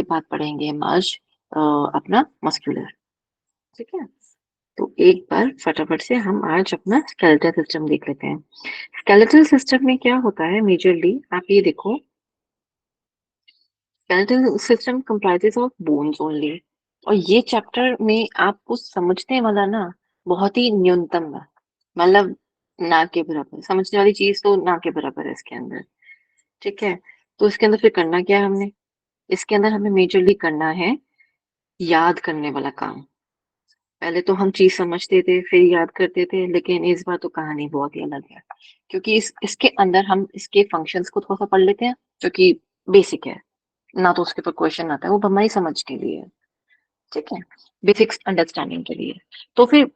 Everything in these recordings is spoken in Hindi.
बाद पढ़ेंगे हम आज अपना मस्कुलर। ठीक है, तो एक बार फटाफट से हम आज अपना स्केलेटल सिस्टम देख लेते हैं। स्केलेटल सिस्टम में क्या होता है मेजरली, आप ये देखो, skeletal system comprises of bones only. और ये चैप्टर में आपको समझने वाला ना बहुत ही न्यूनतम है, मतलब ना के बराबर समझने वाली चीज तो ना के बराबर है इसके अंदर। ठीक है, तो इसके अंदर फिर करना क्या है हमने, इसके अंदर हमें मेजरली करना है याद करने वाला काम। पहले तो हम चीज समझते थे फिर याद करते थे, लेकिन इस बार तो कहानी बहुत ही अलग है, क्योंकि इसके अंदर हम इसके फंक्शंस को थोड़ा सा पढ़ लेते हैं जो कि बेसिक है, ना तो उसके ऊपर क्वेश्चन आता है, वो हमारी समझ के लिए है। ठीक है, बेसिक अंडरस्टैंडिंग के लिए। तो फिर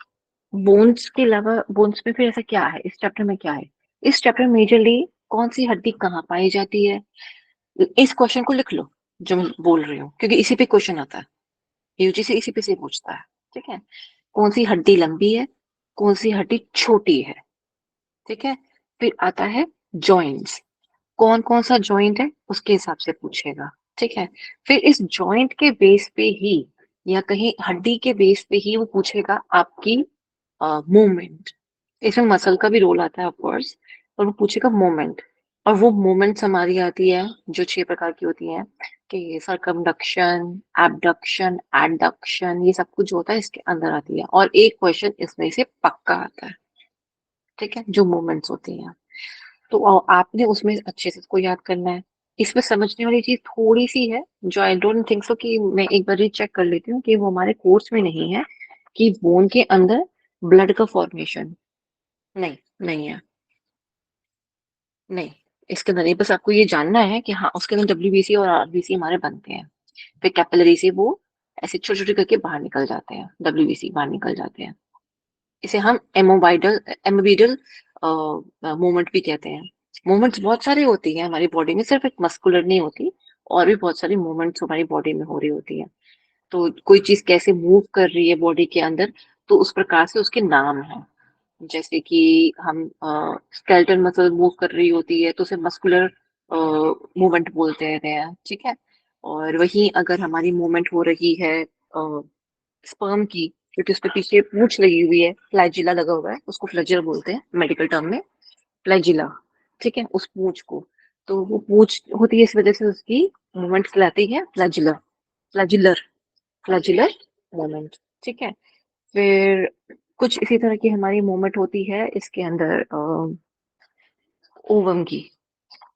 बोन्स के अलावा, बोन्स में फिर ऐसा क्या है, इस चैप्टर में क्या है, इस चैप्टर में मेजरली कौन सी हड्डी कहाँ पाई जाती है, इस क्वेश्चन को लिख लो जो मैं बोल रही हूँ, क्योंकि इसी पे क्वेश्चन आता है, यूजीसी इसी पे से पूछता है। ठीक है, कौन सी हड्डी लंबी है, कौन सी हड्डी छोटी है। ठीक है, फिर आता है जॉइंट्स, कौन कौन सा जॉइंट है उसके हिसाब से पूछेगा। ठीक है, फिर इस जॉइंट के बेस पे ही या कहीं हड्डी के बेस पे ही वो पूछेगा आपकी मूवमेंट। इसमें मसल का भी रोल आता है ऑफ कोर्स, और वो पूछेगा मोमेंट। और वो मोमेंट्स हमारी आती है जो 6 प्रकार की होती हैं, कि सरकमडक्शन, एबडक्शन, एडक्शन, ये सब कुछ जो होता है इसके अंदर आती है, और एक क्वेश्चन इसमें से पक्का आता है। ठीक है, जो मोमेंट्स होती हैं, तो आपने उसमें अच्छे से इसको याद करना है। इसमें समझने वाली चीज थोड़ी सी है जो आई डोंट थिंक सो, कि मैं एक बार रीचेक कर लेती हूँ कि वो हमारे कोर्स में नहीं है, कि बोन के अंदर ब्लड का फॉर्मेशन, नहीं, नहीं है, नहीं, इसके अंदर नहीं। बस आपको ये जानना है कि हाँ उसके अंदर डब्ल्यूबीसी और आरबीसी हमारे बनते हैं, फिर कैपिलरी से वो ऐसे छोटे छोटे करके बाहर निकल जाते हैं, डब्ल्यूबीसी बाहर निकल जाते हैं। इसे हम एमोबाइडल एमोबिडल मूवमेंट भी कहते हैं। मूवमेंट्स बहुत सारी होती हैं हमारी बॉडी में, सिर्फ एक मस्कुलर नहीं होती, और भी बहुत सारी मूवमेंट्स हमारी बॉडी में हो रही होती है। तो कोई चीज कैसे मूव कर रही है बॉडी के अंदर, तो उस प्रकार से उसके नाम है। जैसे कि हम स्केलेटल मसल मूव कर रही होती है तो उसे मस्कुलर मूवमेंट बोलते हैं। ठीक है, और वहीं अगर हमारी मूवमेंट हो रही है स्पर्म की, क्योंकि उसके पीछे पूंछ लगी हुई है, फ्लैजिला लगा हुआ है, उसको फ्लैजिला बोलते हैं मेडिकल टर्म में, फ्लैजिला। ठीक है, उस पूंछ को, तो वो पूंछ होती है, इस वजह से उसकी मूवमेंट कहलाती है फ्लैजिलर, फ्लैजिलर, फ्लैजिलर मूवमेंट। ठीक है, फिर कुछ इसी तरह की हमारी मूवमेंट होती है इसके अंदर ओवम की।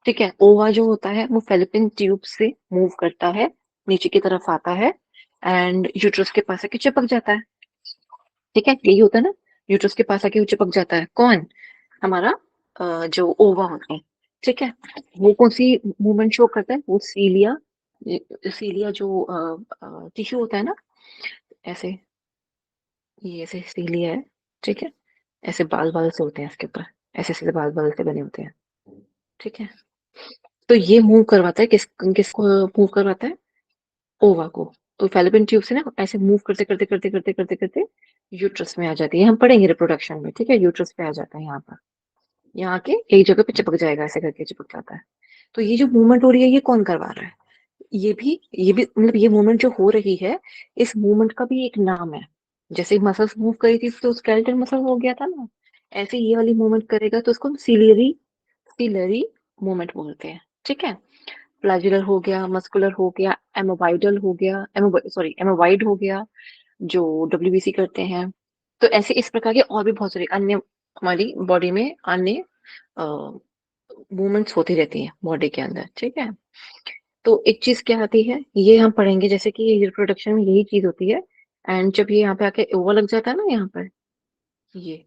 ठीक है, ओवा जो होता है वो फेलिपिन ट्यूब से मूव करता है, नीचे की तरफ आता है, एंड यूट्रस के पास आके चिपक जाता है। ठीक है, यही होता है ना, यूट्रस के पास आके वो चिपक जाता है, कौन, हमारा जो ओवा होता है। ठीक है, वो कौन सी मूवमेंट शो करता है, वो सीलिया, सीलिया जो टिश्यू होता है ना, ऐसे, ये ऐसे सीलिया है। ठीक है, ऐसे बाल बाल से होते हैं इसके ऊपर, ऐसे ऐसे बाल बाल से बने होते हैं। ठीक है, तो ये मूव करवाता है किसको मूव करवाता है, ओवा को। तो फैलोपियन ट्यूब से ना ऐसे मूव करते करते करते करते करते करते यूट्रस में आ जाती है, हम पढ़ेंगे रिप्रोडक्शन में। ठीक है, यूट्रस पे आ जाता है, यहाँ पर, यहाँ के एक जगह पे चिपक जाएगा, ऐसे करके चिपक जाता है। तो ये जो मूवमेंट हो रही है ये कौन करवा रहा है, ये भी मतलब ये मूवमेंट जो हो रही है, इस मूवमेंट का भी एक नाम है। जैसे मसल्स मूव करी थी तो स्केलेटल मसल हो गया था ना, ऐसे ये वाली मूवमेंट करेगा तो उसको हम सीलियरी सीलरी मूवमेंट बोलते हैं। ठीक है, फ्लैजुलर हो गया, मस्कुलर हो गया, एमोबाइडल हो गया, सॉरी एमोबाइड हो गया, जो डब्ल्यूबीसी करते हैं। तो ऐसे इस प्रकार के और भी बहुत सारे अन्य हमारी बॉडी में अन्य मूवमेंट्स होती रहती हैं बॉडी के अंदर। ठीक है, तो एक चीज क्या आती है ये हम पढ़ेंगे, जैसे कि रिप्रोडक्शन में यही चीज होती है, एंड जब ये यहाँ पे आके ओवा लग जाता है ना, यहाँ पर ये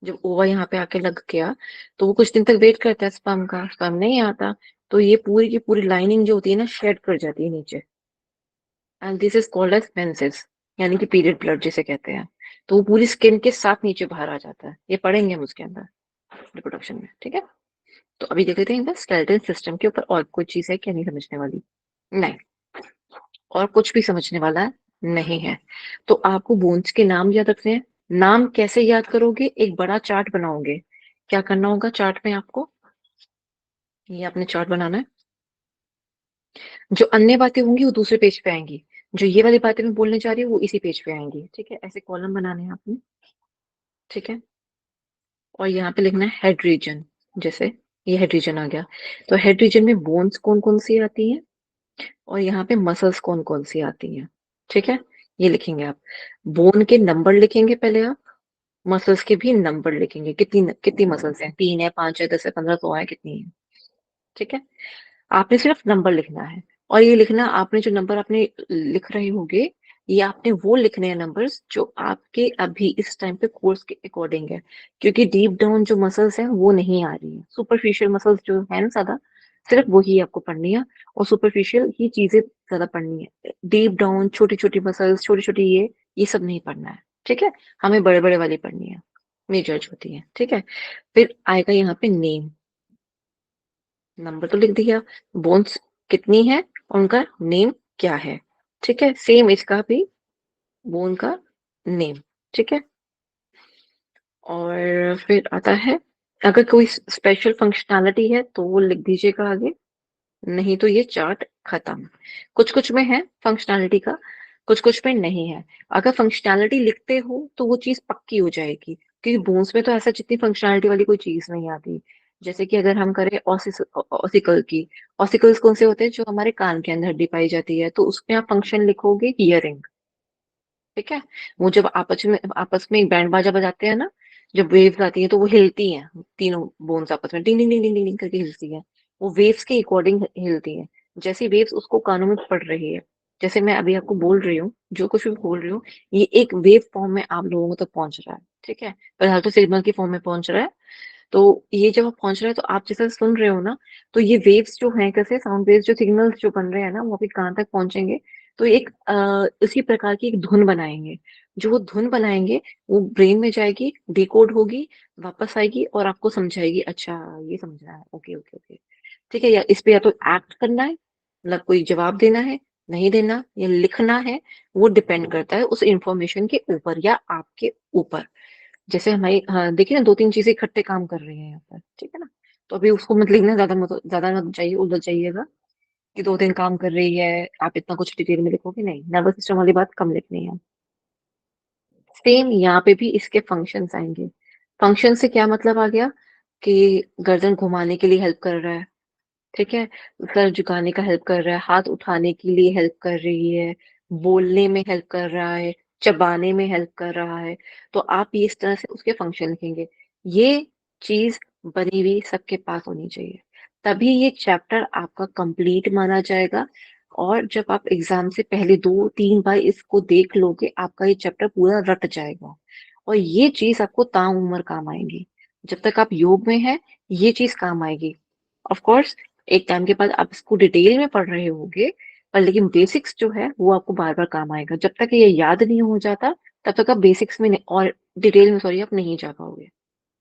जब ओवा यहाँ पे आके लग गया, तो वो कुछ दिन तक वेट करता है स्पर्म का, स्पर्म नहीं आता, तो ये पूरी की पूरी लाइनिंग जो होती है ना शेड कर जाती है नीचे, and this is called as menses, यानी कि पीरियड ब्लड जिसे कहते हैं। तो वो पूरी स्किन के साथ नीचे बाहर आ जाता है, ये पढ़ेंगे हम उसके अंदर रिप्रोडक्शन में। ठीक है, तो अभी देख लेते हैं स्केलेटल सिस्टम के ऊपर और कोई चीज है क्या नहीं समझने वाली, नहीं, और कुछ भी समझने वाला नहीं है। तो आपको बोन्स के नाम याद रखने हैं। नाम कैसे याद करोगे, एक बड़ा चार्ट बनाओगे। क्या करना होगा चार्ट में आपको, ये आपने चार्ट बनाना है। जो अन्य बातें होंगी वो दूसरे पेज पे आएंगी, जो ये वाली बातें मैं बोलने जा रही हूँ वो इसी पेज पे आएंगी। ठीक है, ऐसे कॉलम बनाने हैं आपने। ठीक है, और यहाँ पे लिखना है हेड रीजन। जैसे ये हेड रीजन आ गया, तो हेड रीजन में बोन्स कौन कौन सी आती हैं और यहाँ पे मसल्स कौन कौन सी आती हैं। ठीक है, ये लिखेंगे आप। बोन के नंबर लिखेंगे पहले आप, मसल्स के भी नंबर लिखेंगे, कितनी कितनी मसल्स हैं, 3 है, 5 है, 10 है, 15, 100 है, कितनी है। ठीक है, आपने सिर्फ नंबर लिखना है। और ये लिखना, आपने जो नंबर आपने लिख रहे होंगे, ये आपने वो लिखने हैं नंबर्स जो आपके अभी इस टाइम पे कोर्स के अकॉर्डिंग है। क्योंकि डीप डाउन जो मसल्स हैं वो नहीं आ रही है, सुपरफिशियल मसल्स जो है ना ज्यादा, सिर्फ वही आपको पढ़नी है। और सुपरफिशियल ही चीजें ज्यादा पढ़नी है, डीप डाउन छोटी छोटी मसल्स, छोटी छोटी ये सब नहीं पढ़ना है। ठीक है, हमें बड़े बड़े वाली पढ़नी है, मेजर जो होती है। ठीक है, फिर आएगा यहाँ पे नेम। नंबर तो लिख दिया, बोन्स कितनी है और उनका नेम क्या है। ठीक है, सेम इसका भी, बोन का नेम। ठीक है, और फिर आता है, अगर कोई स्पेशल फंक्शनैलिटी है तो वो लिख दीजिएगा आगे, नहीं तो ये चार्ट खत्म। कुछ कुछ में है फंक्शनैलिटी का, कुछ कुछ में नहीं है। अगर फंक्शनैलिटी लिखते हो तो वो चीज पक्की हो जाएगी, क्योंकि बोन्स में तो ऐसा जितनी फंक्शनैलिटी वाली कोई चीज नहीं आती। जैसे कि अगर हम करें ऑसिकल की, ऑसिकल्स कौन से होते हैं, जो हमारे कान के अंदर हड्डी पाई जाती है, तो उसमें आप फंक्शन लिखोगे हियरिंग। ठीक है, वो जब आपस में एक बैंड बाजा बजाते हैं ना, जब वेव्स आती है तो वो हिलती हैं, तीनों बोन्स आपस में डिंग डिंग डिंग डिंग डिंग डिंग करके हिलती है। वो वेव्स के अकॉर्डिंग हिलती है, जैसी वेव्स उसको कानों में पड़ रही है। जैसे मैं अभी आपको बोल रही हूँ, जो कुछ भी बोल रही हूँ, ये एक वेव फॉर्म में आप लोगों तक पहुंच रहा है। ठीक है, फिलहाल तो सिग्नल की फॉर्म में पहुंच रहा है। तो ये जब आप पहुंच रहे हैं तो आप जैसे सुन रहे हो ना, तो ये वेव्स जो हैं, कैसे साउंड वेव्स, जो सिग्नल्स जो बन रहे हैं ना, वो आपके कान तक पहुंचेंगे। तो एक इसी प्रकार की एक धुन बनाएंगे। जो वो धुन बनाएंगे, वो ब्रेन में जाएगी, डिकोड होगी, वापस आएगी और आपको समझाएगी, अच्छा ये समझना है, ओके ओके ओके। ठीक है, या इस पे या तो एक्ट करना है, मतलब कोई जवाब देना है, नहीं देना, या लिखना है, वो डिपेंड करता है उस इंफॉर्मेशन के ऊपर या आपके ऊपर। जैसे हमारी, हाँ देखिए ना, 2-3 चीजें इकट्ठे काम कर रही हैं यहाँ पर। ठीक है ना, तो अभी उसको मत लिखना, ज्यादा मत चाहिए, उलझ जाइएगा कि 2 दिन काम कर रही है, आप इतना कुछ डिटेल में लिखोगे नहीं, नर्वस सिस्टम वाली बात कम लिखनी है। सेम यहाँ पे भी इसके फंक्शंस आएंगे। फंक्शन से क्या मतलब आ गया, कि गर्दन घुमाने के लिए हेल्प कर रहा है। ठीक है, सर झुकाने का हेल्प कर रहा है, हाथ उठाने के लिए हेल्प कर रही है, बोलने में हेल्प कर रहा है, चबाने में हेल्प कर रहा है। तो आप ये इस तरह से उसके फंक्शन लिखेंगे। ये चीज बनी हुई सबके पास होनी चाहिए, तभी ये चैप्टर आपका कंप्लीट माना जाएगा। और जब आप एग्जाम से पहले 2-3 बार इसको देख लोगे, आपका ये चैप्टर पूरा रट जाएगा। और ये चीज आपको ताउम्र काम आएगी, जब तक आप योग में है, ये चीज काम आएगी। ऑफ कोर्स एक टाइम के बाद आप इसको डिटेल में पढ़ रहे होगे, पर लेकिन बेसिक्स जो है वो आपको बार बार काम आएगा। जब तक ये याद नहीं हो जाता, तब तक आप बेसिक्स में और डिटेल में, सॉरी, आप नहीं जा पाओगे।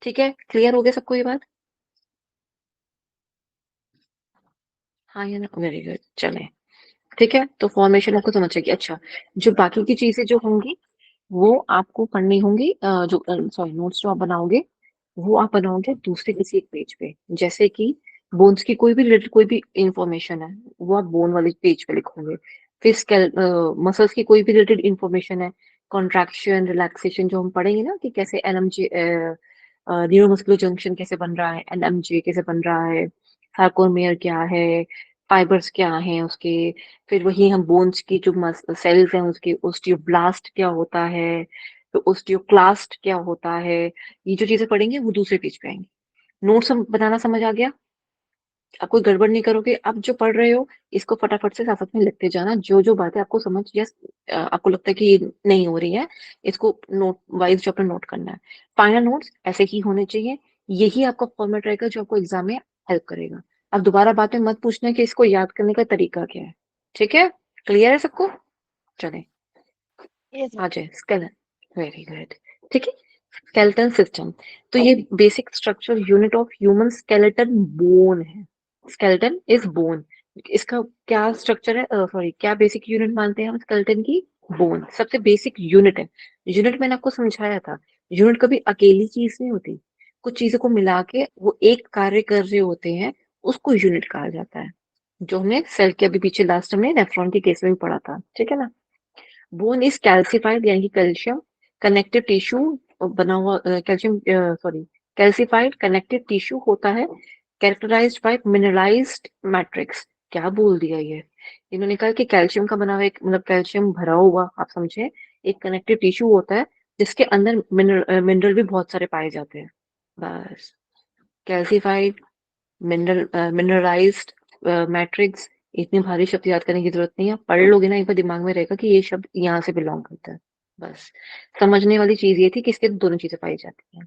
ठीक है, क्लियर हो गया सबको ये बात? हाँ या ना, वेरी गुड, चले। ठीक है, तो फॉर्मेशन आपको समझ आएगी। अच्छा, जो बाकी की चीजें जो होंगी वो आपको पढ़नी होंगी, जो सॉरी नोट्स जो आप बनाओगे, वो आप बनाओगे दूसरे किसी एक पेज पे। जैसे कि बोन्स की कोई भी रिलेटेड कोई भी इंफॉर्मेशन है, वो आप बोन वाले पेज पे लिखोगे। फिर स्केल मसल्स की कोई भी रिलेटेड इंफॉर्मेशन है, कॉन्ट्रैक्शन रिलैक्सेशन जो हम पढ़ेंगे ना, कि कैसे एनएमजे, न्यूरोमस्कुलर जंक्शन कैसे बन रहा है, एनएमजे कैसे बन रहा है, सार्कोमेयर क्या है, फाइबर्स क्या हैं उसके। फिर वही हम बोन्स की जो सेल्स हैं उसके, ओस्टियोब्लास्ट क्या होता है, तो ओस्टियोक्लास्ट क्या होता है। ये जो चीजें पढ़ेंगे वो दूसरे पेज पे आएंगी। नोट्स बनाना समझ आ गया? आप कोई गड़बड़ नहीं करोगे, अब जो पढ़ रहे हो इसको फटाफट से साथ साथ में लिखते जाना, जो जो बातें आपको समझ या आपको लगता है कि ये नहीं हो रही है, इसको नोट वाइज जो अपना नोट करना है। फाइनल नोट्स ऐसे ही होने चाहिए। यही आपका फॉर्मेट रहेगा जो आपको एग्जाम में हेल्प करेगा। अब दोबारा बातें मत पूछना कि इसको याद करने का तरीका क्या है। ठीक है, क्लियर है सबको? चले, यस आ जाए स्केलेटन। Very good. ठीक है, स्केलेटन सिस्टम, तो ये basic structure unit of human skeleton bone है। Skeleton is bone. इसका क्या स्ट्रक्चर है, सॉरी, क्या बेसिक यूनिट मानते हैं हम स्केलेटन की? बोन सबसे बेसिक यूनिट है। यूनिट मैंने आपको समझाया था, यूनिट कभी अकेली चीज नहीं होती, कुछ चीजों को मिला के वो एक कार्य कर रहे होते हैं, उसको यूनिट कहा जाता है। जो हमने सेल के अभी पीछे लास्ट हमने नेफ्रॉन के केस में भी पढ़ा था, ठीक है ना। बोन इज कैल्सिफाइड यानी कि कैल्शियम कनेक्टिव टिश्यू बना हुआ, calcium sorry calcified connective tissue होता है, कैरेक्टराइज्ड बाय मिनरलाइज्ड मैट्रिक्स। क्या बोल दिया ये, इन्होंने कहा कि कैल्शियम का बना हुआ एक मतलब कैल्शियम भरा हुआ आप समझे एक कनेक्टिव टिश्यू होता है जिसके अंदर मिनरल भी बहुत सारे पाए जाते हैं। बस, कैल्सिफाइड मिनरलाइज्ड मैट्रिक्स, इतनी भारी शब्द याद करने की जरूरत नहीं है, पढ़ लोगे ना एक बार दिमाग में रहेगा कि ये शब्द यहाँ से बिलोंग करता है। बस, समझने वाली चीज ये थी कि इसके दोनों चीजें पाई जाती हैं,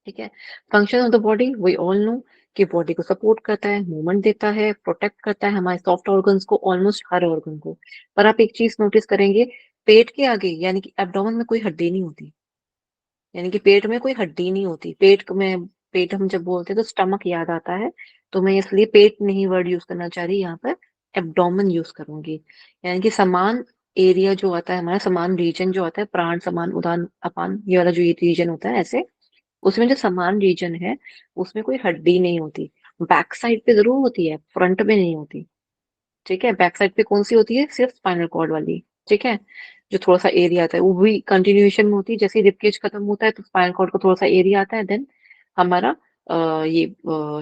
ठीक है। Function of the body we all know कि बॉडी को सपोर्ट करता है, मूवमेंट देता है, प्रोटेक्ट करता है हमारे सॉफ्ट ऑर्गन्स को, ऑलमोस्ट हर ऑर्गन को। पर आप एक चीज नोटिस करेंगे, पेट के आगे यानी कि एब्डोमेन में कोई हड्डी नहीं होती, यानी कि पेट में कोई हड्डी नहीं होती। पेट हम जब बोलते हैं तो स्टमक याद आता है, तो मैं इसलिए पेट नहीं वर्ड यूज करना चाह रही, यहाँ पर एब्डोमेन यूज करूंगी। यानी कि समान एरिया जो आता है हमारा, समान रीजन जो आता है, प्राण समान उदान अपान ये वाला जो ये रीजन होता है ऐसे, उसमें जो समान रीजन है उसमें कोई हड्डी नहीं होती। बैक साइड पे जरूर होती है, फ्रंट में नहीं होती, ठीक है। बैक साइड पे कौन सी होती है, सिर्फ स्पाइनल कॉर्ड वाली, ठीक है। जो थोड़ा सा एरिया आता है वो भी कंटिन्यूएशन में होती है, जैसे रिपकेज खत्म होता है तो स्पाइनल कॉर्ड को थोड़ा सा एरिया आता है, देन हमारा ये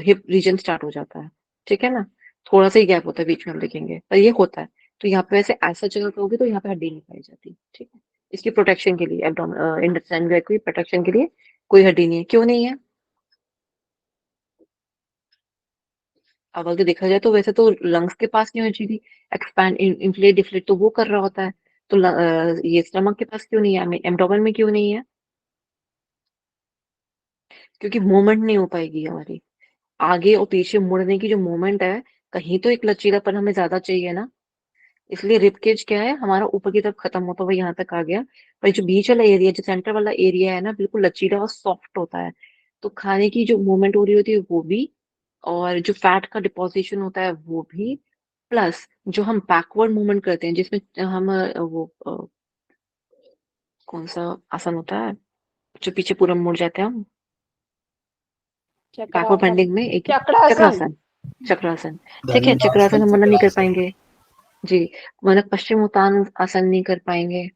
हिप रीजन स्टार्ट हो जाता है, ठीक है ना। थोड़ा सा ही गैप होता है बीच में, हम देखेंगे पर ये होता है। तो यहाँ पे वैसे ऐसा जगह कहोगे तो यहाँ पे हड्डी नहीं पाई जाती, ठीक है। इसकी प्रोटेक्शन के लिए एब्डोमेन इंटेस्टाइन की प्रोटेक्शन के लिए कोई हड्डी नहीं है, क्यों नहीं है। अब अगर देखा जाए तो वैसे तो लंग्स के पास नहीं होनी चाहिए, एक्सपैंड इन्फ्लेट डिफ्लेट तो वो कर रहा होता है, तो ये स्टमक के पास क्यों नहीं है, एब्डोमेन में क्यों नहीं है, क्योंकि मूवमेंट नहीं हो पाएगी हमारी, आगे और पीछे मुड़ने की जो मूवमेंट है, कहीं तो एक लचीलापन हमें ज्यादा चाहिए ना। इसलिए रिबकेज क्या है हमारा ऊपर की तरफ खत्म होता हुआ यहाँ तक आ गया, पर जो बीच वाला एरिया जो सेंटर वाला एरिया है ना बिल्कुल लचीला और सॉफ्ट होता है, तो खाने की जो मूवमेंट हो रही होती है वो भी, और जो फैट का डिपोजिशन होता है वो भी, प्लस जो हम बैकवर्ड मूवमेंट करते हैं जिसमें हम कौन सा आसन होता है जो पीछे पूरा मुड़ जाते हैं हम, बैकवर्ड चक्रासन। बेंडिंग में एक चक्रासन। चक्रासन, चक्रासन, ठीक है। धनुरासन चक्रासन हम मना नहीं कर चक्रासन। पाएंगे जी, मतलब पश्चिम उत्तान आसन नहीं कर पाएंगे,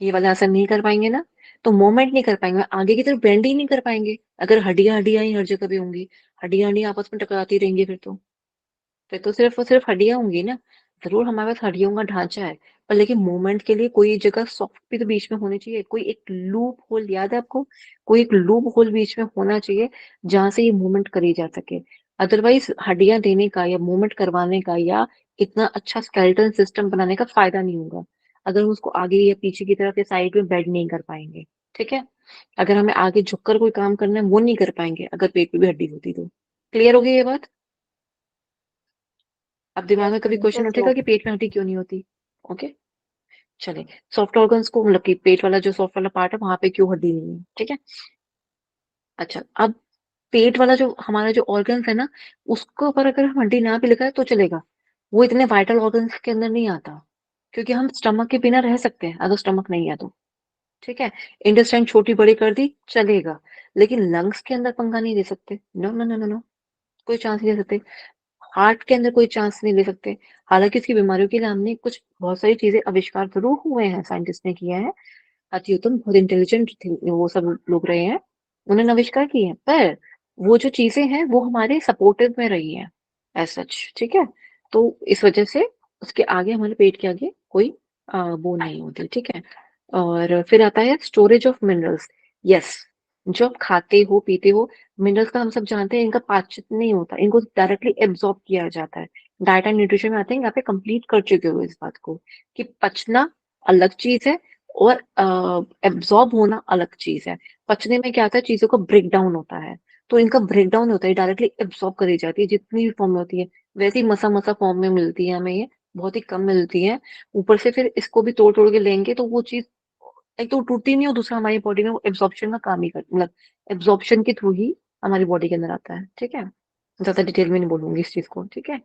ये वाला आसन नहीं कर पाएंगे ना, तो मूवमेंट नहीं कर पाएंगे, आगे की तरफ बेंड ही नहीं कर पाएंगे, अगर हड्डियां हड्डियां ही हर जगह पे होंगी, हड्डियां हड्डियां आपस में टकराती रहेंगी, फिर तो सिर्फ और सिर्फ हड्डियां होंगी ना। जरूर हमारे पास हड्डियों का ढांचा है, पर लेकिन मूवमेंट के लिए कोई जगह सॉफ्ट भी तो बीच में होनी चाहिए, कोई एक लूप होल याद है आपको, कोई एक लूप होल बीच में होना चाहिए जहां से ये मूवमेंट करी जा सके। अदरवाइज हड्डियां देने का या मूवमेंट करवाने का या इतना अच्छा स्केलेटल सिस्टम बनाने का फायदा नहीं होगा अगर हम उसको आगे या पीछे की तरफ या साइड में बेंड नहीं कर पाएंगे, ठीक है। अगर हमें आगे झुककर कोई काम करना है वो नहीं कर पाएंगे अगर पेट में भी हड्डी होती तो। क्लियर हो गई ये बात। अब दिमाग यस में कभी मैम, क्वेश्चन यस उठेगा मैम। कि पेट में हड्डी क्यों नहीं होती। ओके, चले। सॉफ्ट ऑर्गन्स को मतलब कि पेट वाला जो सॉफ्ट वाला पार्ट है वहां पे क्यों हड्डी नहीं है, ठीक है। अच्छा, अब पेट वाला जो हमारा जो ऑर्गन्स है ना, उसको पर अगर हम हड्डी ना भी लगाए तो चलेगा, वो इतने वाइटल ऑर्गन्स के अंदर नहीं आता, क्योंकि हम स्टमक के बिना रह सकते हैं अगर स्टमक नहीं है तो, ठीक है। इंटेस्टाइन छोटी बड़ी कर दी चलेगा, लेकिन लंग्स के अंदर पंगा नहीं दे सकते, no no no no no, कोई चांस नहीं दे सकते। हार्ट के अंदर कोई चांस नहीं ले सकते। हालांकि इसकी बीमारियों के लिए हमने कुछ बहुत सारी चीजें आविष्कार जरूर हुए हैं, साइंटिस्ट ने किया है, अति उत्तम बहुत इंटेलिजेंट वो सब लोग रहे हैं, उन्होंने आविष्कार किए हैं, पर वो जो चीजें हैं वो हमारे सपोर्टिव में रही हैं एज सच, ठीक है। तो इस वजह से उसके आगे हमारे पेट के आगे कोई वो नहीं होती, ठीक है। और फिर आता है स्टोरेज ऑफ मिनरल्स। यस, जो आप खाते हो पीते हो, मिनरल्स का हम सब जानते हैं इनका पाचन नहीं होता, इनको डायरेक्टली एब्जॉर्ब किया जाता है। डाइट एंड न्यूट्रिशन में आते हैं, यहाँ पे कंप्लीट कर चुके हो इस बात को कि पचना अलग चीज है और एब्जॉर्ब होना अलग चीज है। पचने में क्या होता है, चीजों का ब्रेक डाउन होता है, तो इनका ब्रेक डाउन होता है, डायरेक्टली एब्जॉर्ब करी जाती है जितनी भी फॉर्म में होती है, वैसे ही मसा मसा फॉर्म में मिलती है हमें, ये बहुत ही कम मिलती है। ऊपर से फिर इसको भी तोड़ तोड़ के लेंगे तो वो चीज एक तो टूटती नहीं, और दूसरा हमारी बॉडी में वो एब्जॉर्प्शन का काम ही कर मतलब एब्जॉर्प्शन के थ्रू ही हमारी बॉडी के अंदर आता है, ठीक है। ज्यादा डिटेल में नहीं बोलूंगी इस चीज को, ठीक है।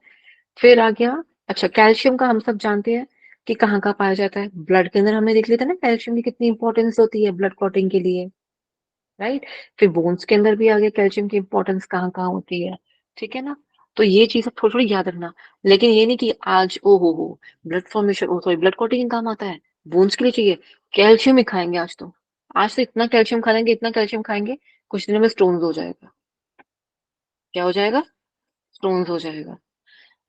फिर आ गया, अच्छा कैल्शियम का हम सब जानते हैं कि कहाँ कहाँ पाया जाता है, ब्लड के अंदर हमने देख लिया था ना कैल्शियम की कितनी इंपॉर्टेंस होती है ब्लड क्लॉटिंग के लिए, राइट। फिर बोन्स के अंदर भी आ गया कैल्शियम की इंपॉर्टेंस कहाँ कहाँ होती है, ठीक है ना। तो ये चीज आप थोड़ी थोड़ी याद रखना, लेकिन ये नहीं कि आज ओ हो ब्लड फॉर्मेशन, ओ सॉरी ब्लड क्लॉटिंग काम आता है, बोन्स के लिए चाहिए, कैल्शियम ही खाएंगे आज तो इतना कैल्शियम खा लेंगे, इतना कैल्शियम खाएंगे, कुछ दिनों में स्टोन्स हो जाएगा। क्या हो जाएगा? स्टोन्स हो जाएगा।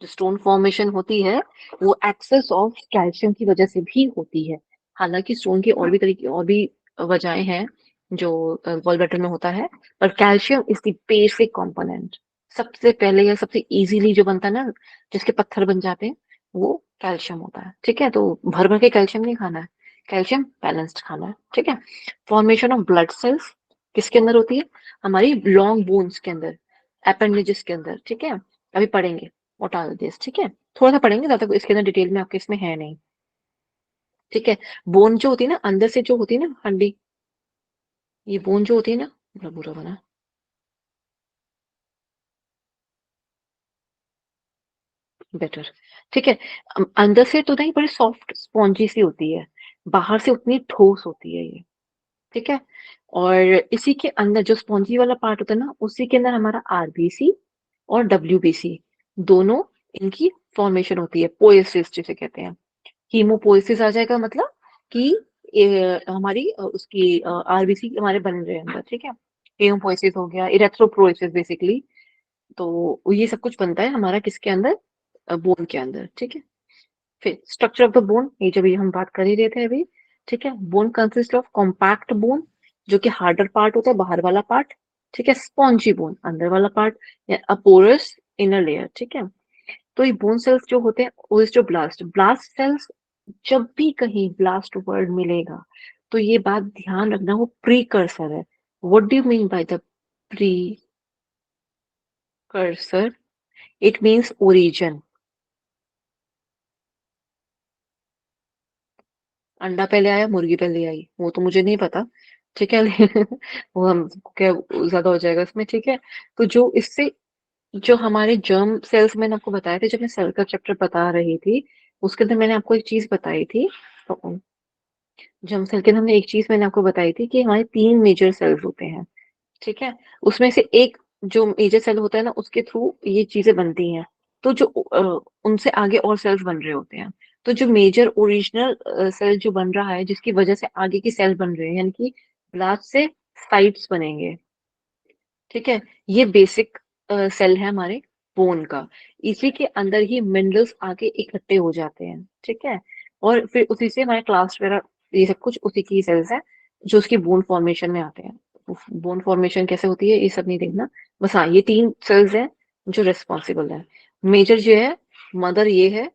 जो स्टोन फॉर्मेशन होती है वो एक्सेस ऑफ कैल्शियम की वजह से भी होती है। हालांकि स्टोन की और भी तरीके और भी वजहें हैं जो गॉल ब्लैडर में होता है, पर calcium is the basic component. सबसे पहले या सबसे इजीली जो बनता है ना, जिसके पत्थर बन जाते हैं, वो कैल्शियम होता है। ठीक है, तो भर भर के कैल्शियम नहीं खाना है, कैल्शियम बैलेंस्ड खाना है। ठीक है। फॉर्मेशन ऑफ ब्लड सेल्स किसके अंदर होती है? हमारी लॉन्ग बोन्स के अंदर, अपेंडेजेस के अंदर। ठीक है, अभी पढ़ेंगे व्हाट आर दिस। ठीक है, थोड़ा सा पढ़ेंगे, ज्यादा इसके अंदर डिटेल में आपके इसमें है नहीं। ठीक है। बोन जो होती है ना, अंदर से जो होती है ना हड्डी, ये बोन जो होती है ना, बड़ा बुरा बना, बेटर। ठीक है। अंदर से तो नहीं, बड़ी सॉफ्ट स्पॉन्जी सी होती है, बाहर से उतनी ठोस होती है ये। ठीक है। और इसी के अंदर जो स्पॉन्जी वाला पार्ट होता है ना, उसी के अंदर हमारा आरबीसी और डब्ल्यूबीसी दोनों, इनकी फॉर्मेशन होती है, पोएसिस जिसे कहते हैं। हीमोपोइसिस आ जाएगा, मतलब कि हमारी उसकी आरबीसी हमारे बन रहे हैं अंदर। ठीक है। हीमोपोइसिस हो गया, इरेथ्रोपोइसिस बेसिकली। तो ये सब कुछ बनता है हमारा किसके अंदर? बोन के अंदर। ठीक है। फिर स्ट्रक्चर ऑफ द बोन, ये जब ये हम बात कर ही रहे थे अभी। ठीक है। Bone consist of compact bone, जो कि हार्डर पार्ट होता है, बाहर वाला पार्ट। ठीक है। स्पॉन्जी बोन, अंदर वाला पार्ट, या अपोरस इनर लेयर। ठीक है। तो ये बोन सेल्स जो होते हैं, ओस्टोब्लास्ट ब्लास्ट ब्लास्ट सेल्स, जब भी कहीं ब्लास्ट वर्ड मिलेगा तो ये बात ध्यान रखना, वो प्रीकर्सर है। What do you mean by the precursor? It means origin. अंडा पहले आया, मुर्गी पहले आई, वो तो मुझे नहीं पता। ठीक है। वो हम क्या ज्यादा हो जाएगा इसमें। ठीक है। तो जो इससे, जो हमारे जर्म सेल्स मैंने आपको बताया था जब मैं सेल का चैप्टर बता रही थी, उसके अंदर मैंने आपको एक चीज बताई थी। तो जर्म सेल के अंदर हमने एक चीज मैंने आपको बताई थी कि हमारे 3 मेजर सेल्स होते हैं। ठीक है। उसमें से एक जो मेजर सेल होता है ना, उसके थ्रू ये चीजें बनती हैं। तो जो उनसे आगे और सेल्स बन रहे होते हैं। तो जो मेजर ओरिजिनल सेल जो बन रहा है, जिसकी वजह से आगे की सेल बन रहे हैं, यानी कि ब्लास्ट से साइट्स बनेंगे। ठीक है। ये बेसिक सेल है हमारे बोन का। इसी के अंदर ही मिनरल्स आके इकट्ठे हो जाते हैं। ठीक है। और फिर उसी से हमारे क्लास वगैरह, ये सब कुछ उसी की सेल्स है जो उसकी बोन फॉर्मेशन में आते हैं। बोन फॉर्मेशन कैसे होती है ये सब नहीं देखना, बस हाँ ये 3 सेल्स हैं जो रिस्पॉन्सिबल है। मेजर जो है, मदर ये है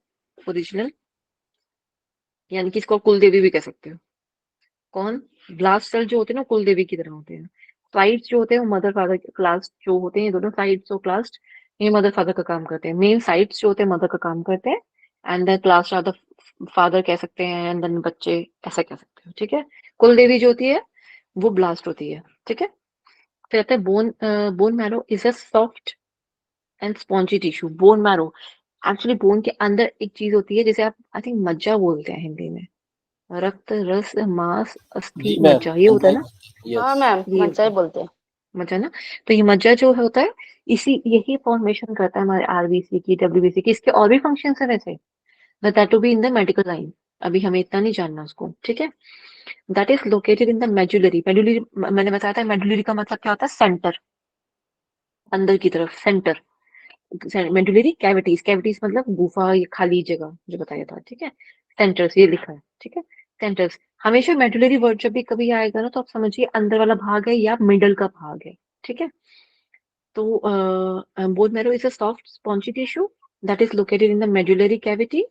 ओरिजिनल, यानी कि इसको कुल देवी भी कह सकते हो। कौन? ब्लास्ट सेल जो होते हैं ना, कुल देवी की तरह होते हैं। साइड्स जो होते हैं वो मदर फादर क्लास जो होते हैं, ये दोनों साइड्स और क्लास्ट, ये मदर फादर का काम करते हैं। मेन साइड्स जो होते हैं मदर का काम करते हैं, and then clast are the father कह सकते हैं, एंड देन बच्चे, ऐसा कह सकते हो। ठीक है। कुल देवी जो होती है वो ब्लास्ट होती है। ठीक है। फिर आता है bone. Bone marrow is a soft and spongy tissue. Bone marrow, actually bone के अंदर एक चीज होती है जिसे आप आई थिंक मज्जा बोलते हैं हिंदी में। रक्त रस मांस जी अस्थि मैम। मज्जा, ये होता है ना? यस। हाँ मैम, ये मज्जा होता ही है बोलते हैं। मज्जा ना। तो ये मज्जा जो होता है, इसी यही फॉर्मेशन करता है हमारे आरबीसी की, डब्ल्यूबीसी की। इसके और भी फंक्शन है वैसे, but that to be in the medical line. अभी हमें इतना नहीं जानना उसको। ठीक है। That is located in the medullary. Medullary मैंने बताया था, मेडुलरी का मतलब क्या होता है? सेंटर, अंदर की तरफ, सेंटर। मेडुलरी कैविटीज, कैविटीज मतलब गुफा या खाली जगह जो बताया था। ठीक है। सेंटर्स ये लिखा है। ठीक है। सेंटर्स, हमेशा मेडुलरी वर्ड जब भी कभी आएगा ना, तो आप समझिए अंदर वाला भाग है या मिडल का भाग है। ठीक है। तो bone marrow is a soft spongy tissue that is located in the medullary cavity,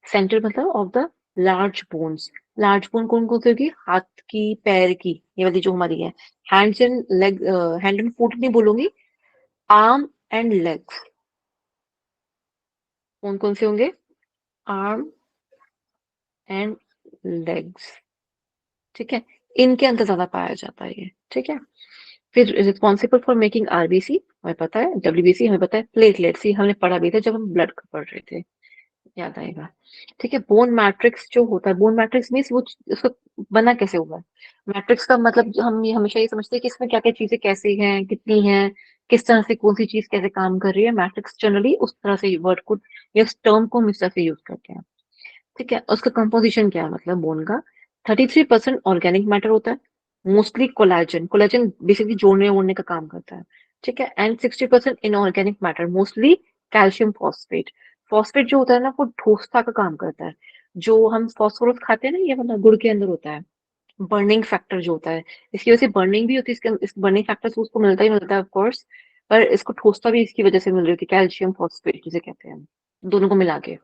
center मतलब of the large bones। Large bone कौन कौन सी होगी? हाथ की, पैर की, ये वाली जो हमारी है। Hands and leg, hand and foot नहीं बोलूंगी, आर्म एंड लेग्स। कौन कौन से होंगे? Arm and legs. ठीक है। इनके अंदर ज्यादा पाया जाता है ये। ठीक है। फिर रिस्पॉन्सिबल फॉर मेकिंग आरबीसी हमें पता है, डब्ल्यूबीसी हमें पता है, प्लेटलेट्स ही हमने पढ़ा भी था जब हम ब्लड का पढ़ रहे थे, याद आएगा। ठीक है। बोन मैट्रिक्स जो होता है, बोन मैट्रिक्स मीन्स वो उसका बना कैसे हुआ है। मैट्रिक्स का मतलब हम ये हमेशा ये समझते हैं कि इसमें क्या क्या चीजें कैसी हैं, कितनी हैं, किस तरह से कौन सी चीज कैसे काम कर रही है, मैट्रिक्स जनरली उस तरह से वर्ड को या उस टर्म को हम इस तरह से यूज करते हैं। ठीक है, उसका कंपोजिशन क्या है, मतलब बोन का 33% ऑर्गेनिक मैटर होता है, मोस्टली कोलेजन, कोलेजन बेसिकली जोड़ने वोड़ने का काम करता है। ठीक है, and 60% inorganic matter, mostly calcium phosphate. Phosphate जो होता है ना, वो ठोसता का काम करता है। जो हम फॉस्फोरस खाते हैं ना, ये मतलब गुड़ के अंदर होता है। बर्निंग फैक्टर जो होता है, इसकी वजह से बर्निंग भी होती है, इसके इस बर्निंग फैक्टर से उसको मिलता ही मिलता है ऑफ कोर्स, पर इसको ठोसता भी इसकी वजह से मिल रही होती है, कैल्शियम फॉस्फेट जिसे कहते हैं, दोनों को मिला के।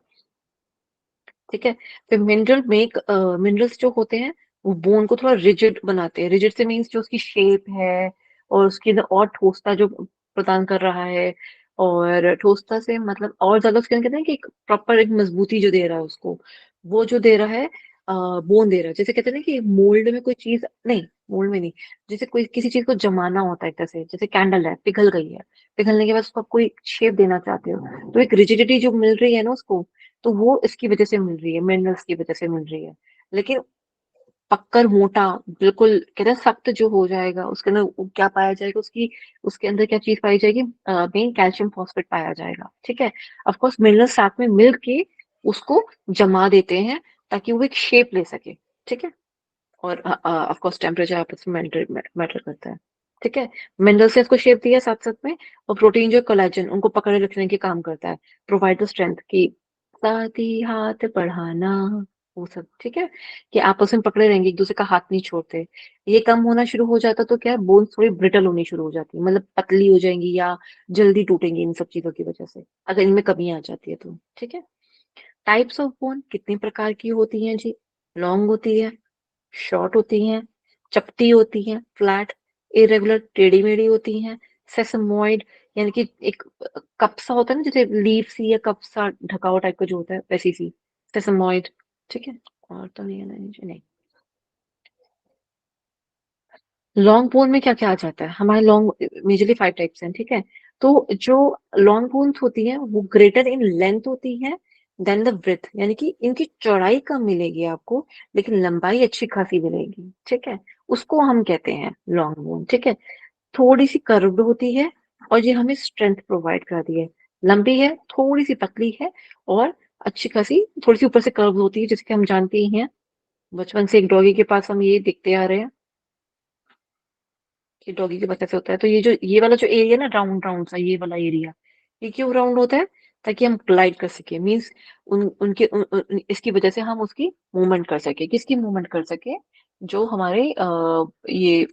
ठीक है, फिर मिनरल्स जो होते हैं वो बोन को थोड़ा रिजिड बनाते हैं। रिजिड से मीन्स जो उसकी शेप है और उसके अंदर और ठोसता जो प्रदान कर रहा है, और ठोसता से मतलब और ज्यादा उसके अंदर कहते हैं कि एक प्रॉपर एक मजबूती जो दे रहा है उसको, वो जो दे रहा है बोन दे रहा है। जैसे कहते हैं ना कि मोल्ड में कोई चीज नहीं, मोल्ड में नहीं, जैसे कोई किसी चीज को जमाना होता है एक तरह से, जैसे कैंडल है पिघल गई है, पिघलने के बाद उसको आप कोई शेप देना चाहते हो, तो एक रिजिडिटी जो मिल रही है ना उसको, तो वो इसकी वजह से मिल रही है, मिनरल्स की वजह से मिल रही है। लेकिन पक्कर मोटा, बिल्कुल कहते हैं सख्त जो हो जाएगा, उसके अंदर क्या पाया जाएगा, उसकी उसके अंदर क्या चीज पाई जाएगी, मेन कैल्शियम फॉस्फेट पाया जाएगा। ठीक है, ऑफ कोर्स मिनरल्स साथ में मिल के उसको जमा देते हैं ताकि वो एक शेप ले सके। ठीक है, और ऑफ कोर्स टेम्परेचर आपस में मैटर करता है। ठीक है, मिनरल्स ने इसको शेप दिया साथ साथ में, और प्रोटीन जो कोलेजन उनको पकड़े रखने के काम करता है, प्रोवाइड द स्ट्रेंथ की साथ ही हाथ बढ़ाना, वो सब। ठीक है, कि आपस में पकड़े रहेंगे, एक दूसरे का हाथ नहीं छोड़ते। ये कम होना शुरू हो जाता तो क्या है, बोन्स थोड़ी ब्रिटल होनी शुरू हो जाती है, मतलब पतली हो जाएंगी या जल्दी टूटेंगी इन सब चीजों की वजह से, अगर इनमें कमी आ जाती है तो। ठीक है, टाइप्स ऑफ बोन कितने प्रकार की होती हैं जी? लॉन्ग होती है, शॉर्ट होती हैं, चपटी होती हैं, फ्लैट, इरेगुलर, टेढ़ी मेढ़ी होती हैं, सेसमोइड, यानी कि एक कप सा होता है ना, जैसे लीफ सी या कप सा ढका हुआ टाइप का जो होता है, वैसी सी, सेसमोइड। ठीक है, और तो नहीं है ना, नहीं। लॉन्ग बोन में क्या क्या आ जाता है, हमारे लॉन्ग मेजरली 5 टाइप्स हैं। ठीक है, तो जो लॉन्ग बोन्स होती हैं वो ग्रेटर इन लेंथ होती है देन द ब्रेथ, यानी कि इनकी चौड़ाई कम मिलेगी आपको, लेकिन लंबाई अच्छी खासी मिलेगी। ठीक है, उसको हम कहते हैं लॉन्ग बोन। ठीक है, थोड़ी सी कर्व्ड होती है, और ये हमें स्ट्रेंथ प्रोवाइड करती है। लंबी है, थोड़ी सी पतली है, और अच्छी खासी थोड़ी सी ऊपर से कर्व होती है, जिसके हम जानते ही हैं, बचपन से एक डॉगी के पास हम ये देखते आ रहे हैं कि डॉगी के पास ऐसे होता है। तो ये वाला जो एरिया ना, राउंड राउंड सा ये वाला एरिया, ये क्यों राउंड होता है? ताकि हम ग्लाइड कर सके, मीन्स इसकी वजह से हम उसकी मूवमेंट कर सके। किसकी मूवमेंट कर सके? जो हमारे ये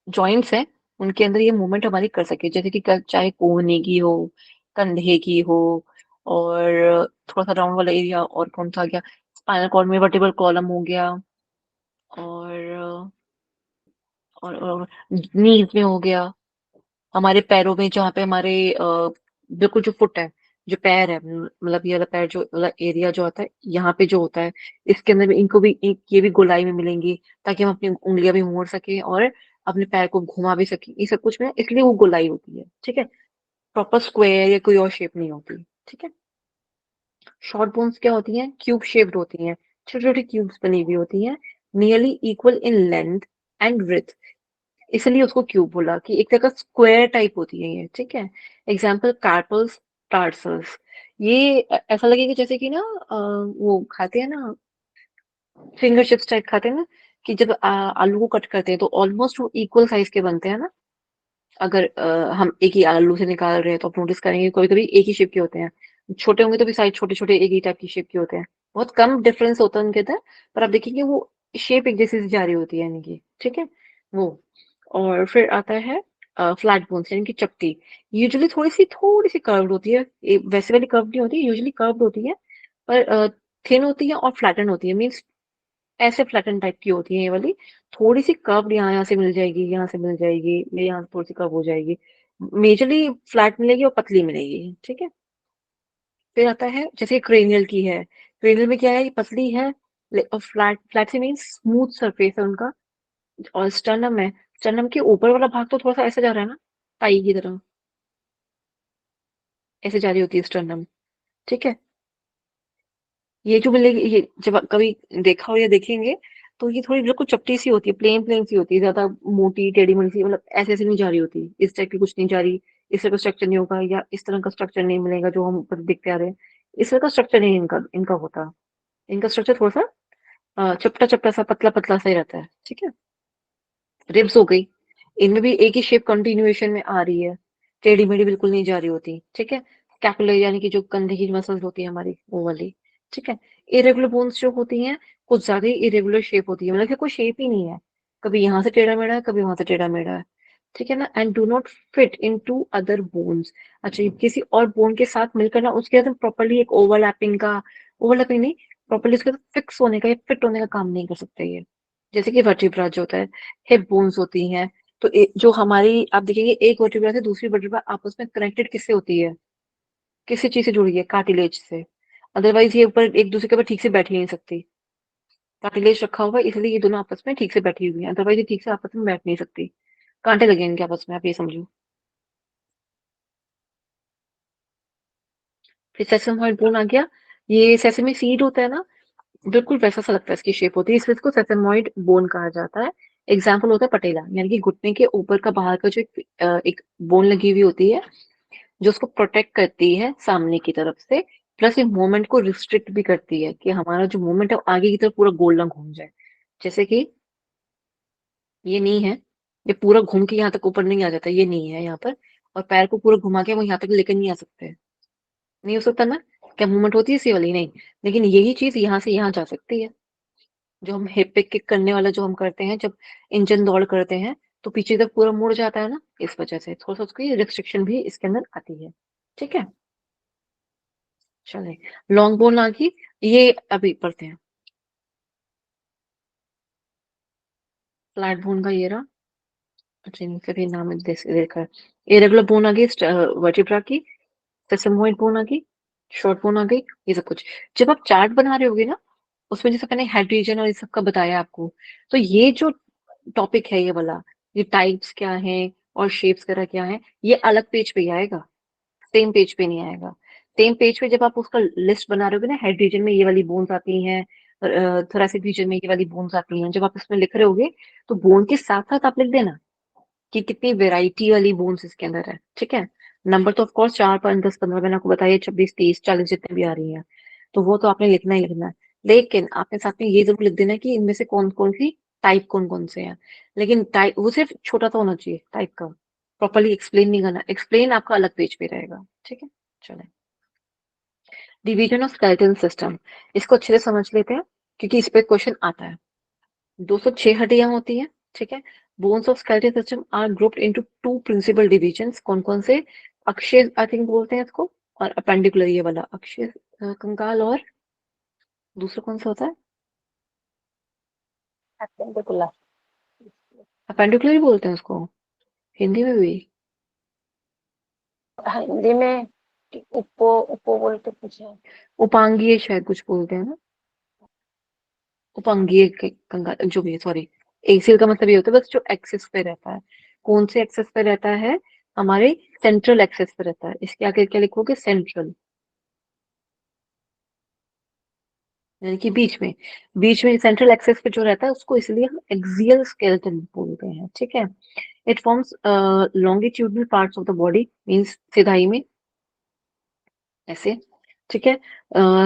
जॉइंट्स हैं, उनके अंदर ये मूवमेंट हमारी कर सके, जैसे कि चाहे कोहनी की हो, कंधे की हो, और थोड़ा सा राउंड वाला एरिया, और कौन सा आ गया, स्पाइनल कॉर्ड में वर्टेब्रल कॉलम हो गया, और और नीज में हो गया, हमारे पैरों में जहाँ पे हमारे बिल्कुल जो फुट है, जो पैर है, मतलब ये वाला पैर जो वाला एरिया जो आता है, यहाँ पे जो होता है, इसके अंदर भी इनको भी ये भी गोलाई में मिलेंगी, ताकि हम अपनी उंगलियां भी मोड़ सके और अपने पैर को घुमा भी सके, ये सब कुछ में, इसलिए वो गोलाई होती है। ठीक है, प्रॉपर स्क्वायर या कोई और शेप नहीं होती। ठीक है, शॉर्ट बोन्स क्या होती हैं? क्यूब शेप्ड होती हैं, छोटी छोटी क्यूब्स बनी हुई होती हैं, nearly equal in length and width, इसलिए उसको क्यूब बोला, कि एक तरह का स्क्वायर टाइप होती है ये। ठीक है, एग्जाम्पल कार्पल्स, टार्सल्स। ये ऐसा लगेगा जैसे कि ना वो खाते हैं ना, फिंगर चिप्स टाइप खाते हैं ना, कि जब आलू को कट करते हैं तो ऑलमोस्ट वो इक्वल साइज के बनते हैं ना। अगर हम एक ही आलू से निकाल रहे हैं तो आप नोटिस करेंगे कभी कभी एक ही शेप के होते हैं, छोटे होंगे तो भी साइज छोटे छोटे एक ही टाइप की शेप के होते हैं, बहुत कम डिफरेंस होता है उनके अंदर, पर आप देखेंगे वो शेप एक जैसी सी जा रही होती है इनकी। ठीक है, वो। और फिर आता है फ्लैट बोन्स, यानी कि चपटी, यूजुअली थोड़ी सी कर्व्ड होती है, वैसे वाली कर्व नहीं होती, यूजुअली कर्व्ड होती है, पर थिन होती है और फ्लैटन होती है, मीन्स ऐसे फ्लैटन टाइप की होती है ये वाली, थोड़ी सी कर्व यहाँ यहाँ से मिल जाएगी, यहाँ से मिल जाएगी, या यहाँ से थोड़ी सी कर्व हो जाएगी, मेजरली फ्लैट मिलेगी और पतली मिलेगी। ठीक है, फिर आता है जैसे क्रेनियल की है, क्रेनियल में क्या है, ये पतली है, और फ्लैट फ्लैट से मीन स्मूथ सरफेस है उनका। और स्टर्नम है, स्टर्नम के ऊपर वाला भाग तो थोड़ा सा ऐसे जा रहा है ना, टाई की तरह ऐसे जा रही होती है स्टर्नम। ठीक है, ये जो मिलेगी, ये जब आप कभी देखा हो या देखेंगे, तो ये थोड़ी बिल्कुल चपटी सी होती है, प्लेन सी होती है, ज्यादा मोटी टेढ़ी मेढ़ी सी, मतलब ऐसे ऐसे नहीं जा रही होती, इस टाइप की कुछ नहीं जा रही, इस तरह का स्ट्रक्चर नहीं होगा, या इस तरह का स्ट्रक्चर नहीं मिलेगा जो हम ऊपर देखते आ रहे हैं। इस तरह का स्ट्रक्चर नहीं इनका इनका होता। इनका स्ट्रक्चर थोड़ा सा चपटा चपटा सा, पतला पतला सा ही रहता है, ठीक है। रिब्स हो गई, इनमें भी एक ही शेप कंटिन्यूएशन में आ रही है, टेढ़ी मेढ़ी बिल्कुल नहीं जा रही होती, ठीक है। स्कैपुला यानी कि जो कंधे की मसल्स होती है हमारी, वो वाली, ठीक है। इरेगुलर बोन्स जो होती हैं, कुछ ज्यादा ही इरेगुलर शेप होती है, मतलब कि कोई शेप ही नहीं है, कभी यहाँ से टेढ़ा मेढ़ा है, कभी वहां से टेढ़ा मेढ़ा है, ठीक है ना। And do not fit in to other bones. अच्छा, ये किसी और बोन के साथ मिलकर ना उसके साथ प्रॉपरली एक ओवरलैपिंग नहीं, प्रॉपरली उसके साथ फिक्स होने का या फिट होने का काम नहीं कर सकते ये। जैसे कि वर्टिब्रा जो होता है, हिप बोन्स होती हैं, तो जो हमारी आप देखेंगे एक वर्टिब्रा से दूसरी वर्टिब्रा आपस में कनेक्टेड किससे होती है, किसी चीज से जुड़ी है, कार्टिलेज से। अदरवाइज ये ऊपर एक दूसरे के ऊपर ठीक से बैठ ही नहीं सकती, कार्टिलेज रखा हुआ है इसलिए ये दोनों आपस में ठीक से बैठी हुई है, अदरवाइज ये ठीक से आपस में बैठ नहीं सकती, कांटे लगे इनके आपस में, आप ये समझो। फिर सेसमोइड बोन आ गया, ये सेसमी सीड होता है ना, बिल्कुल वैसा सा लगता है, इसकी शेप होती है, इसलिए इसको सेसमोइड बोन कहा जाता है। एग्जाम्पल होता है पटेला, यानी कि घुटने के ऊपर का बाहर का जो एक बोन लगी हुई होती है, जो उसको प्रोटेक्ट करती है सामने की तरफ से, प्लस ये मूवमेंट को रिस्ट्रिक्ट भी करती है कि हमारा जो मूवमेंट है वो आगे की तरफ पूरा गोल ना घूम जाए। जैसे कि ये नी है, ये पूरा घूम के यहाँ तक ऊपर नहीं आ जाता, ये नी है यहाँ पर, और पैर को पूरा घुमा के वो यहाँ तक लेकर नहीं आ सकते, नहीं हो सकता ना। क्या मूवमेंट होती है इसी वाली, नहीं। लेकिन यही चीज यहाँ से यहाँ जा सकती है, जो हम हिप पे किक करने वाला जो हम करते हैं जब इंजन दौड़ करते हैं, तो पीछे तक पूरा मुड़ जाता है ना, इस वजह से थोड़ा सा उसकी रिस्ट्रिक्शन भी इसके अंदर आती है, ठीक है। चले, लॉन्ग बोन आ गई, ये अभी पढ़ते हैं। फ्लैट बोन का ये रहा, अच्छा इनका भी नाम है देखकर। इरेगुलर बोन आ गई वर्टिब्रा की, सेसमोइड बोन आ गई, शॉर्ट बोन आ गई, ये सब कुछ। जब आप चार्ट बना रहे होगे ना, उसमें जैसे मैंने हेड रीजन और ये सब का बताया आपको, तो ये जो टॉपिक है ये वाला, ये टाइप्स क्या है और शेप्स वगैरह क्या है, ये अलग पेज पे ही आएगा, सेम पेज पे नहीं आएगा। सेम पेज पे जब आप उसका लिस्ट बना रहे होगे ना, हेड रीजन में ये वाली बोन्स आती हैं, थोरेसिक रीजन में ये वाली बोन्स आती हैं, जब आप इसमें लिख रहे होगे, तो बोन के साथ साथ आप लिख देना कि कितनी वेराइटी वाली बोन्स इसके अंदर है, ठीक है। नंबर तो ऑफ कोर्स 4 5 10 15 मैंने आपको बताया, 26 30 40 जितने भी आ रही हैं, तो वो तो आपने लिखना ही लिखना है। लेकिन आपने साथ में ये जरूर लिख देना कि इनमें से कौन कौन सी टाइप कौन कौन से हैं। लेकिन टाइप वो सिर्फ छोटा सा होना चाहिए टाइप का, प्रॉपरली एक्सप्लेन नहीं करना, एक्सप्लेन आपका अलग पेज पे रहेगा, ठीक है। चले, डिवीजन ऑफ स्केलेटल सिस्टम, इसको अच्छे से समझ लेते हैं क्योंकि इस पे क्वेश्चन आता है। 206 हड्डियां होती हैं, ठीक है। Bones of skeletal system are grouped into two principal divisions, कौन कौन से, अक्षीय आई थिंक बोलते हैं इसको, और अपेंडिकुलर ये वाला अक्षीय कंकाल, और दूसरा कौन सा होता है, Appendicular. अपेंडिकुलर ही बोलते हैं उसको हिंदी में भी। हिंदी में उपो उपो बोलते कुछ है। उपांगीय शायद कुछ बोलते हैं ना, उपांगीय कंकाल जो भी है, सॉरी। एक्सियल का मतलब ये होता है बस जो एक्सिस पे रहता है, कौन से एक्सिस पे रहता है, हमारे सेंट्रल एक्सिस पे रहता है, इसके आगे क्या लिखोगे, सेंट्रल, यानी कि बीच में सेंट्रल एक्सेस पे जो रहता है उसको इसलिए हम एक्सियल स्केलेटन बोलते हैं, ठीक है। It forms longitudinal parts of the body, means सिधाई में ऐसे, ठीक है।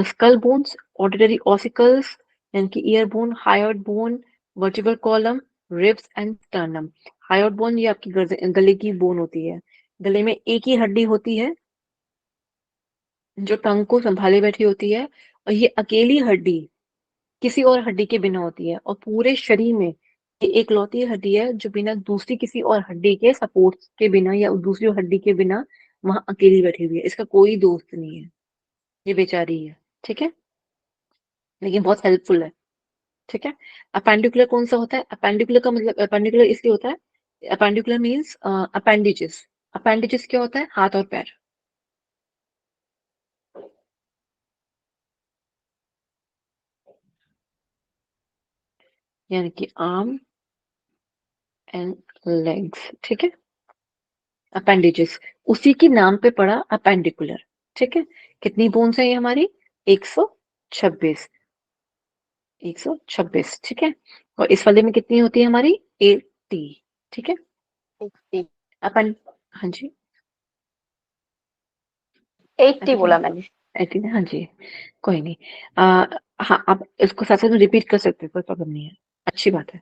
स्कल बोन्स, ऑडिटरी ऑसिकल्स, यानी कि year bone, hyoid bone, vertebral column, ribs and sternum. Hyoid bone ये आपकी गले की बोन होती है, गले में एक ही हड्डी होती है जो टंग को संभाले बैठी होती है, और ये अकेली हड्डी किसी और हड्डी के बिना होती है, और पूरे शरीर में ये एक लौती हड्डी है जो बिना दूसरी किसी और हड्डी के सपोर्ट के बिना या दूसरी हड्डी के बिना वहां अकेली बैठी हुई है, इसका कोई दोस्त नहीं है, ये बेचारी है, ठीक है। लेकिन बहुत हेल्पफुल है, ठीक है। अपेंडिकुलर कौन सा होता है, अपेंडिकुलर का मतलब अपेंडिकुलर इसलिए होता है, अपेंडिकुलर मीन्स अपेंडिजेस। अपेंडिजेस क्या होता है, हाथ और पैर, यानी कि आर्म एंड लेग्स, ठीक है। अपेंडिजेस उसी के नाम पे पड़ा अपेंडिकुलर, ठीक है। कितनी बोन्स है ये हमारी, 126, 126, ठीक है। और इस वाले में कितनी होती है हमारी? 80, ठीक है। 80 अपन, हाँ जी, 80 ऐसे क्या? बोला मैंने। 80 हाँ जी, कोई नहीं। हाँ, आप इसको साथ साथ में रिपीट कर सकते हो, कोई प्रॉब्लम नहीं है, अच्छी बात है।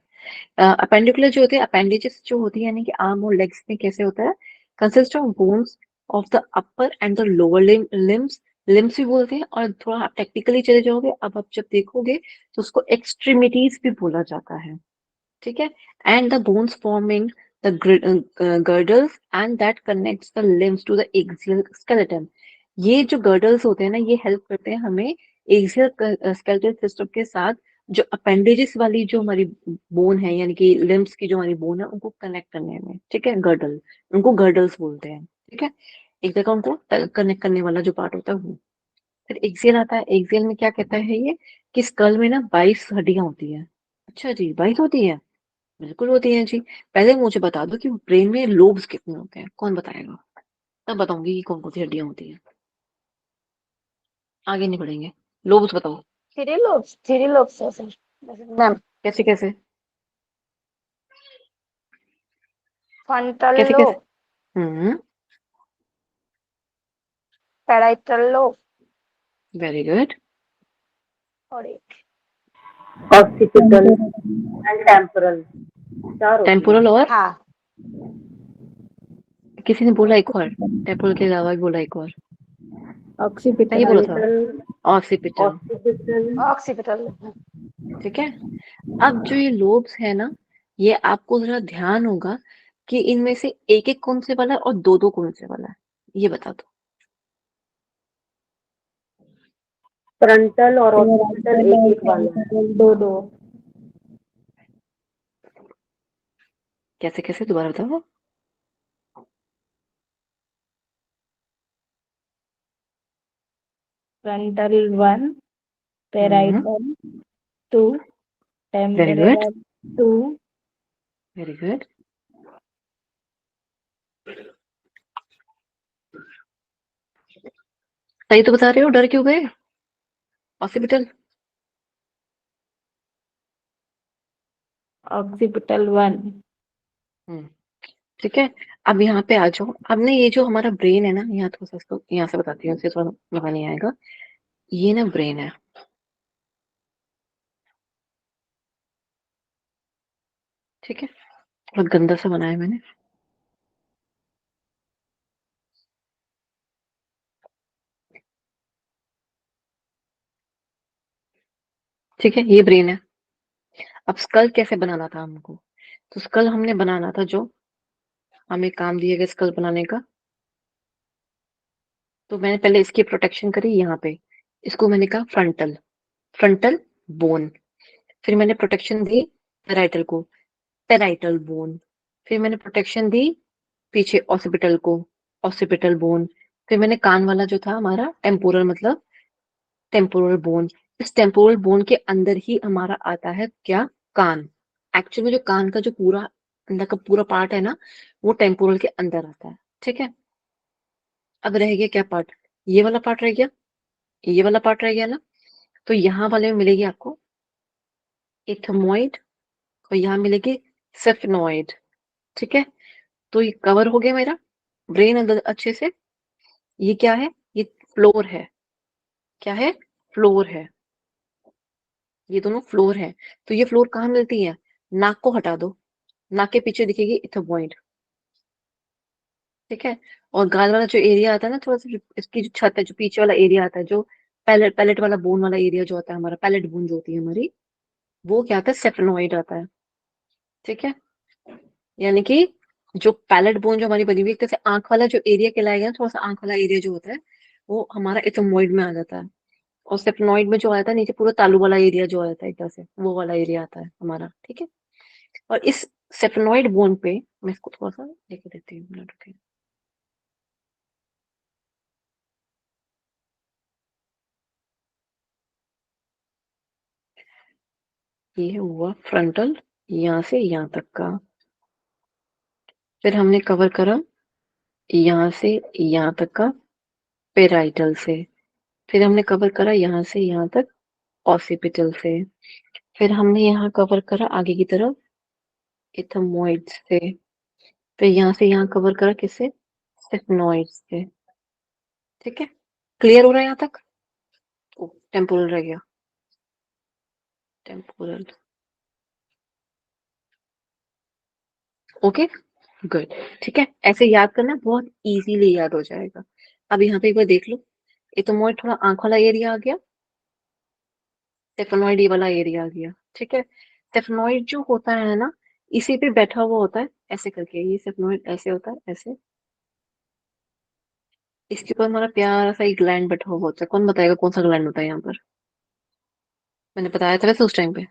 अपेंडिकुलर जो होते हैं, अपेंडेजेस जो होती है, यानी कि आर्म और लेग्स में कैसे होता है, consist of bones of the upper and the lower limbs. Limbs भी बोलते हैं, और थोड़ा आप टेक्निकली चले जाओगे, अब आप जब देखोगे तो उसको एक्सट्रीमिटीज भी बोला जाता है, ठीक है। And the bones forming the girdles and that connects the limbs to the axial skeleton. ये जो गर्डल्स होते हैं ना, ये हेल्प करते हैं हमें एक्सियल स्केलेटल सिस्टम के साथ, जो अपेंडेजेस वाली जो हमारी बोन है, यानी कि लिम्स की जो हमारी बोन है, उनको कनेक्ट करने में, ठीक है, गर्डल, उनको गर्डल्स बोलते हैं, ठीक है। एक जगह उनको कनेक्ट करने वाला जो पार्ट होता है वो। फिर एक्सियल आता है, एक्सियल में क्या कहता है ये, कि स्कल में ना 22 हड्डियां होती है। अच्छा जी, 22 होती है? बिल्कुल होती है जी। पहले मुझे बता दो कि ब्रेन में लोब्स कितने होते हैं, कौन बताएगा? तब बताऊंगी कि कौन कौन सी हड्डियां होती हैं। आगे नहीं बढ़ेंगे, लोब्स बताओ। थ्री लोब्स है सर मैम। कैसे कैसे? फ्रंटल कैसे कैसे? Lobe, hmm. Parietal lobe very good. और एक ऑक्सीपिटल एंड टेम्पोरल, चार होती टेम्पोरल हैं। और हाँ। किसी ने बोला एक और, टेम्पोरल के अलावा भी बोला एक और, सही ऑक्सीपिटल, बोला था। Parietal, occipital, occipital. ऑक्सीपिटल। ठीक है। अब जो ये लोब्स है ना, ये आपको जरा ध्यान होगा कि इनमें से एक एक कौन से वाला है और दो दो कौन से वाला है, ये बता दो। फ्रंटल और ऑक्सीपिटल एक एक वाले हैं। दो दो। कैसे कैसे, दोबारा बताओ। Frontal 1, hmm. Parietal 2, very good, temporal 2। Very good. सही तो बता रहे हो, डर क्यों गए? ऑक्सीपिटल। ऑक्सीपिटल 1। हम्म, ठीक है। अब यहाँ पे आ जाओ। अब ना ये जो हमारा ब्रेन है ना, यहाँ थोड़ा सा इसको यहाँ से बताती हूँ, इससे थोड़ा मजा नहीं आएगा। ये ना ब्रेन है, ठीक है। बहुत गंदा सा बनाया है मैंने, ठीक है। ये ब्रेन है। अब स्कल कैसे बनाना था हमको? तो स्कल हमने बनाना था, जो हमें काम दिया गया स्कल बनाने का, तो मैंने पहले इसकी प्रोटेक्शन करी यहाँ पे। इसको मैंने कहा फ्रंटल, फ्रंटल बोन। फिर मैंने प्रोटेक्शन दी पेराइटल को, पेराइटल बोन। फिर मैंने प्रोटेक्शन दी पीछे ऑसिपिटल को, ऑसिपिटल बोन। फिर मैंने कान वाला जो था हमारा टेम्पोरल, मतलब टेम्पोरल बोन। इस टेम्पोरल बोन के अंदर ही हमारा आता है क्या? कान। एक्चुअली जो कान का जो पूरा अंदर का पूरा पार्ट है ना, वो टेम्पोरल के अंदर आता है, ठीक है। अब रह गया क्या पार्ट? ये वाला पार्ट रह गया, ये वाला पार्ट रह गया ना। तो यहाँ वाले में मिलेगी आपको इथमोइड, और यहाँ मिलेगी सेफेनॉइड, ठीक है। तो ये कवर हो गया मेरा ब्रेन अंदर अच्छे से। ये क्या है? ये फ्लोर है। क्या है? फ्लोर है। ये दोनों फ्लोर है। तो ये फ्लोर कहाँ मिलती है? नाक को हटा दो, नाक के पीछे दिखेगी इथोपॉइंट, ठीक है। और गाल वाला जो एरिया आता है ना, थोड़ा सा इसकी जो छत है, जो पीछे वाला एरिया आता है, जो पैलेट पैलेट वाला बोन वाला एरिया जो आता है हमारा, पैलेट बोन जो होती है हमारी, वो क्या आता है? सेफेनॉइड आता है, ठीक है। यानी कि जो पैलेट बोन जो हमारी बनी हुई है, जैसे आंख वाला जो एरिया कहलाएगा ना, थोड़ा सा आंख वाला एरिया जो होता है, वो हमारा इथोमोइड में आ जाता है। और सेफेनॉइड में जो आता है नीचे पूरा तालू वाला एरिया जो आता है इधर से, वो वाला एरिया आता है हमारा, ठीक है। और इस सेफेनॉइड बोन पे मैं इसको थोड़ा सा लेके देती हूँ, मिनट रुकिए। ये हुआ फ्रंटल, यहाँ से यहाँ तक का। फिर हमने कवर करा यहाँ से यहाँ तक का पेराइटल से। फिर हमने कवर करा यहाँ से यहाँ तक ऑसिपिटल से। फिर हमने यहाँ कवर करा आगे की तरफ इथमोइड से, फिर यहाँ से यहाँ कवर करा किससे, सिफनॉइड से। ठीक है, क्लियर हो रहा है यहाँ तक? टेम्पोरल रह गया, टेम्पोरल। Okay good. ठीक है, ऐसे याद करना, बहुत इजीली याद हो जाएगा। अब यहाँ पे एक बार देख लो, इथमोइड थोड़ा आंख वाला एरिया आ गया, सेफेनॉइड ये वाला एरिया आ गया। ठीक है, सेफेनॉइड जो होता है ना, इसी पे बैठा हुआ होता है ऐसे करके, ये सेफेनॉइड ऐसे होता है ऐसे, इसके ऊपर हमारा प्यारा सा एक ग्लैंड बैठा हुआ होता है। कौन बताएगा कौन सा ग्लैंड होता है यहाँ पर? मैंने बताया था वैसे उस टाइम पे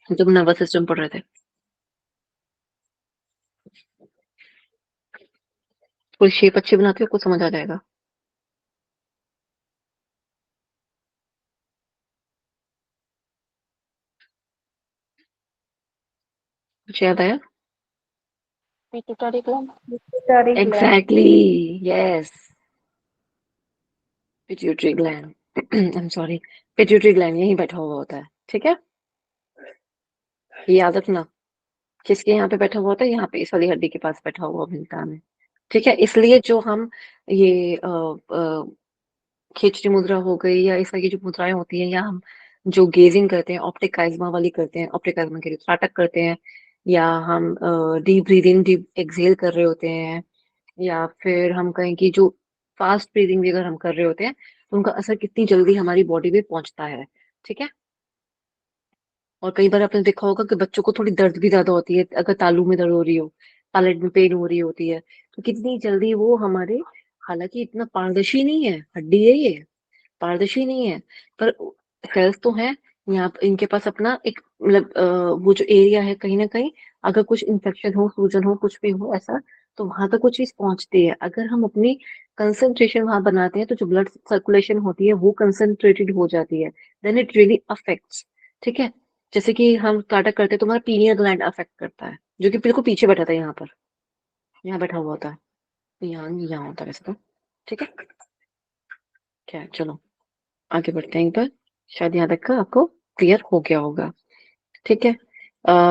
जब नर्वस सिस्टम पढ़ रहे थे। कोई शेप अच्छी बनाती हो, कुछ समझ आ जाएगा। कुछ याद आया? Pituitary gland. Pituitary gland. Exactly, yes, pituitary gland. I am sorry, pituitary gland यहीं बैठा हुआ होता है। ठीक है, ये याद रखना, किसके यहाँ पे बैठा हुआ होता है, यहाँ पे इस वाली हड्डी के पास बैठा हुआ मिलता है हमें। ठीक है, इसलिए जो हम ये खिचड़ी मुद्रा हो गई या इस तरह की जो मुद्राएं होती हैं, या हम जो गेजिंग करते हैं ऑप्टिक काइज्मा वाली करते हैं, ऑप्टिक काइज्मा के लिए त्राटक करते हैं, या हम डीप ब्रीदिंग डीप एक्सहेल कर रहे होते हैं, या फिर हम कहें कि जो फास्ट ब्रीदिंग भी अगर हम कर रहे होते हैं, तो उनका असर कितनी जल्दी हमारी बॉडी में पहुंचता है। ठीक है, और कई बार आपने देखा होगा कि बच्चों को थोड़ी दर्द भी ज्यादा होती है, अगर तालू में दर्द हो रही हो, पैलेट में पेन हो रही होती है, तो कितनी जल्दी वो हमारे, हालांकि इतना पारदर्शी नहीं है, हड्डी है ये, पारदर्शी नहीं है, पर सेल्स तो है यहाँ इनके पास अपना एक मतलब वो जो एरिया है, कहीं ना कहीं अगर कुछ इन्फेक्शन हो, सूजन हो, कुछ भी हो ऐसा, तो वहां तक वो चीज पहुंचती है। अगर हम अपनी कंसंट्रेशन वहां बनाते हैं, तो जो ब्लड सर्कुलेशन होती है वो कंसंट्रेटेड हो जाती है, देन इट रियली अफेक्ट्स। ठीक है, जैसे कि हम स्टार्टअप करते हैं, तुम्हारा पीनियल ग्लैंड अफेक्ट करता है, जो कि बिल्कुल पीछे बैठा था यहाँ पर, यहाँ बैठा हुआ होता है, यहाँ यहाँ होता है वैसे तो। ठीक है, क्या, चलो आगे बढ़ते हैं एक बार, शायद यहाँ तक का आपको क्लियर हो गया होगा। ठीक है,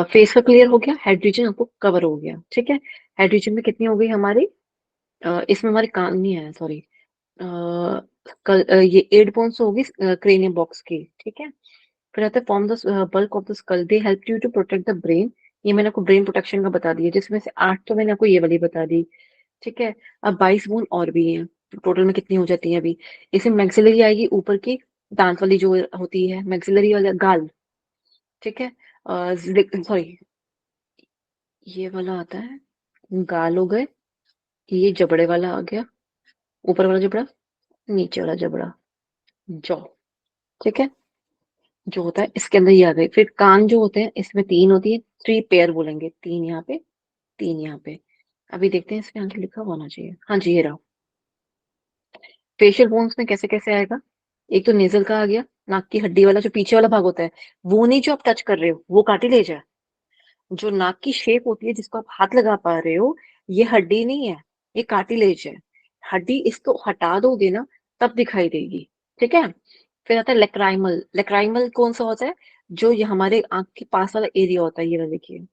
फेस का क्लियर हो गया, हेड रीजन आपको कवर हो गया। ठीक है, हेड रीजन में कितनी हो गई हमारी, इसमें हमारी कान नहीं है, सॉरी, ये 8 बोन्स होगी क्रेनियम बॉक्स की। ठीक है, फिर आता है form the bulk of the skull, they help you to protect the brain. ये मैंने आपको ब्रेन प्रोटेक्शन का बता दिया, जिसमें से 8 तो मैंने आपको ये वाली बता दी। ठीक है, अब 22 बोन और भी हैं, टोटल में कितनी हो जाती है अभी? इसमें मैक्सिलरी आएगी ऊपर की, दांत वाली जो होती है मैक्सिलरी वाला गाल। ठीक है, सॉरी, ये वाला आता है, गाल हो गए, ये जबड़े वाला आ गया, ऊपर वाला जबड़ा, नीचे वाला जबड़ा, जॉ। ठीक है, जो होता है इसके अंदर ये आ गए। फिर कान जो होते हैं इसमें 3 होती है, 3 पेयर बोलेंगे, 3 यहाँ पे, 3 यहाँ पे। अभी देखते हैं इसमें आगे लिखा होना चाहिए, हाँ जी ये रहा। फेशियल बोन्स में कैसे कैसे आएगा, एक तो नेजल का आ गया, नाक की हड्डी वाला जो पीछे वाला भाग होता है, वो नहीं जो आप टच कर रहे हो, वो कार्टिलेज है। जो नाक की शेप होती है जिसको आप हाथ लगा पा रहे हो, ये हड्डी नहीं है, ये कार्टिलेज है। हड्डी इसको हटा दोगे ना, तब दिखाई देगी। ठीक है, फिर आता है लेक्राइमल। लेक्राइमल कौन सा होता है, जो ये हमारे आंख के पास वाला एरिया होता है, ये वाला देखिए,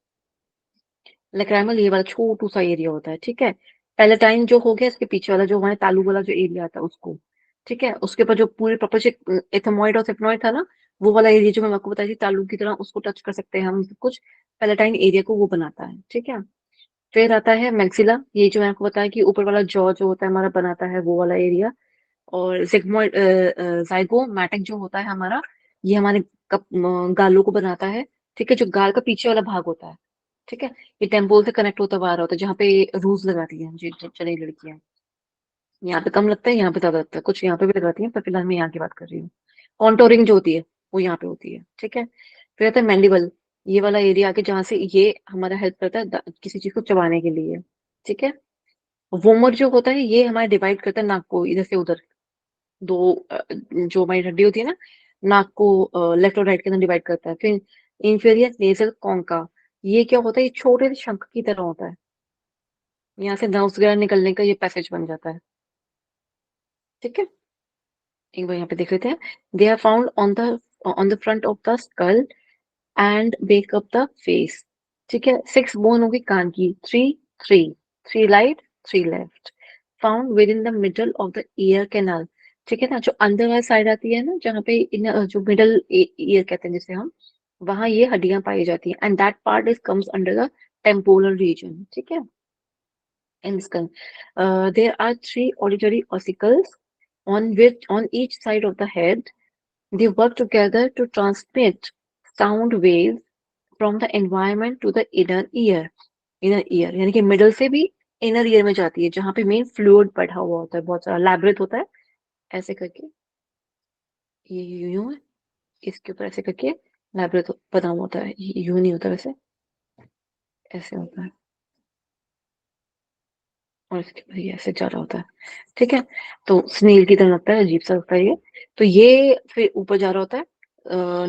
लेक्राइमल ये वाला छोटू सा एरिया होता है। ठीक है, पैलेटाइन जो हो गया इसके पीछे वाला, जो हमारे तालू वाला जो एरिया आता है उसको। ठीक है, उसके ऊपर जो पूरे प्रॉपर से एथमोइड और सेफनॉइड था ना, वो वाला एरिया जो मैं आपको बताई थी तालू की तरह, उसको टच कर सकते हैं हम सब कुछ, पैलेटाइन एरिया को वो बनाता है। ठीक है, फिर आता है मैक्सिला, ये जो मैं आपको बताया कि ऊपर वाला जॉ जो होता है हमारा बनाता है वो वाला एरिया। और जिग्मोइड जाइगोमैटिक जो होता है हमारा, ये हमारे गालों को बनाता है। ठीक है, जो गाल का पीछे वाला भाग होता है। ठीक है, ये टेम्पोल से कनेक्ट होता हुआ आ रहा होता है, जहाँ पे रूज लगाती है जी चली लड़कियां, यहाँ पे कम लगता है, यहाँ पे ज्यादा लगता है, कुछ यहाँ पे भी लगाती हैं, पर फिलहाल मैं यहाँ की बात कर रही हूँ। कॉन्टोरिंग जो होती है वो यहाँ पे होती है। ठीक है, फिर आता है मैंडिबल, ये वाला एरिया आके जहाँ से ये हमारा हेल्प करता है किसी चीज को चबाने के लिए। ठीक है, वोमर जो होता है ये हमारा डिवाइड करता है नाक को इधर से उधर, दो जो हमारी हड्डी होती है ना, नाक को लेफ्ट और राइट के अंदर डिवाइड करता है। फिर इंफीरियर नेजल कॉन्का, ये क्या होता है, ये छोटे से शंख की तरह होता है, यहाँ से नर्व्स वगैरह निकलने का ये पैसेज बन जाता है। ठीक है, एक बार यहाँ पे देख लेते हैं। They are found on the front of the skull and make up the face. ठीक है, 6 बोन होगी कान की, 3 right 3 left. Found within the middle of the ear canal. ठीक है ना, जो अंदर वाली साइड आती है ना, जहाँ पे जो मिडल ईयर कहते हैं जिसे हम, वहां ये हड्डियां पाई जाती हैं, and that part is comes under the temporal region. ठीक है, in skull. There are 3 auditory ossicles on each side of the head. They work together to transmit sound waves from the environment to the inner ear. Inner ear यानी कि मिडल से भी इनर ईयर में जाती है, जहाँ पे मेन फ्लूइड बैठा हुआ होता है, बहुत सारा लैब्रिथ होता है, ऐसे करके ये यूं है, इसके ऊपर ऐसे करके लैब्रिथ बना हुआ होता है। ये यूं नहीं होता वैसे, ऐसे होता है, और इसके ऊपर ये ऐसे जा रहा होता है। ठीक है, तो स्नेल की तरह लगता है, अजीब सा लगता है ये। तो ये फिर ऊपर जा रहा होता है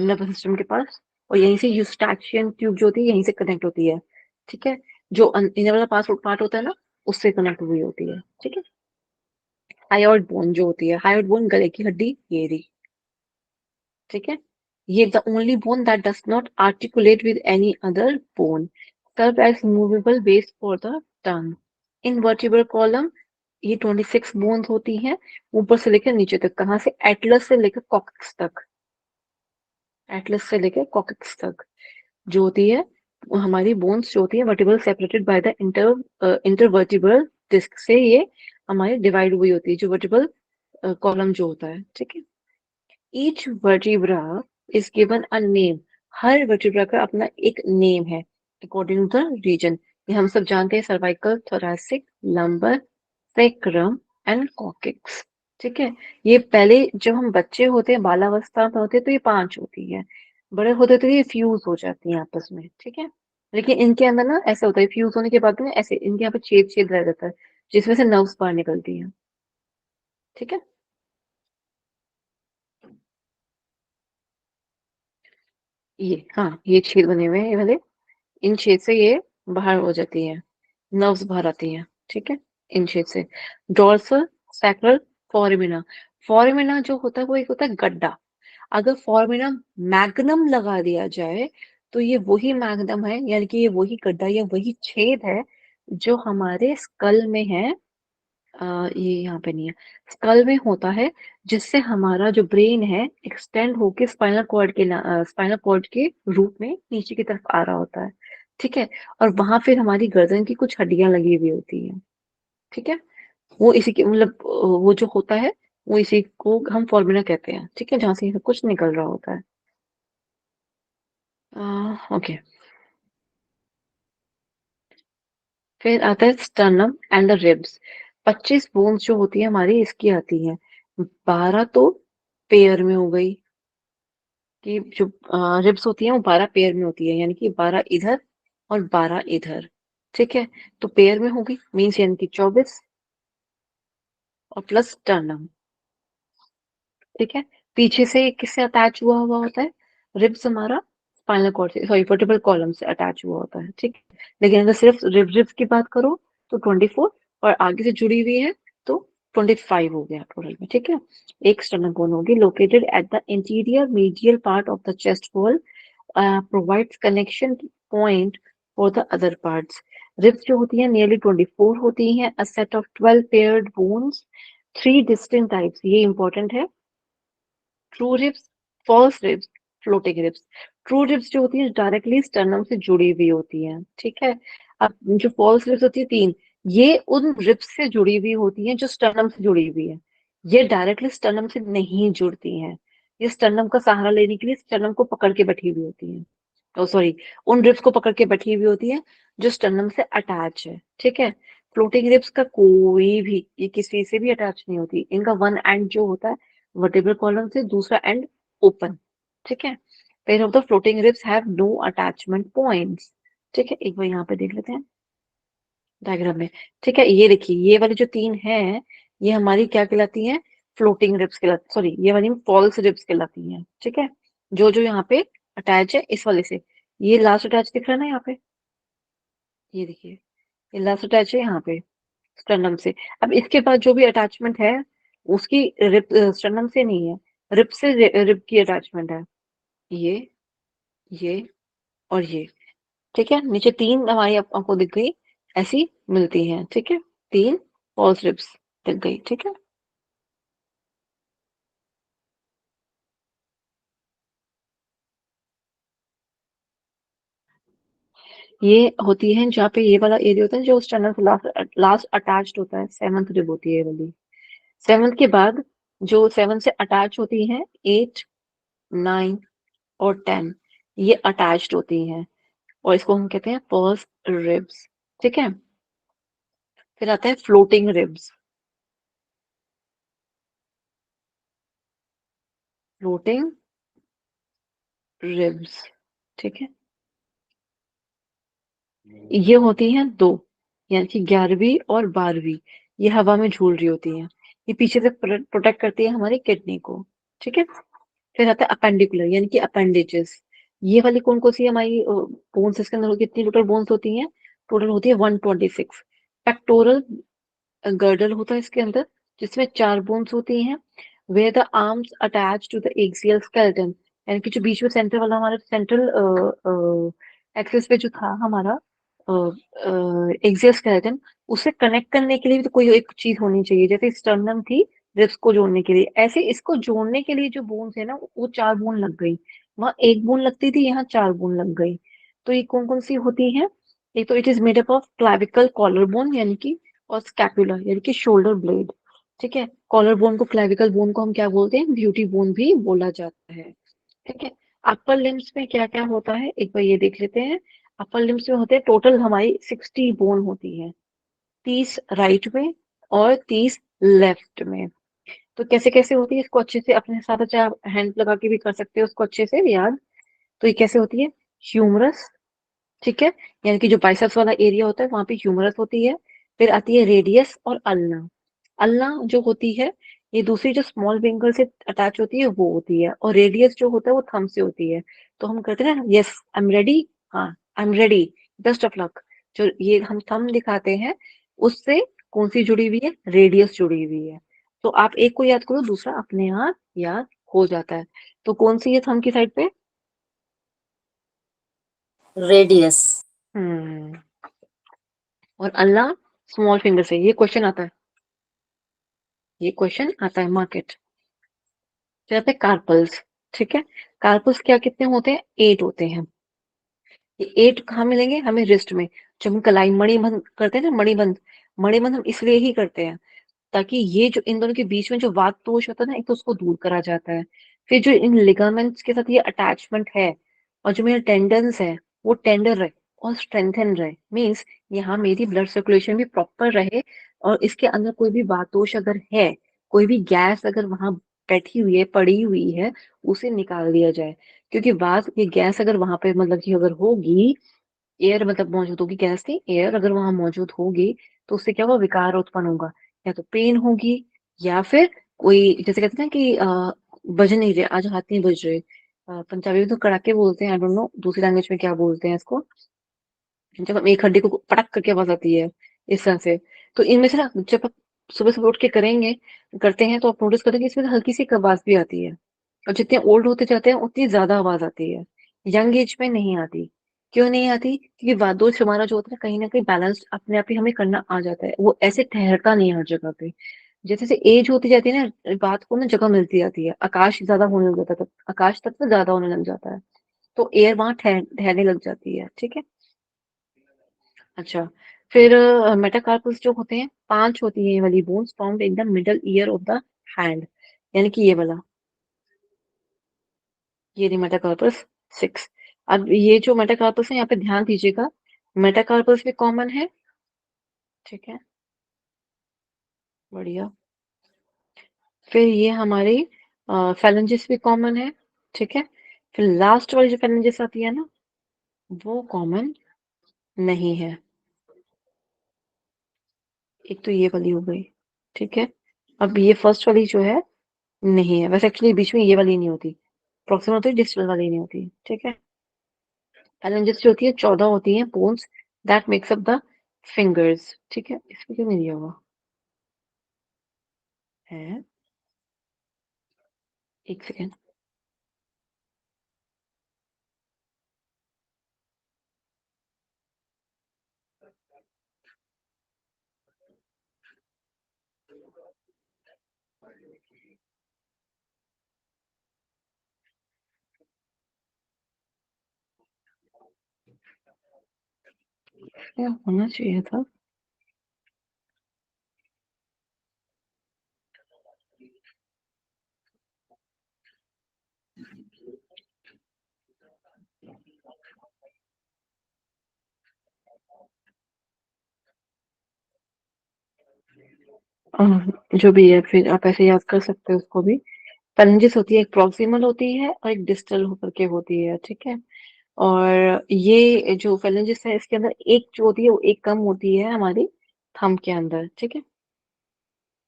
नर्वस सिस्टम के पास, और यहीं से यूस्टैचियन ट्यूब जो होती है यहीं से कनेक्ट होती है। ठीक है, जो इनर वाला पार्ट होता है ना, उससे कनेक्ट हुई होती है। ठीक है, हायोइड बोन जो होती है, हायोइड बोन गले की हड्डी ये रही। ठीक है, ये the only bone that does not articulate with any other bone, serve as movable base for the tongue. In vertebral column ये 26 बोन्स होती हैं, ऊपर से लेकर नीचे तक। कहाँ से? एटलस से लेकर कॉक्सिक्स तक। एटलस से लेकर कॉक्सिक्स तक जो होती है, वो हमारी बोन्स जो होती है vertebral, separated by the intervertebral disc से ये हमारी डिवाइड हुई होती है, जो वर्टिब्रल कॉलम जो होता है। ठीक है, each vertebra is given a name. Her vertebra का अपना एक नेम है अकॉर्डिंग टू द रीजन। ये हम सब जानते हैं, cervical, thoracic, lumbar, sacrum and coccyx. ठीक है, ये पहले जब हम बच्चे होते हैं, बालावस्था में होते हैं, तो ये 5 होती है। बड़े होते तो ये फ्यूज हो जाती हैं आपस में। ठीक है, लेकिन इनके अंदर ना ऐसा होता है, फ्यूज होने के बाद में ऐसे इनके यहाँ पे छेद छेद रह जाता है, जिसमें से नर्व्स बाहर निकलती हैं। ठीक है, ये हाँ, ये छेद बने हुए हैं ये वाले, इन छेद से ये बाहर हो जाती है, नर्व्स बाहर आती हैं। ठीक है, इन छेद से। Dorsal, sacral, foramina. फोरामिना जो होता है वो एक होता है गड्ढा। अगर फोरामिना मैग्नम लगा दिया जाए तो ये वही मैग्नम है, यानी कि ये वही गड्ढा या वही छेद है जो हमारे स्कल में है। ये यहाँ पे नहीं है, स्कल में होता है, जिससे हमारा जो ब्रेन है एक्सटेंड होके स्पाइनल कॉर्ड के रूप में नीचे की तरफ आ रहा होता है। ठीक है, और वहां फिर हमारी गर्दन की कुछ हड्डियां लगी हुई होती हैं। ठीक है, वो इसी के मतलब वो जो होता है, वो इसी को हम फॉर्मूला कहते हैं। ठीक है, जहाँ से ये सब कुछ निकल रहा होता है। ओके, फिर आता है sternum and the ribs. 25 bones जो होती है हमारी इसकी आती है। 12 तो पेयर में हो गई, कि जो रिब्स होती है वो 12 पेयर में होती है, यानी कि 12 इधर और 12 इधर। ठीक है, तो पेयर में होगी मीन्स यानी कि 24, और प्लस स्टर्नम। ठीक है, पीछे से किससे अटैच हुआ हुआ होता है? रिब्स हमारा स्पाइनल कॉर्ड से, सॉरी वर्टिब्रल कॉलम से अटैच हुआ होता है। ठीक है, लेकिन अगर सिर्फ रिब्स की बात करो तो 24, और आगे से जुड़ी हुई है तो 25 हो गया टोटल में। ठीक है, एक स्टर्नम बोन होगी located at the interior medial part of the chest wall, provides connection point for the other parts. Ribs जो होती है नियरली 24 होती हैं, a set of 12 paired bones, 3 distinct types. ये इंपॉर्टेंट है, true ribs, false ribs, floating ribs. True ribs जो होती है डायरेक्टली स्टर्नम से जुड़ी हुई होती है। ठीक है, अब जो फॉल्स रिब्स होती है 3, ये उन रिब्स से जुड़ी हुई होती हैं जो स्टर्नम से जुड़ी हुई है। ये डायरेक्टली स्टर्नम से नहीं जुड़ती हैं, ये स्टर्नम का सहारा लेने के लिए स्टर्नम को पकड़ के बैठी हुई होती हैं। ओ सॉरी, उन रिब्स को पकड़ के बैठी हुई होती है जो स्टर्नम से अटैच है। ठीक है, फ्लोटिंग रिब्स का कोई भी, ये किसी से भी अटैच नहीं होती, इनका वन एंड जो होता है वर्टिब्रल कॉलम से, दूसरा एंड ओपन। ठीक है, pair of the floating ribs have no attachment points. ठीक है, एक बार यहाँ पे देख लेते हैं डायग्राम में। ठीक है, ये देखिए, ये वाली जो 3 है ये हमारी क्या कहलाती हैं? फ्लोटिंग रिब्स कहलाती, सॉरी ये वाली फॉल्स रिब्स कहलाती हैं। ठीक है, जो जो यहाँ पे अटैच है इस वाले से, ये लास्ट अटैच दिख रहा है ना यहाँ पे, ये देखिए, ये लास्ट अटैच है यहाँ पे स्टर्नम से। अब इसके बाद जो भी अटैचमेंट है उसकी रिप स्टर्नम से नहीं है, रिप से रिप की अटैचमेंट है। ये और ये, ठीक है। नीचे 3 हमारी आपको दिख गई, ऐसी मिलती हैं, ठीक है। 3 फॉल्स रिब्स दिख गई, ठीक है। ये होती है जहाँ पे ये वाला एरिया होता है जो स्टर्नम से लास्ट लास्ट अटैच्ड होता है, 7th रिब होती है ये वाली। 7th के बाद जो 7 से अटैच होती हैं 8, 9 और 10, ये अटैच्ड होती हैं और इसको हम कहते हैं फर्स्ट रिब्स, ठीक है। फिर आता है फ्लोटिंग रिब्स। फ्लोटिंग रिब्स, ठीक है। ये होती हैं 2, यानी कि 11वीं और 12वीं, ये हवा में झूल रही होती हैं। ये पीछे से प्रोटेक्ट करती है हमारी किडनी को, ठीक है। फिर आता है अपेंडिकुलर यानी कि अपेंडेजेस। ये वाली कौन कौन सी हमारी बोन्स इसके अंदर कितनी टोटल बोन्स होती हैं? टोटल होती है 126। पेक्टोरल गर्डल होता है इसके अंदर, जिसमें 4 बोन्स होती हैं। Where the arms attach to the axial skeleton, यानी कि जो बीच में सेंटर वाला हमारा सेंट्रल एक्सिस पे जो था हमारा एक्सियल स्केलेटन, उसे कनेक्ट करने के लिए भी तो कोई एक चीज होनी चाहिए, जैसे स्टर्नम थी रिब्स को जोड़ने के लिए, ऐसे इसको जोड़ने के लिए जो बोन्स है ना वो 4 बोन लग गई। वहां 1 बोन लगती थी, यहाँ 4 बोन लग गई। तो ये कौन कौन सी होती हैं? एक तो it is made up of clavicle collar bone यानी कि, और स्कैपुला यानी कि शोल्डर ब्लेड, ठीक है। कॉलर बोन को, क्लेविकल बोन को हम क्या बोलते हैं? ब्यूटी बोन भी बोला जाता है, ठीक है। अपर लिम्स में क्या क्या होता है एक बार ये देख लेते हैं। अपर लिम्स में होते हैं टोटल हमारी 60 बोन होती है, 30 राइट में और 30 लेफ्ट में। तो कैसे कैसे होती है इसको अच्छे से अपने साथ, अच्छा आप हैंड लगा के भी कर सकते हो उसको अच्छे से याद। तो ये कैसे होती है? ह्यूमरस, ठीक है, यानी कि जो बाइसेप्स वाला एरिया होता है वहां पे ह्यूमरस होती है। फिर आती है रेडियस और अल्ना। अल्ना जो होती है ये दूसरी जो स्मॉल फिंगर से अटैच होती है वो होती है, और रेडियस जो होता है वो थंब से होती है। तो हम करते हैं ना, यस आई एम रेडी, हाँ I am ready, best of luck, जो ये हम थंब दिखाते हैं उससे कौन सी जुड़ी हुई है? रेडियस जुड़ी हुई है। तो आप एक को याद करो, दूसरा अपने आप याद हो जाता है। तो कौन सी है थंब की साइड पे? रेडियस। हम्म। और अल्लाह स्मॉल फिंगर से, ये क्वेश्चन आता है, ये क्वेश्चन आता है मार्केट। फिर आते हैं कार्पल्स, ठीक है। कार्पल्स क्या कितने होते हैं? 8 होते हैं। ये 8 कहाँ मिलेंगे हमें? रिस्ट में। जब हम कलाई मणिबंध करते हैं ना, मणिबंध, मणिबंध हम इसलिए ही करते हैं ताकि ये जो इन दोनों के बीच में जो वात दोष होता है ना, एक तो उसको दूर करा जाता है। फिर जो इन लिगामेंट्स के साथ ये अटैचमेंट है और जो मेरे टेंडन्स है वो टेंडर रहे और स्ट्रेंथन रहे, मीन्स यहाँ मेरी ब्लड सर्कुलेशन भी प्रॉपर रहे। और इसके अंदर कोई भी वात दोष अगर है, कोई भी गैस अगर वहां बैठी हुई है, पड़ी हुई है, उसे निकाल दिया जाए। क्योंकि बात ये गैस अगर वहां पे मतलब कि अगर होगी, एयर मतलब मौजूद होगी, गैस नहीं एयर अगर वहां मौजूद होगी, तो उससे क्या होगा? विकार उत्पन्न होगा, या तो पेन होगी, या फिर कोई जैसे कहते हैं ना कि बज नहीं रहे, आज हाथ नहीं बज रहे। पंजाबी में तो कड़ाके बोलते हैं, आई डोंट नो दूसरी लैंग्वेज में क्या बोलते हैं इसको, जब हम एक हड्डी को पटक करके आवाज आती है इस तरह से। तो इनमें से ना जब आप सुबह सुबह उठ के करेंगे, करते हैं, तो आप नोटिस करेंगे इसमें हल्की सी एक आवाज भी आती है। और जितने ओल्ड होते जाते हैं उतनी ज्यादा आवाज आती है, यंग एज में नहीं आती। क्यों नहीं आती? क्योंकि वादोष हमारा जो होता है ना कहीं बैलेंस अपने आप ही हमें करना आ जाता है, वो ऐसे ठहरता नहीं हर जगह पे। जैसे जैसे एज होती जाती है ना, बात को ना जगह मिलती जाती है, आकाश ज्यादा होने लग जाता है, आकाश तक तो ज्यादा होने लग जाता है, तो एयर वहां ठहरने लग जाती है, ठीक है। अच्छा, फिर मेटाकार्पल्स जो होते हैं 5 होती है ये वाली bones found in the middle ear of the hand, यानी कि ये वाला, ये नहीं मेटाकार्पस 6। अब ये जो मेटाकार्पस है यहाँ पे ध्यान दीजिएगा, मेटाकार्पस भी कॉमन है, ठीक है, बढ़िया। फिर ये हमारी फेलेंजिस भी कॉमन है, ठीक है। फिर लास्ट वाली जो फेलेंजिस आती है ना, वो कॉमन नहीं है। एक तो ये वाली हो गई, ठीक है। अब ये फर्स्ट वाली जो है नहीं है, वैसे एक्चुअली बीच में ये वाली नहीं होती, प्रॉक्सिमल होती है, डिस्टल वाली नहीं होती, ठीक है। फाइलेंजेस जो होती है 14 होती है bones that makes up the fingers, ठीक है। इसमें क्यों नहीं दिया हुआ है? एक सेकेंड। क्या होना चाहिए था? जो भी है, फिर आप ऐसे याद कर सकते हो उसको भी। फैलेंजेस होती है, एक प्रॉक्सिमल होती है और एक डिस्टल होकर के होती है, ठीक है। और ये जो फैलेंजेस है इसके अंदर एक जो होती है वो एक कम होती है हमारी थंब के अंदर, ठीक है।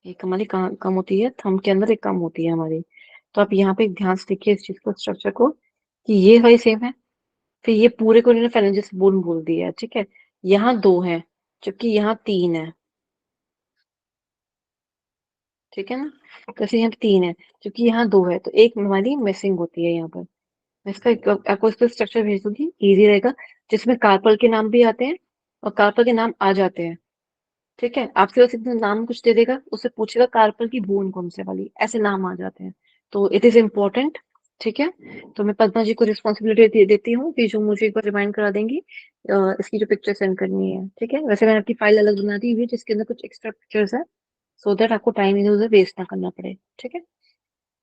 एक हमारी कम होती है थंब के अंदर, एक कम होती है हमारी। तो आप यहाँ पे ध्यान से देखिए इस चीज को, स्ट्रक्चर को, कि ये वाली सेम है। फिर ये पूरे को इन्होंने फैलेंजेस बोन बोल दिया है, ठीक है। यहाँ दो है जबकि यहाँ तीन है, ठीक है ना। कैसे यहाँ पे तीन है क्योंकि यहाँ दो है, तो एक हमारी मिसिंग होती है यहाँ पर। मैं इसका आपको इसका स्ट्रक्चर भेज दूंगी, इजी रहेगा। जिसमें कार्पल के नाम भी आते हैं और कार्पल के नाम आ जाते हैं, ठीक है। आपसे बस इतना नाम कुछ दे देगा, उससे पूछेगा कार्पल की बोन कौन से वाली, ऐसे नाम आ जाते हैं। तो इट इज इम्पोर्टेंट, ठीक है। तो मैं पद्मा जी को रिस्पॉन्सिबिलिटी देती हूँ कि जो मुझे एक बार रिमाइंड करा देंगी, इसकी जो पिक्चर सेंड करनी है, ठीक है। वैसे मैंने आपकी फाइल अलग बना दी हुई है जिसके अंदर कुछ एक्स्ट्रा पिक्चर्स है, सो दैट आपको टाइम इधर उधर वेस्ट ना करना पड़े, ठीक है।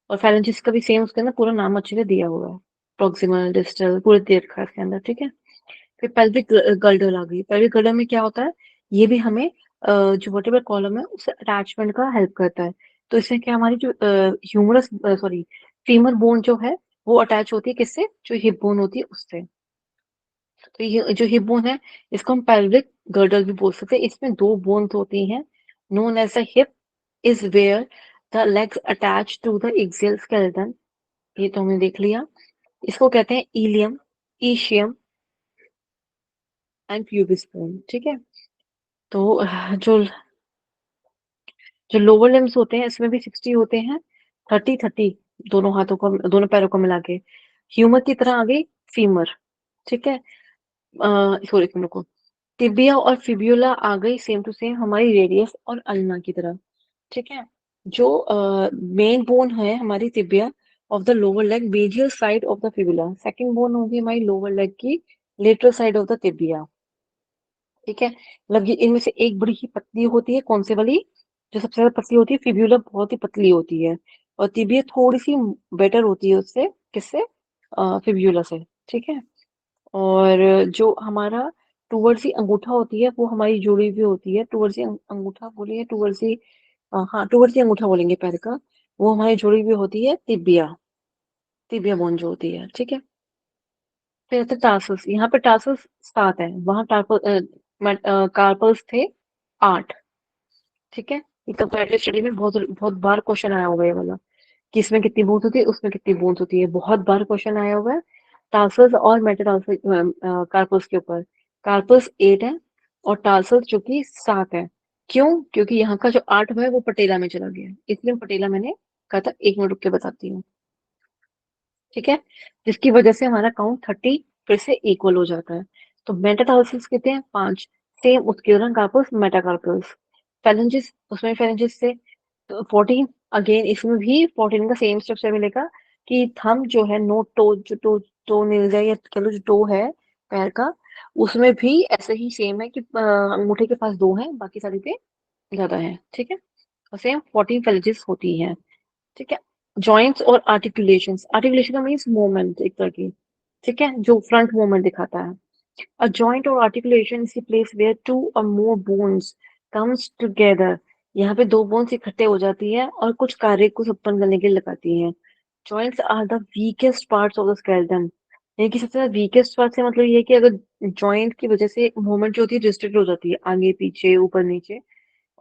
और फाइलेंजिस का भी सेम उसके अंदर पूरा नाम अच्छे से दिया हुआ है, प्रोक्सिमल डिस्टल पूरे दे रखा है इसके अंदर, ठीक है। फिर पेल्विक गर्डल आ गई। पेल्विक गर्डल में क्या होता है, ये भी हमें जो वर्टेब्रल कॉलम है उससे अटैचमेंट का हेल्प करता है। तो इससे क्या हमारी जो ह्यूमरस सॉरी फीमर बोन जो है वो अटैच होती है किससे, जो हिप बोन होती है उससे। तो ये जो हिप बोन है इसको हम पेल्विक गर्डल भी बोल सकते हैं। इसमें दो बोन्स होती हैं, known as the hip is where the legs attach to the axial skeleton. ये तो हमने देख लिया। इसको कहते हैं ilium, ischium and pubis bone, ठीक है। तो जो जो लोअर लिम्स होते हैं इसमें भी 60 होते हैं, 30 दोनों हाथों को, दोनों पैरों को मिला के। ह्यूमर की तरह आ गई फीमर, ठीक है। सॉरी को टिबिया और फिब्यूला आ गई सेम टू सेम हमारी रेडियस और अल्ना की तरह, ठीक है। जो मेन बोन है हमारी tibia of the lower leg, medial side of the fibula. Second bone होगी हमारी लोअर लेग की lateral side of the tibia, ठीक है। मतलब ये इनमें से एक बड़ी ही पतली होती है, कौन से वाली, जो सबसे ज्यादा पतली होती है। फिब्यूला बहुत ही पतली होती है और टिबिया थोड़ी सी बेटर होती है उससे, किससे, फिब्यूला से, ठीक है। और जो हमारा टूवर्ड्स ही अंगूठा होती है वो हमारी जुड़ी हुई होती है, टूवर्ड्स ही अंगूठा बोलिए, टूवर्ड्स ही हाँ टूवर्ड्स ही अंगूठा बोलेंगे पैर का, वो हमारी जुड़ी हुई होती है तिबिया, तिबिया बोन जो होती है, ठीक है। फिर आता है टार्सल्स। यहाँ पे टार्सल्स 7 है, वहां कार्पल्स थे 8, ठीक है। ये कंपैरेटिव स्टडी में बहुत बहुत बार क्वेश्चन आया होगा ये वाला, कि इसमें कितनी बोन्स होती है उसमें कितनी बोन्स होती है, बहुत बार क्वेश्चन आया हुआ है टार्सल्स और मेटाटार्सल कार्पल्स के ऊपर। कार्पल्स 8 है और टार्सल्स जो कि 7 है। क्यों? क्योंकि यहाँ का जो 8 है वो पटेला में चला गया, इसलिए पटेला मैंने कहा था। 1 मिनट रुक के बताती हूँ, ठीक है। जिसकी वजह से हमारा काउंट 30 फिर से इक्वल हो जाता है। तो मेटाटार्सल्स कितने हैं, 5। सेम उसके दौरान कार्पल्स, मेटाकार्पल्स। फेलेंजिस, उसमें फेलेंजिस से 14। अगेन इसमें भी 14 का सेम स्ट्रक्चर मिलेगा कि थंब जो है, नो टो, जो टो मिल जाए या कह लो जो टो है पैर का, उसमें भी ऐसे ही सेम है कि अंगूठे के पास 2 हैं, बाकी सारी पे ज्यादा है, ठीक है। और सेम 14 फेलेंजिस होती है, ठीक है। जॉइंट्स और आर्टिकुलेशंस, आर्टिकुलेशन का मीन्स मूवमेंट एक तरह की, ठीक है, जो फ्रंट मूवमेंट दिखाता है। A joint or articulation is the place where two or more bones comes together. यहाँ पे दो बोन्स इकट्ठे हो जाती है और कुछ कार्य को उत्पन्न करने के लिए लगाती हैं। Joints are the weakest parts of the skeleton. यानी कि सबसे ज्यादा वीकेस्ट पार्ट से मतलब ये है कि अगर जॉइंट की वजह से मूवमेंट जो होती है रिस्ट्रिक्ट हो जाती है, आगे पीछे ऊपर नीचे,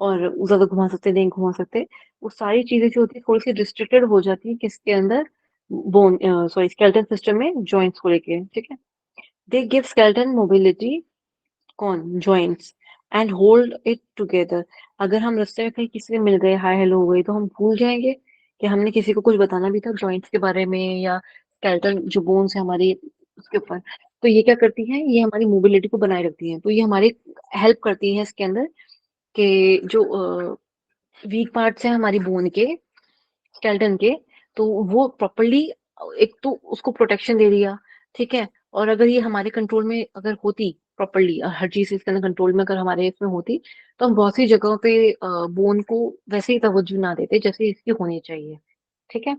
और ज्यादा घुमा सकते नहीं घुमा सकते, वो सारी चीजें जो होती है थोड़ी सी रिस्ट्रिक्टेड हो जाती है किसके अंदर, बोन सॉरी स्केलेटन सिस्टम में जॉइंट्स को लेके, ठीक है। दे गिव स्केलेटन मोबिलिटी, कौन, joints, and hold it together. अगर हम रास्ते में कहीं किसी से मिल गए, हाय हेलो हो गई, तो हम भूल जाएंगे कि हमने किसी को कुछ बताना भी था जॉइंट्स के बारे में या स्केलेटल जो बोन्स है हमारी उसके ऊपर, तो ये क्या करती है, ये हमारी मोबिलिटी को बनाए रखती है, तो ये हमारी हेल्प करती है इसके अंदर कि जो वीक पार्ट्स हैं हमारी बोन के, स्केलेटन के, तो वो प्रॉपर्ली एक तो उसको प्रोटेक्शन दे दिया, ठीक है। और अगर ये हमारे कंट्रोल में अगर होती प्रॉपर्ली, हर चीज इसके अंदर कंट्रोल में अगर हमारे इसमें होती, तो हम बहुत सी जगहों पे बोन को वैसे ही तवज्जो ना देते जैसे इसकी होनी चाहिए, ठीक है।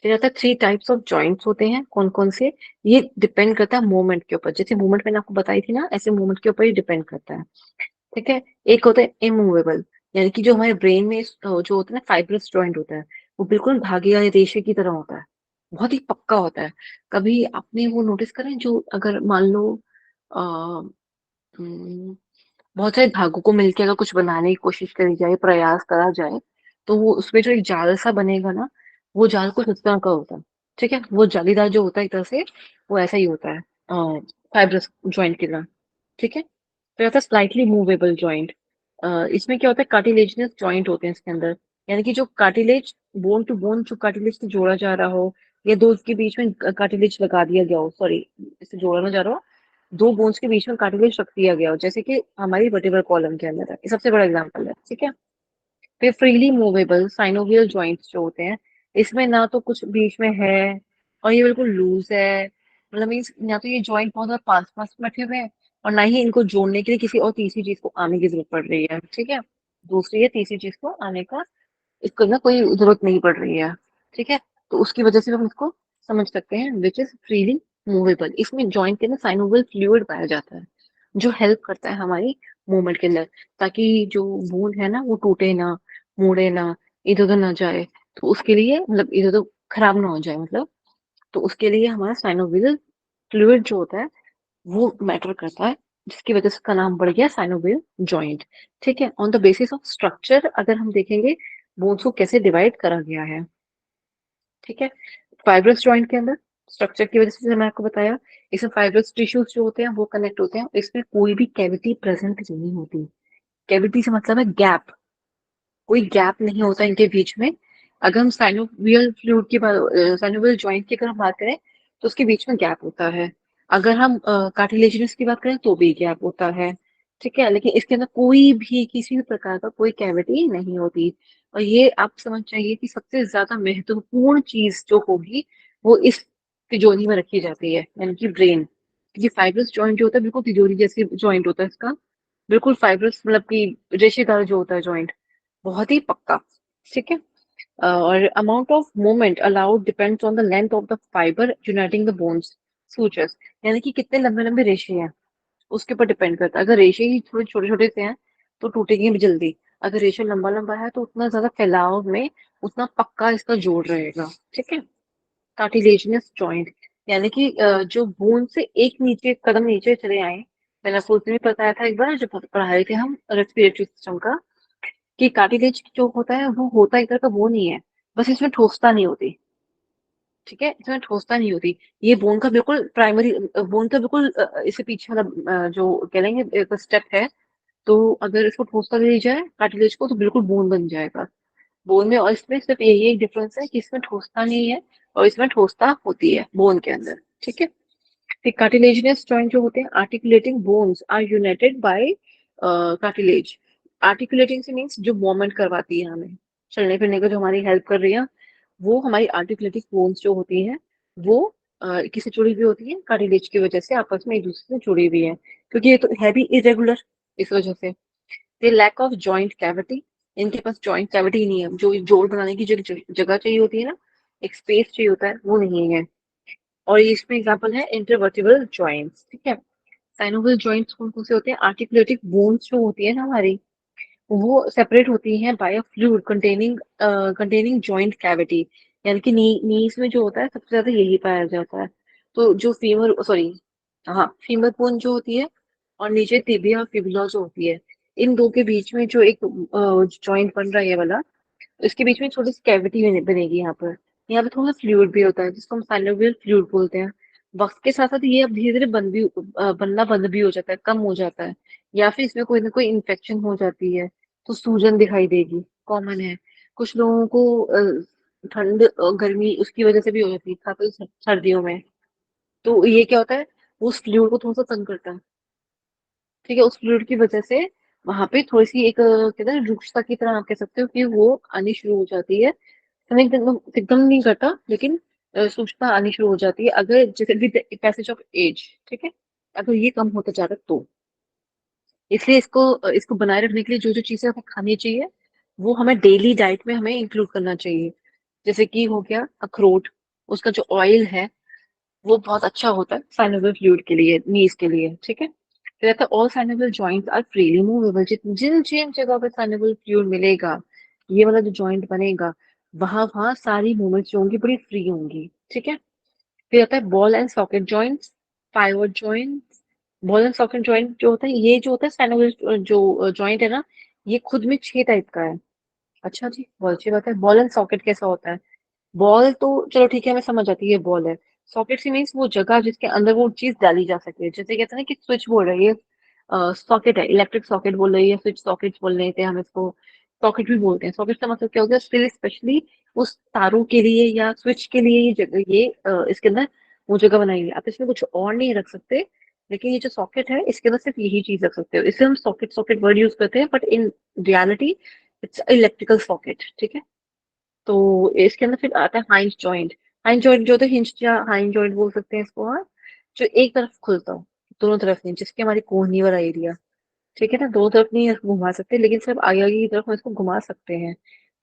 फिर आता है 3 टाइप्स ऑफ जॉइंट्स होते हैं, कौन कौन से, ये डिपेंड करता है मूवमेंट के ऊपर, जैसे मूवमेंट मैंने आपको बताई थी ना, ऐसे मूवमेंट के ऊपर ही डिपेंड करता है, ठीक है। एक होता है इमूवेबल, यानी कि जो हमारे ब्रेन में जो होता है ना फाइब्रस जॉइंट होता है, वो बिल्कुल धागे या रेशे की तरह होता है, बहुत ही पक्का होता है। कभी आपने वो नोटिस करें, जो अगर मान लो आ, बहुत सारे धागों को मिलकर अगर कुछ बनाने की कोशिश करी जाए, प्रयास करा जाए, तो वो उसमें जो एक जाल सा बनेगा ना, वो जाल कुछ इस तरह का होता है, ठीक है। वो जालीदार जो होता है एक तरह से, वो ऐसा ही होता है फाइब्रस जॉइंट की तरह, ठीक है। फिर आता है स्लाइटली मूवेबल जॉइंट। इसमें क्या होता है, कार्टिलेजिनस जॉइंट होते हैं इसके अंदर, यानी कि जो कार्टिलेज, बोन टू बोन जो कार्टिलेज से जोड़ा जा रहा हो, या दो के बीच में कार्टिलेज लगा दिया गया हो, सॉरी, इससे जोड़ा ना जा रहा हो, दो बोन्स के बीच में कार्टिलेज रख दिया गया हो, जैसे कि हमारी वर्टिब्रल कॉलम के अंदर है, ये सबसे बड़ा एग्जांपल है, ठीक है। फिर फ्रीली मूवेबल साइनोवियल जॉइंट्स जो होते हैं, इसमें ना तो कुछ बीच में है और ये बिल्कुल लूज है, मतलब मीन्स ना तो ये जॉइंट बहुत ज्यादा पास पास बैठे हुए हैं, और ना ही इनको जोड़ने के लिए किसी और तीसरी चीज को आने की जरूरत पड़ रही है, ठीक है। दूसरी या तीसरी चीज को आने का इसको ना कोई जरूरत नहीं पड़ रही है, ठीक है। तो उसकी वजह से हम इसको समझ सकते हैं विच इज फ्रीली मूवेबल। इसमें जॉइंट के अंदर साइनोवियल फ्लूइड पाया जाता है, जो हेल्प करता है हमारी मूवमेंट के अंदर, ताकि जो बोन है ना वो टूटे ना, मुड़े ना, इधर उधर ना जाए, तो उसके लिए मतलब इधर उधर खराब ना हो जाए मतलब, तो उसके लिए हमारा साइनोवियल फ्लूइड जो होता है वो मैटर करता है, जिसकी वजह से उसका नाम बढ़ गया साइनोवियल जॉइंट, ठीक है। On the basis of structure अगर हम देखेंगे बोन्स को कैसे डिवाइड करा गया है, ठीक है। फाइब्रस जॉइंट के अंदर स्ट्रक्चर की वजह से जैसे मैं आपको बताया, इसमें फाइब्रस टिश्यूज जो होते हैं वो कनेक्ट होते हैं, इसमें कोई भी कैविटी प्रेजेंट नहीं होती। कैविटी से मतलब है गैप, कोई गैप नहीं होता इनके बीच में। अगर हम साइनोवियल फ्लूइड की बात, साइनोवियल जॉइंट की अगर हम बात करें, तो उसके बीच में गैप होता है। अगर हम कार्टिलेजिनस की बात करें तो भी गैप होता है, ठीक है। लेकिन इसके अंदर कोई भी किसी भी प्रकार का कोई कैविटी नहीं होती। और ये आप समझ जाइए कि सबसे ज्यादा महत्वपूर्ण चीज जो होगी वो इस तिजोरी में रखी जाती है, यानी कि ब्रेन। क्योंकि फाइब्रस जॉइंट जो होता है बिल्कुल तिजोरी जैसी जॉइंट होता है इसका, बिल्कुल फाइब्रस मतलब कि रेशेदार जो होता है जॉइंट, बहुत ही पक्का, ठीक है। और amount of movement allowed depends on the length of the fibre uniting the bones sutures, यानी कि कितने लंबे लंबे रेशे हैं उसके ऊपर डिपेंड करता है। अगर रेशे ही थोड़े छोटे छोटे से हैं तो टूटेंगे भी जल्दी, अगर रेशा लंबा लंबा है तो उतना ज्यादा फैलाव में उतना पक्का इसका जोड़ रहेगा, ठीक है। कार्टिलेजिनस जॉइंट, यानी कि जो बोन से एक नीचे कदम नीचे चले आए, मैंने आपको उसमें भी बताया था एक बार जब पढ़ा रहे थे हम रेस्पिरेटरी सिस्टम का, कि कार्टिलेज जो होता है वो होता इधर का वो नहीं है, बस इसमें ठोसता नहीं होती, ठीक है, इसमें ठोसता नहीं होती। ये बोन का बिल्कुल प्राइमरी, बोन का बिल्कुल इससे पीछे वाला जो कह लेंगे एक स्टेप है। तो अगर इसको ठोसता दे जाए कार्टिलेज को तो बिल्कुल बोन बन जाएगा, बोन में। और इसमें सिर्फ यही एक डिफरेंस है कि इसमें ठोसता नहीं है और इसमें ठोसता होती है बोन के अंदर, ठीक है। फिर कार्टिलेजिनस जॉइंट जो होते हैं, articulating bones are united by cartilage. Articulating से मीन्स जो मूवमेंट करवाती है हमें, चलने फिरने का जो हमारी हेल्प कर रही है, वो हमारी आर्टिकुलेटिंग बोन्स जो होती हैं वो किससे जुड़ी हुई होती है, कार्टिलेज की वजह से आपस में एक दूसरे से जुड़ी हुई है, क्योंकि ये तो है भी इरेगुलर, इस वजह से। फिर लैक ऑफ जॉइंट कैविटी, इनके पास जॉइंट कैविटी नहीं है, जो जोड़ बनाने की जो जगह चाहिए होती है ना, एक स्पेस चाहिए होता है, वो नहीं है। और ये इसमें एग्जांपल है इंटरवर्टिबल जॉइंट्स, ठीक है। साइनोवियल जॉइंट्स कौन कौन से होते हैं, आर्टिकुलेटिंग बोन्स जो होती है ना हमारी, वो सेपरेट होती हैं by a fluid containing joint cavity, यानी कि नीज में जो होता है सबसे ज्यादा यही पाया जाता है। तो जो फीमर सॉरी, हाँ, फीमर बोन जो होती है और नीचे टिबिया और फिबुला जो होती है, इन दो के बीच में जो एक जॉइंट बन रहा है ये वाला, इसके बीच में छोटी सी कैविटी बनेगी यहाँ पर। यहाँ पे थोड़ा फ्लूइड भी होता है जिसको हम साइनोवियल फ्लूइड बोलते हैं। वक्त के साथ साथ ये अब धीरे धीरे बनना बंद भी हो जाता है, कम हो जाता है, या फिर इसमें कोई ना कोई इन्फेक्शन हो जाती है तो सूजन दिखाई देगी, कॉमन है। कुछ लोगों को ठंड गर्मी उसकी वजह से भी हो जाती है, खासकर सर्दियों में। तो ये क्या होता है, वो उस फ्लूइड को थोड़ा सा तंग करता है। ठीक है, उस फ्लूइड की वजह से वहां पे थोड़ी सी एक कहते हैं रुक्षता की तरह आप कह सकते हो कि वो आनी शुरू हो जाती है। तो एकदम एकदम नहीं करता, लेकिन सूक्ष्मता आनी शुरू हो जाती है अगर जैसे विद पैसेज ऑफ एज। ठीक है, अगर ये कम होता जा रहा है तो इसलिए इसको बनाए रखने के लिए जो जो चीजें हमें खानी चाहिए वो हमें डेली डाइट में हमें इंक्लूड करना चाहिए। जैसे कि हो गया अखरोट, उसका जो ऑयल है वो बहुत अच्छा होता है साइनोवियल फ्लूइड के लिए, नीज के लिए। ठीक है, फिर आता है all synovial joints are freely movable. जिन जिन जगह पे साइनोवियल फ्लूइड मिलेगा, ये वाला जो जॉइंट बनेगा, वहां वहां सारी मूवमेंट्स जो होंगी बड़ी फ्री होंगी। ठीक है, फिर आता है ball and socket joints, pivot joints. Ball and socket joint जो होता है, ये जो होता है साइनोवियल जो जॉइंट है ना, ये खुद में 6 टाइप का है। अच्छा जी, बहुत अच्छी बात है। बॉल एंड सॉकेट कैसा होता है? बॉल तो चलो ठीक है, हमें समझ आती है बॉल है। सॉकेट से मीन्स वो जगह जिसके अंदर वो चीज डाली जा सके। जैसे कहते हैं ना कि स्विच बोर्ड है, ये सॉकेट है, इलेक्ट्रिक सॉकेट बोल रहे हैं या स्विच सॉकेट बोल रहे थे, हम इसको सॉकेट भी बोलते हैं। सॉकेट का मतलब क्या हो गया, स्पेशली उस तारों के लिए या स्विच के लिए ये जगह, ये इसके अंदर वो जगह बनाई है। आप इसमें कुछ और नहीं रख सकते, लेकिन ये जो सॉकेट है इसके अंदर सिर्फ यही चीज रख सकते हो। इससे हम सॉकेट सॉकेट वर्ड यूज करते हैं, but in reality it's electrical socket. ठीक है, तो इसके अंदर फिर आता है हाइंज जॉइंट। हाइंज जॉइंट जो होता है, हिंज या हाइंज जॉइंट बोल सकते हैं इसको, हाँ, जो एक तरफ खुलता हो, दोनों तरफ नहीं, जिसके हमारी कोहनी वाला एरिया। ठीक है ना, दोनों तरफ नहीं इसको घुमा सकते, लेकिन सिर्फ आगे आगे की तरफ हम इसको घुमा सकते हैं।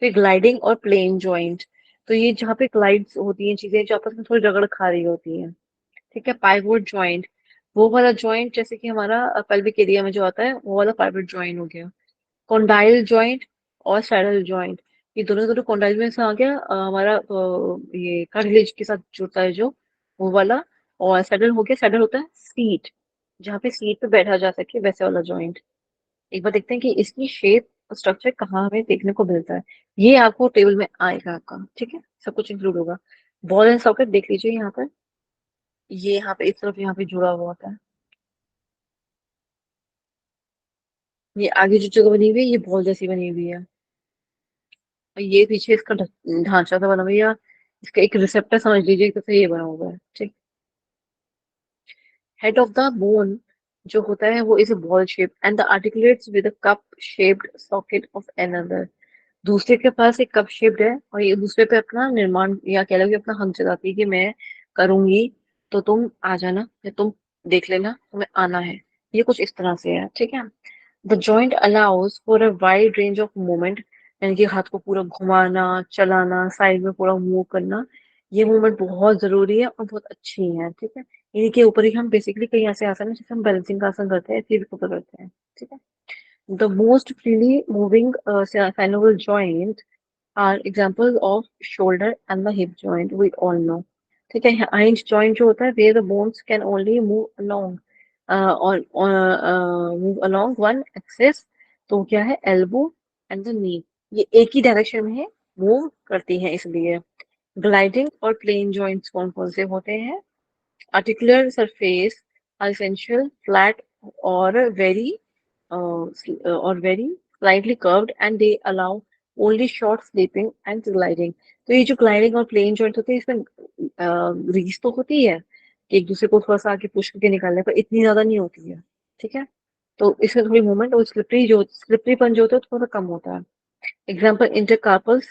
फिर ग्लाइडिंग और प्लेन जॉइंट, तो ये जहाँ पे ग्लाइड्स होती हैं चीजें जो आपस में थोड़ी रगड़ खा रही होती हैं। ठीक है, पाइवोट जॉइंट, वो वाला जॉइंट जैसे कि हमारा पेल्विक एरिया में जो आता है, वो वाला पाइवोट जॉइंट हो गया। कॉन्डाइल जॉइंट और सैडल जॉइंट, ये दोनों दोनों कॉन्डाइल में से आ गया हमारा ये कार्टिलेज के साथ जुड़ता है जो, वो वाला। और सैडल हो गया, सैडल होता है सीट, जहाँ पे सीट पे बैठा जा सके, वैसे वाला जॉइंट। एक बार देखते हैं कि इसकी शेप स्ट्रक्चर कहाँ हमें देखने को मिलता है। ये आपको टेबल में आएगा आपका। ठीक है, सब कुछ इंक्लूड होगा। बॉल एंड सॉकेट देख लीजिए यहाँ पर, ये यहाँ पे इस तरफ यहाँ पे जुड़ा हुआ होता है। ये आगे जो जगह बनी हुई है ये बॉल जैसी बनी हुई है, और ये पीछे इसका ढांचा सा बना हुआ है, या इसका एक रिसेप्टर समझ लीजिए, एक तरह से ये बना हुआ है। ठीक, हेड ऑफ द बोन जो होता है वो is a ball shape and the articulates with a cup shaped socket of another. दूसरे के पास एक कप शेप्ड है और ये दूसरे पे अपना निर्माण या कह लो कि अपना हक जताती है कि मैं करूंगी, तो तुम आ जाना, या तुम देख लेना, तुम्हें आना है। ये कुछ इस तरह से है। ठीक है, the joint allows for a wide range of movement, यानी कि हाथ को पूरा घुमाना, चलाना, साइड में पूरा मूव करना। ये मूवमेंट बहुत जरूरी है और बहुत अच्छी है। ठीक है, इन्हीं के ऊपर ही हम बेसिकली कई ऐसे आसन है जैसे हम बैलेंसिंग का आसन करते हैं, इसी के ऊपर करते हैं। ठीक है, the most freely moving synovial joint are examples of shoulder and the hip joint, we all know. ठीक है, hinge joint जो होता है where the bones can only move along move along one axis, तो क्या है, elbow and the knee, ये एक ही डायरेक्शन में मूव करती हैं इसलिए। ग्लाइडिंग और प्लेन जॉइंट्स कौन कौन से होते हैं? Articular surface are essential, flat or very slightly curved, and they allow only short sleeping and gliding. तो ये जो ग्लाइडिंग और प्लेन जॉइंट होते हैं इसमें ग्रीस तो होती है कि एक दूसरे को थोड़ा सा आगे पुश करके निकालने पर, इतनी ज्यादा नहीं होती है। ठीक है, तो इसमें थोड़ी मूवमेंट और स्लिपरीपन जो होता है थोड़ा कम होता है। एग्जाम्पल इंटरकार्पल्स,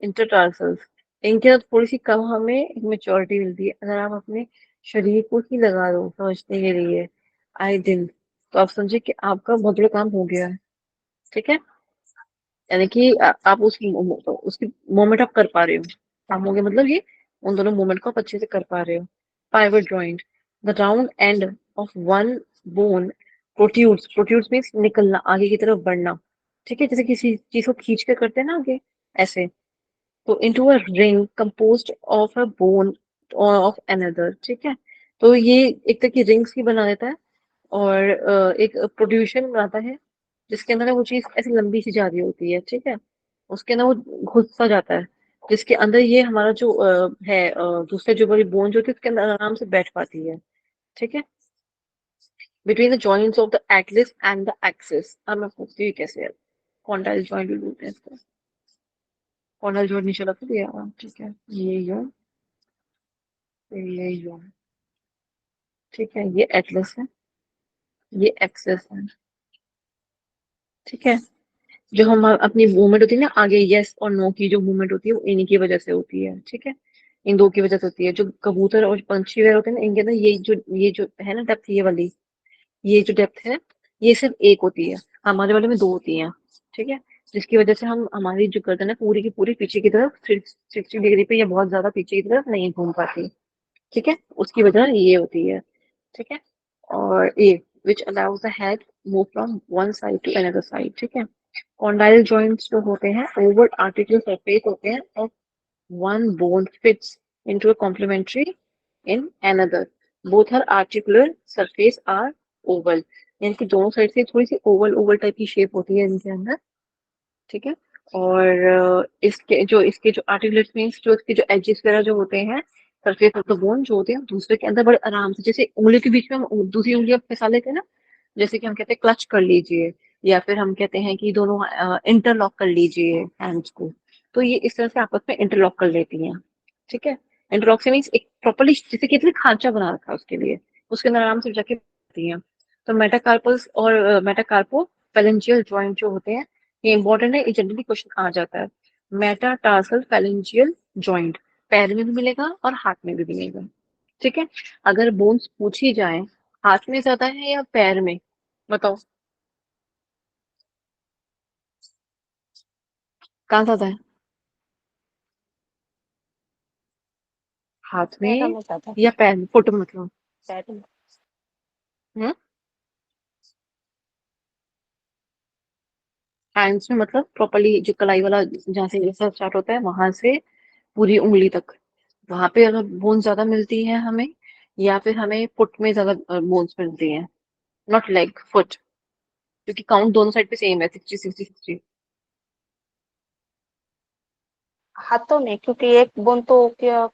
इंटरटार्सल्स, इनके अंदर थोड़ी सी कम हमें मेच्योरिटी मिलती है। अगर आप अपने शरीर को ही लगा दो समझने के लिए आए दिन, तो आप समझे कि आपका बहुत बड़ा काम हो गया है। ठीक है, यानी कि आप उसकी मूवमेंट आप कर पा रहे हो। काम हो गया मतलब ये, उन दोनों मूवमेंट को आप अच्छे से कर पा रहे हो। Pivot joint, the round end of one bone protrudes means निकलना, आगे की तरफ बढ़ना। ठीक है, जैसे किसी चीज को खींच कर करते हैं ना आगे, ऐसे। तो into a ring composed of a bone of another. ठीक है, तो ये एक तरह की रिंग्स ही बना देता है, और एक प्रोड्यूशन बनाता है जिसके अंदर वो चीज ऐसी लंबी सी जा रही होती है। ठीक है, उसके अंदर वो घुस सा जाता है, जिसके अंदर ये हमारा जो दूसरे जो बड़ी बोन जो होती है उसके अंदर आराम से बैठ पाती है। ठीक है, between the joints of the at least and the axis. अब मैं पूछती हूँ कैसे है, कॉन्डाइल जॉइंट भी बोलते हैं इसको। कॉर्नल जॉइंट नीचे लग दिया, ठीक है, ये यूं, फिर ये यूं, ठीक है, ये एटलस है, ये एक्सेस है, ठीक है। जो हम अपनी मूवमेंट होती है ना आगे यस और नो की जो मूवमेंट होती है वो इन्हीं की वजह से होती है, ठीक है, इन दो की वजह से होती है। जो कबूतर और पंछी वगैरह होते हैं ना इनके अंदर ये जो है ना डेप्थ, ये वाली, ये जो डेप्थ है ये सिर्फ एक होती है, हमारे वाले में दो होती हैं, ठीक है। जिसकी वजह से हम हमारी जो गर्दन है पूरी की पूरी पीछे की तरफ 60 डिग्री पे या बहुत ज्यादा पीछे की तरफ नहीं घूम पाती, ठीक है, उसकी वजह ये होती है, ठीक है। और ये which allows the head move from one side to another side, ठीक है। कॉन्डाइल जॉइंट्स जो होते हैं ओवल आर्टिकुलर सरफेस होते हैं और one bone fits into a complementary in another. Both are articular surface are oval. यानी कि दोनों साइड से थोड़ी सी ओवल ओवल टाइप की शेप होती है इनके अंदर, ठीक है। और इसके जो आर्टिकुलेट मीन्स जो इसके जो एजेस वगैरह जो होते हैं सरफेस ऑफ द बोन जो होते हैं दूसरे के अंदर बड़े आराम से, जैसे उंगली के बीच में हम दूसरी उंगलियां फंसा लेते हैं ना, जैसे कि हम कहते हैं क्लच कर लीजिए, या फिर हम कहते हैं कि दोनों इंटरलॉक कर लीजिए हैंड्स को, तो ये इस तरह से आपस में इंटरलॉक कर लेती हैं, ठीक है। इंटरलॉक से मीन्स एक प्रॉपर्ली जैसे कि इतने खांचा बना रखा है उसके लिए, उसके अंदर आराम से जाके बैठती हैं। तो मेटाकार्पल्स और मेटाकार्पो फेलेंजियल जॉइंट जो होते हैं ये इंपॉर्टेंट है, ये जनरली क्वेश्चन आ जाता है। मेटाटार्सल फेलेंजियल जॉइंट पैर में भी मिलेगा और हाथ में भी मिलेगा, ठीक है। अगर बोन्स पूछी जाए हाथ में ज्यादा है या पैर में, बताओ कहाँ ज्यादा है, हाथ पैरों में में ज्यादा। या पैर में, फुट में मतलब। पैरों में। हम्म, हैंड्स में मतलब प्रॉपरली जो कलाई वाला जहाँ से जैसा स्टार्ट होता है वहां से पूरी उंगली तक, वहां पे अगर बोन ज्यादा मिलती है हमें, या फिर हमें फुट में ज्यादा बोन्स मिलती हैं, नॉट लाइक फुट, क्योंकि काउंट दोनों साइड पे सेम है 60 60 60। हाथों में, क्योंकि एक बोन तो क्या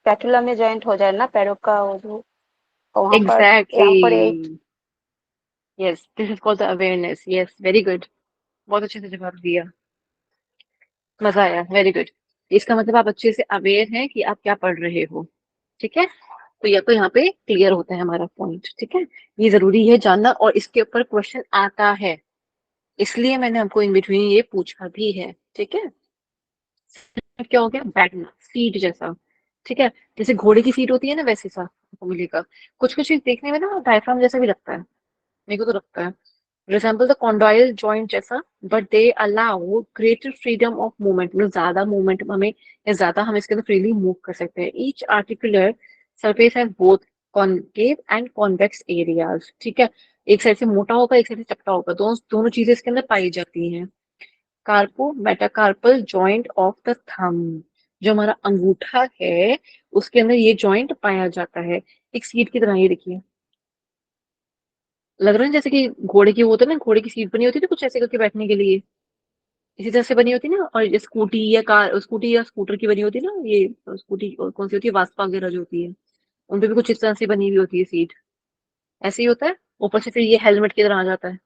पैटुला में जॉइंट हो जाए ना पैरों का, वो जो वहां पर, एग्जैक्टली, यहाँ पर एक। Yes this is called the awareness, yes very good, बहुत अच्छे से जवाब दिया, मजा आया, वेरी गुड। इसका मतलब आप अच्छे से अवेयर हैं कि आप क्या पढ़ रहे हो, ठीक है। तो या तो यहाँ पे क्लियर होता है हमारा पॉइंट, ठीक है। ये जरूरी है जानना और इसके ऊपर क्वेश्चन आता है, इसलिए मैंने आपको इन बिटवीन ये पूछा भी है, ठीक है। अब क्या हो गया, बैठना सीट जैसा, ठीक है, जैसे घोड़े की सीट होती है ना वैसे सा आपको मिलेगा। कुछ कुछ चीज देखने में ना डायफ्राम जैसा भी लगता है, मेरे को तो लगता है रिसेंबल द कॉन्डोइल जॉइंट जैसा, but they allow greater freedom of movement, मतलब ज्यादा मूवमेंट हमें, या ज्यादा हम इसके अंदर फ्रीली मूव कर सकते हैं। Each articular surface has both concave and convex areas, ठीक है। एक साइड से मोटा होगा एक साइड से चपटा होगा, दोनों दोनों चीजें इसके अंदर पाई जाती हैं। Carpo metacarpal joint of the thumb, जो हमारा अंगूठा है उसके अंदर ये जॉइंट पाया जाता है, एक सीट की तरह, ये देखिए लग रहा है जैसे कि घोड़े की वो होता है ना, घोड़े की सीट बनी होती है ना कुछ ऐसे करके बैठने के लिए, इसी तरह से बनी होती है ना। और ये स्कूटी या स्कूटर की बनी होती है ना, ये स्कूटी और कौन सी होती है, वास्पा वगैरह जो होती है, उन पे भी कुछ इस तरह से बनी हुई होती है सीट, ऐसे ही होता है। ऊपर से फिर ये हेलमेट की तरह आ जाता है,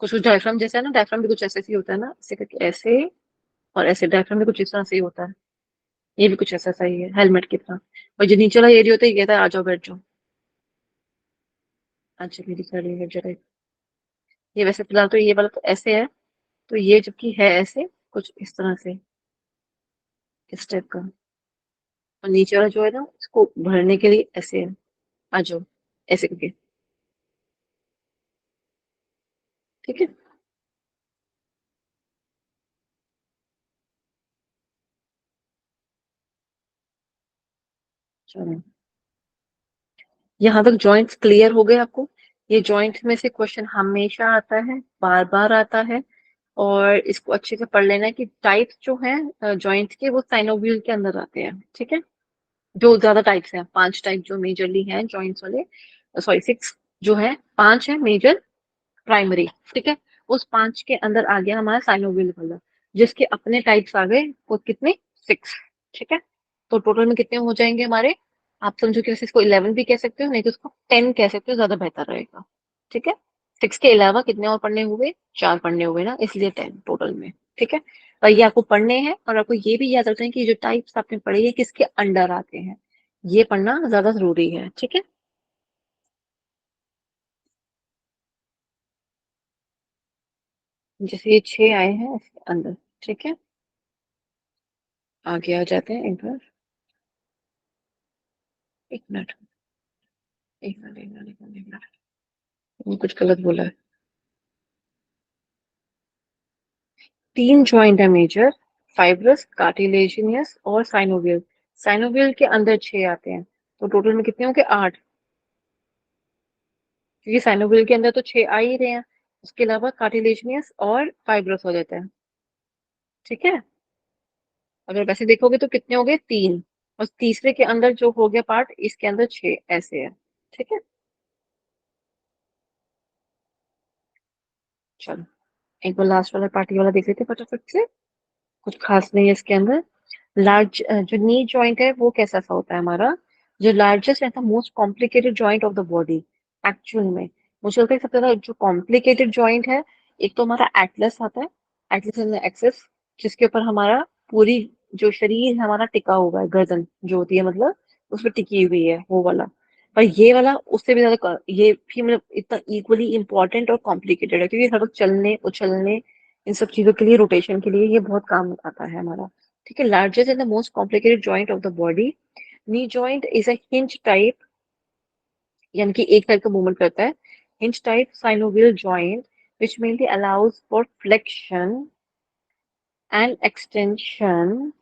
कुछ कुछ डायफ्राम जैसा है ना, डायफ्राम भी कुछ ऐसे ही होता है ना, ऐसे करके ऐसे, और ऐसे डायफ्राम भी कुछ इस तरह से ही होता है, ये भी कुछ ऐसा सही है हेलमेट की तरह। और जो नीचे वाला एरिया होता है ये कहता है आ जाओ बैठ जाओ, अच्छा मेरी खड़ी है जरा, ये वैसे फिलहाल तो ये वाला तो ऐसे है, तो ये जबकि है ऐसे कुछ इस तरह से, इस टाइप का। और नीचे वाला जो है ना इसको भरने के लिए ऐसे है, आ जाओ ऐसे करके, ठीक है। चलो यहाँ तक जॉइंट्स क्लियर हो गए आपको। ये जॉइंट में से क्वेश्चन हमेशा आता है, बार बार आता है, और इसको अच्छे से पढ़ लेना है कि टाइप्स जो हैं जॉइंट के वो साइनोवियल के अंदर आते हैं, ठीक है। जो ज्यादा टाइप्स हैं, 5 टाइप जो मेजरली हैं जॉइंट्स वाले, सॉरी 6 जो है, 5 है मेजर प्राइमरी, ठीक है। उस 5 के अंदर आ गया हमारा साइनोवियल वाला, जिसके अपने टाइप्स आ गए वो कितने, 6, ठीक है। तो टोटल में कितने हो जाएंगे हमारे, आप समझो कि वैसे इसको 11 भी कह सकते हो, नहीं तो इसको 10 कह सकते हो, ज्यादा बेहतर रहेगा, ठीक है। सिक्स के अलावा कितने और पढ़ने हुए, 4 पढ़ने हुए ना, इसलिए 10 टोटल में। ठीक है, और ये आपको पढ़ने हैं, और आपको ये भी याद रखना है कि जो टाइप्स आपने पढ़ी है किसके अंडर आते हैं, ये पढ़ना ज्यादा जरूरी है। ठीक है, जैसे ये 6 आए हैं इसके अंदर। ठीक है, आगे आ जाते हैं एक बार। एक मिनट, एक मिनट, एक मिनट, एक मिनट, एक मिनट, मैंने कुछ गलत बोला है। 3 जॉइंट है मेजर, फाइब्रस, कार्टिलेजिनियस और साइनोवियल। साइनोवियल के अंदर 6 आते हैं, तो टोटल में कितने होंगे, 8, क्योंकि साइनोवियल के अंदर तो 6 आ ही रहे हैं। उसके अलावा कार्टिलेजिनियस और फाइब्रस हो जाता है। ठीक है, अगर वैसे देखोगे तो कितने हो गए, 3, और तीसरे के अंदर जो हो गया पार्ट, इसके अंदर 6 ऐसे है। ठीक है, चलो एक बार लास्ट वाला पार्टी वाला देख लेते हैं फटाफट से। कुछ खास नहीं है इसके अंदर। लार्ज जो नी जॉइंट है वो कैसा सा होता है हमारा, जो largest and the most complicated joint of the body. Actual में मुझे लगता है सबसे ज्यादा जो कॉम्प्लिकेटेड जॉइंट है, एक तो हमारा एटलस आता है, एटलस इन एक्सेस, जिसके ऊपर हमारा पूरी जो शरीर है हमारा टिका हुआ है, गर्दन जो होती है मतलब उस पर टिकी हुई है वो वाला। पर ये वाला उससे भी ज्यादा ये भी मतलब इतना इक्वली इंपॉर्टेंट और कॉम्प्लिकेटेड है, क्योंकि हर वक्त चलने उछलने इन सब चीजों के लिए, रोटेशन के लिए ये बहुत काम आता है हमारा। ठीक है, largest and the most complicated joint of the body. Knee joint is a hinge type, यानी कि एक साइड का मूवमेंट करता है। Hinge type synovial joint which mainly allows for flexion and extension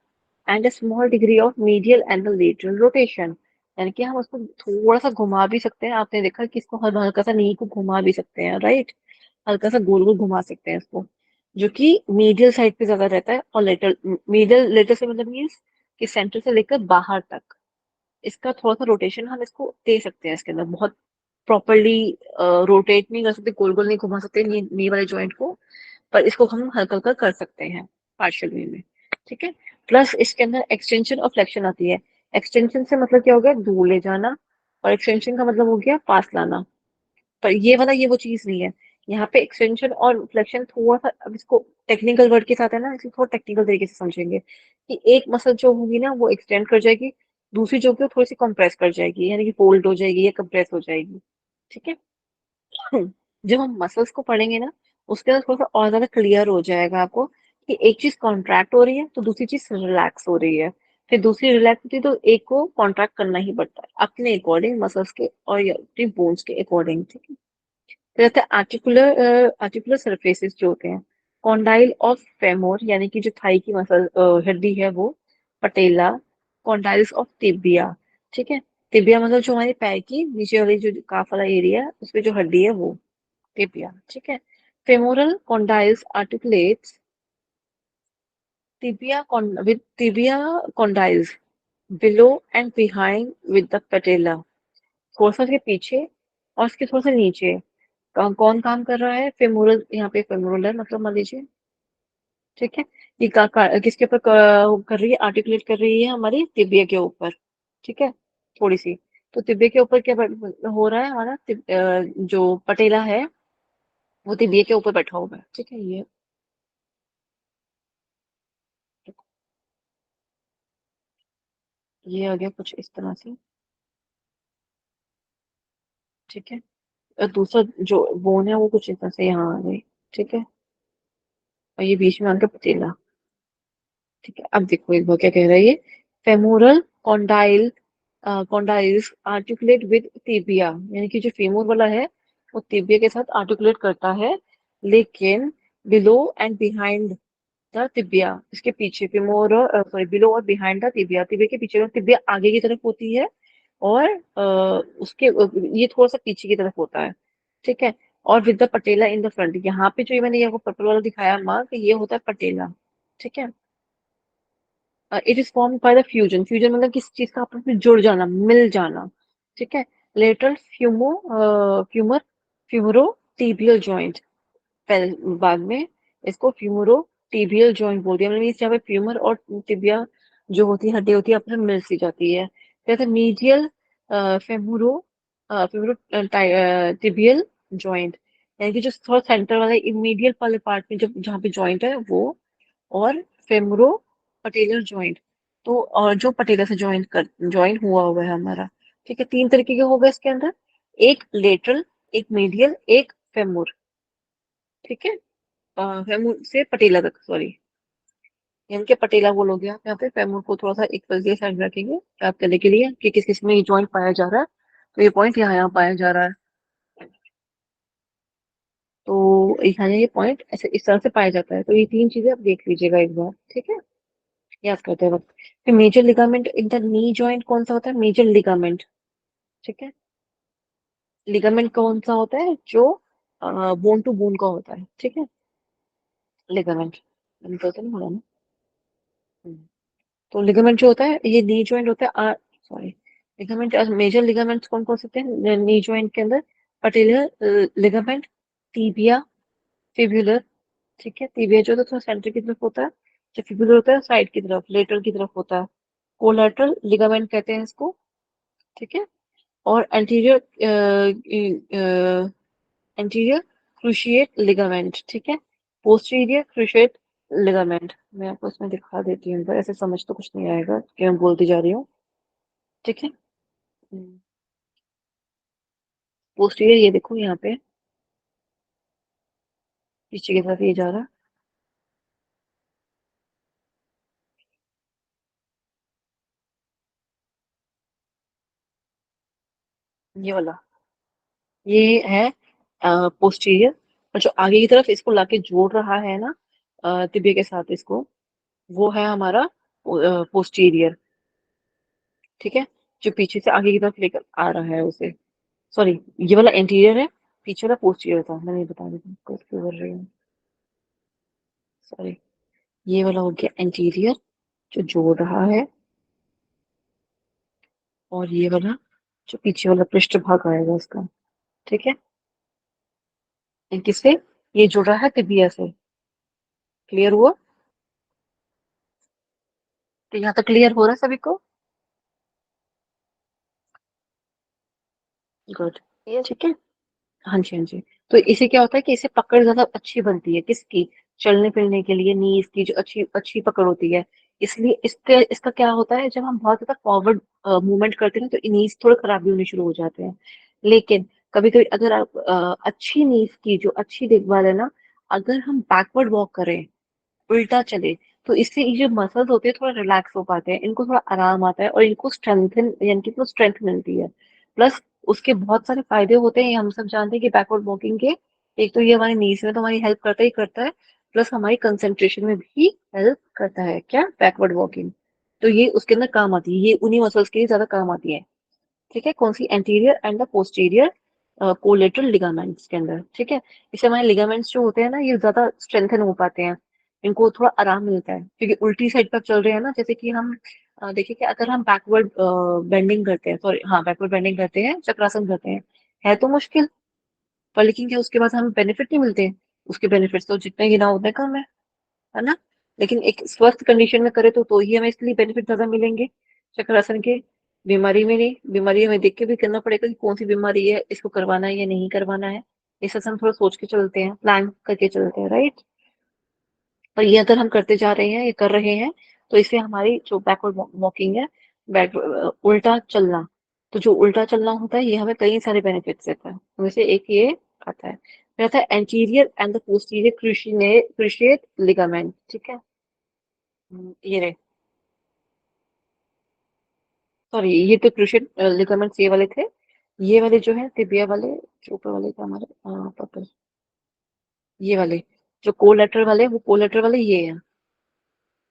and a small degree of medial and the lateral rotation। यानी कि हम उसको थोड़ा सा घुमा भी सकते हैं, आपने देखा कि इसको हल्का सा नी को घुमा भी सकते हैं, राइट, हल्का सा गोल गोल घुमा सकते हैं इसको, जो कि मीडियल साइड पे ज्यादा रहता है, और लेटर, मीडियल लेटर से मतलब मीन्स कि सेंटर से लेकर बाहर तक इसका थोड़ा सा रोटेशन हम इसको दे सकते हैं। इसके अंदर बहुत प्रॉपरली रोटेट नहीं कर सकते, गोल गोल नहीं घुमा सकते नी वाले जॉइंट को, पर इसको हम हल्का हल्का कर सकते हैं पार्शियल वे में। ठीक है, प्लस इसके अंदर एक्सटेंशन और फ्लेक्शन आती है। एक्सटेंशन से मतलब क्या हो गया, दूर ले जाना, और एक्सटेंशन का मतलब हो गया पास लाना। पर ये वाला ये वो चीज नहीं है। यहाँ पे एक्सटेंशन और फ्लेक्शन थोड़ा सा, अब इसको टेक्निकल वर्ड के साथ है ना, इसको थोड़ा टेक्निकल तरीके से समझेंगे कि एक मसल जो होगी ना वो एक्सटेंड कर जाएगी, दूसरी जो होगी वो थोड़ी सी कंप्रेस कर जाएगी, यानी कि फोल्ड हो जाएगी या कंप्रेस हो जाएगी। ठीक है, जब हम मसल्स को पढ़ेंगे ना, उसके अंदर थोड़ा सा और ज्यादा क्लियर हो जाएगा आपको कि एक चीज कॉन्ट्रैक्ट हो रही है तो दूसरी चीज रिलैक्स हो रही है, फिर दूसरी रिलैक्स होती है, तो एक को कॉन्ट्रैक्ट करना ही पड़ता है अपने अकॉर्डिंग, मसल्स के और या अपनी बोन्स के अकॉर्डिंग। ठीक है, फिर आता है आर्टिकुलर, आर्टिकुलर सरफेसेस जो होते हैं। कॉन्डाइल ऑफ फेमोर, यानी कि जो थाई की मसल हड्डी है वो, पटेला। Condyles of tibia. ठीक है, टिबिया मतलब जो हमारे पैर की नीचे वाली जो काफ वाला एरिया है उसमें जो हड्डी है वो टिबिया। ठीक है, femoral condyles articulates with tibia condyles below and behind with the patella। थोड़ा सा इसके पीछे और इसके थोड़ा सा नीचे कौन काम कर रहा है, फेमोरल, यहाँ पे फेमोरल है मतलब मान लीजिए। ठीक है, ये किसके ऊपर कर रही है, आर्टिकुलेट कर रही है हमारी टिबिया के ऊपर। ठीक है, थोड़ी सी, तो टिबिया के ऊपर क्या हो रहा है हमारा, जो पटेला है वो टिबिया के ऊपर बैठा हुआ है। ठीक है, ये आ गया कुछ इस तरह से। ठीक है, और दूसरा जो बोन है वो कुछ इस तरह से यहाँ आ गई। ठीक है, और ये बीच में आ गया पतीला। ठीक है, अब देखो एक बार क्या कह रहा है ये, femoral condyle condyles articulate with tibia, यानी कि जो फेमोर वाला है वो टिबिया के साथ आर्टिकुलेट करता है, लेकिन below and behind the tibia, इसके पीछे फेमोर, सॉरी बिलो और बिहाइंड द टिबिया, टिबिया के पीछे, टिबिया आगे की तरफ होती है और उसके ये थोड़ा सा पीछे की तरफ होता है। ठीक है, और with the patella in the front, यहाँ पे जो ये मैंने ये पर्पल वाला दिखाया मार्क, ये होता है पटेला। ठीक है, it is form by the fusion, fusion मतलब किसी चीज का आपस में जुड़ जाना, मिल जाना। ठीक है, लेटरल फ्यूमर फ्यूमरो टीबियल जॉइंट, बाद में इसको फ्यूमरो टीबियल जॉइंट बोल दिया, मतलब यहाँ पे फ्यूमर और टिबिया जो होती है हड्डी होती है आपस में मिल सी जाती है। कहते हैं मीडियल फेमोरो फेमोरो टिबियल जॉइंट, यानी कि जो थोड़ा सेंटर वाला इमीडिएट वाले पार्ट में जब जहाँ पे जॉइंट है वो, और फेमरो पटेलर जॉइंट, तो और जो पटेलर से ज्वाइन हुआ है हमारा, ठीक है। 3 तरीके के हो गए इसके अंदर, एक लेटरल, एक मीडियल, एक फेमोर, ठीक है। फेमोर से पटेला तक, सॉरी, यानी कि पटेला बोलोगे आप यहाँ पे, फेमोर को थोड़ा सा एक तरह से साइड रखेंगे याद करने के लिए कि किस किस में ये जॉइंट पाया जा रहा है, तो ये पॉइंट यहाँ यहाँ पाया जा रहा है, तो यहाँ ये पॉइंट ऐसे इस तरह से पाया जाता है। तो ये 3 चीजें आप देख लीजिएगा एक बार, ठीक है, याद करते वक्त। फिर major ligament in the knee joint कौन सा होता है? मेजर लिगामेंट, ठीक है। लिगामेंट कौन सा होता है? जो बोन टू बोन का होता है, ठीक है, लिगामेंट। निकलता नहीं होगा ना। हम्म। तो लिगामेंट जो होता है ये नी जॉइंट होता है, सॉरी, लिगामेंट, मेजर लिगामेंट्स कौन कौन से होते हैं नी जॉइंट के अंदर? पटेलर लिगामेंट, टीबिया, फिब्युलर, ठीक है। टीबिया जो होता है थोड़ा सेंटर की तरफ होता है, जो फिब्युलर होता है साइड की तरफ, लेटरल की तरफ होता है। कोलैटरल लिगामेंट कहते हैं इसको, ठीक है। और एंटीरियर एंटीरियर क्रूशिएट लिगामेंट, ठीक है। पोस्टीरियर क्रूशिएट लिगामेंट, मैं आपको इसमें दिखा देती हूँ, ऐसे समझ तो कुछ नहीं आएगा कि मैं बोलती जा रही हूँ, ठीक है। पोस्टीरियर ये देखो यहाँ पे पीछे की तरफ ये जा रहा है, ये वाला, ये है पोस्टीरियर। और जो आगे की तरफ इसको लाके जोड़ रहा है ना तिबिया के साथ इसको, वो है हमारा पोस्टीरियर, ठीक है। जो पीछे से आगे की तरफ लेकर आ रहा है उसे, सॉरी, ये वाला एंटीरियर है, पीछे वाला पोस्टीरियर था, मैंने ये बता दी थी, क्यों कर रही हूँ, सॉरी। ये वाला हो गया एंटीरियर जो जोड़ रहा है, और ये वाला जो पीछे वाला पृष्ठ भाग आएगा इसका, ठीक है। किससे ये जुड़ रहा है? तिबिया से। क्लियर हुआ? तो यहाँ तक क्लियर हो रहा है सभी को? गुड, ये ठीक है। हाँ जी, हाँ जी। तो इससे क्या होता है कि इससे पकड़ ज्यादा अच्छी बनती है, किसकी? चलने फिरने के लिए नीज की जो अच्छी अच्छी पकड़ होती है। इसलिए इसके इसका क्या होता है, जब हम बहुत ज्यादा फॉरवर्ड मूवमेंट करते हैं ना, तो नीज थोड़े खराब भी होने शुरू हो जाते हैं। लेकिन कभी कभी अगर आप अच्छी नीज की जो अच्छी देखभाल है ना, अगर हम बैकवर्ड वॉक करें, उल्टा चले, तो इससे ये जो मसल्स होते हैं थोड़ा रिलैक्स हो पाते हैं, इनको थोड़ा आराम आता है, और इनको स्ट्रेंथन यानी कि स्ट्रेंथ मिलती है। प्लस उसके बहुत सारे फायदे होते हैं, ये हम सब जानते हैं कि बैकवर्ड वॉकिंग के, एक तो ये हमारी नीज में तो हमारी हेल्प करता ही करता है, प्लस हमारी कंसंट्रेशन में भी हेल्प करता है, क्या? Backward walking. तो ये उसके अंदर काम आती है, ये उन्हीं मसल्स के लिए ज्यादा काम आती है, ठीक है। कौन सी? Anterior and the posterior collateral ligaments के अंदर, ठीक है। इससे हमारे लिगामेंट्स जो होते हैं ना, ये ज्यादा स्ट्रेंथन हो पाते हैं, इनको थोड़ा आराम मिलता है, क्योंकि उल्टी साइड पर चल रहे हैं ना, जैसे कि हम देखिए कि अगर हम बैकवर्ड बेंडिंग करते हैं, सॉरी हाँ, बैकवर्ड बेंडिंग करते हैं, चक्रासन करते हैं, है तो मुश्किल, पर लेकिन क्या उसके बाद हमें बेनिफिट नहीं मिलते? उसके बेनिफिट्स तो जितने गिना उतने कम है ना। लेकिन एक स्वस्थ कंडीशन में करे तो ही हमें इसलिए बेनिफिट ज्यादा मिलेंगे चक्रासन के। बीमारी में नहीं, बीमारी हमें देख के भी करना पड़ेगा कि कौन सी बीमारी है, इसको करवाना है या नहीं करवाना है, इस हम थोड़ा सोच के चलते हैं, प्लान करके चलते हैं, राइट। और ये अगर हम करते जा रहे हैं, ये कर रहे हैं, तो इससे हमारी जो बैकवर्ड वॉकिंग है, बैक उल्टा चलना, तो जो उल्टा चलना होता है ये हमें कई सारे बेनिफिट्स देता है, उनमें से एक ये आता है। फिर आता है anterior and the posterior cruciate ligament, ठीक है। ये रहे, सॉरी, ये तो क्रूशिएट लिगामेंट्स ये वाले थे। ये वाले जो है तिबिया वाले, जो ऊपर वाले थे हमारे पर्पल, ये वाले जो कोलेटरल वाले, वो कोलेटरल वाले ये है।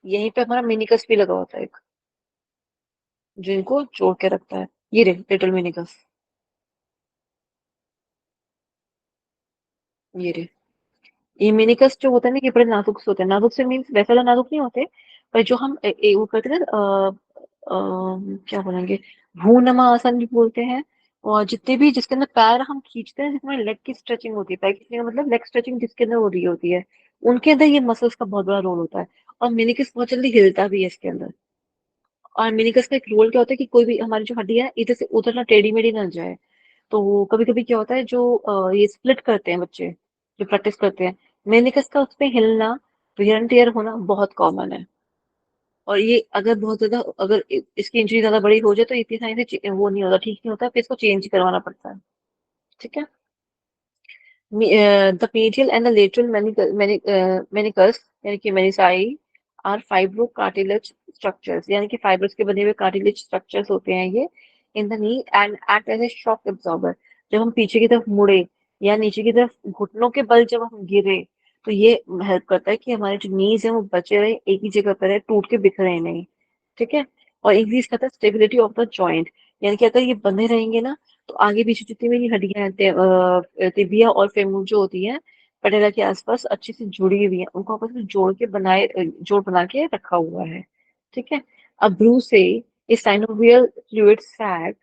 यहीं पे हमारा मिनिकस भी लगा होता है एक, जो इनको जोड़ के रखता है, ये रे लिटिल मिनिकस, ये रे। ये मिनिकस जो होता है ना, ये बड़े नाजुक से होते हैं, नाजुक से मीन्स वैसे वाला नाजुक नहीं होते, पर जो हम वो करते हैं ना, क्या बोलेंगे, भूनमा आसन भी बोलते हैं। और जितने भी जिसके अंदर पैर हम खींचते हैं, जिसमें लेग की स्ट्रेचिंग होती है, पैर खींचने का मतलब लेग स्ट्रेचिंग जिसके अंदर हो रही होती है, उनके अंदर ये मसल्स का बहुत बड़ा रोल होता है। और मिनिकस बहुत जल्दी हिलता भी है इसके अंदर। और मिनिकस का एक रोल क्या होता है कि कोई भी हमारी जो हड्डी है इधर से उधर ना टेढ़ी मेढ़ी ना जाए, तो कभी कभी क्या होता है, जो ये स्प्लिट करते हैं बच्चे जो प्रैक्टिस करते हैं, मेनिकस का उसपे हिलना, वियर एंड टियर होना बहुत कॉमन है। और ये अगर बहुत ज्यादा, अगर इसकी इंजरी ज्यादा बड़ी हो जाए तो इतनी सारी से वो नहीं होता, ठीक नहीं होता, फिर इसको चेंज करवाना पड़ता है। ठीक है। The medial and the lateral meniscus यानी कि मेनिसाई आर फाइब्रो कार्टिलेज स्ट्रक्चर्स, यानी कि फाइब्रस के बने हुए कार्टिलेज स्ट्रक्चर्स होते हैं ये in the knee and act as a shock absorber. जब हम पीछे की तरफ मुड़े या नीचे की तरफ घुटनों के बल जब हम गिरे, तो ये हेल्प करता है कि हमारे जो नीज है वो बचे रहे, एक ही जगह पर रहे, टूट के बिखरे नहीं। ठीक है। और इंक्रीज करता है स्टेबिलिटी ऑफ द जॉइंट, यानी कि अगर ये बंधे रहेंगे ना, तो आगे पीछे जितनी मेरी हड्डियां हैं, तिबिया और फेमur जो होती है पटेला के आसपास अच्छे से जुड़ी हुई है, उनको आपस में जोड़ के जोड़ बना के रखा हुआ है। ठीक है। अब ब्रूसे is synovial fluid sac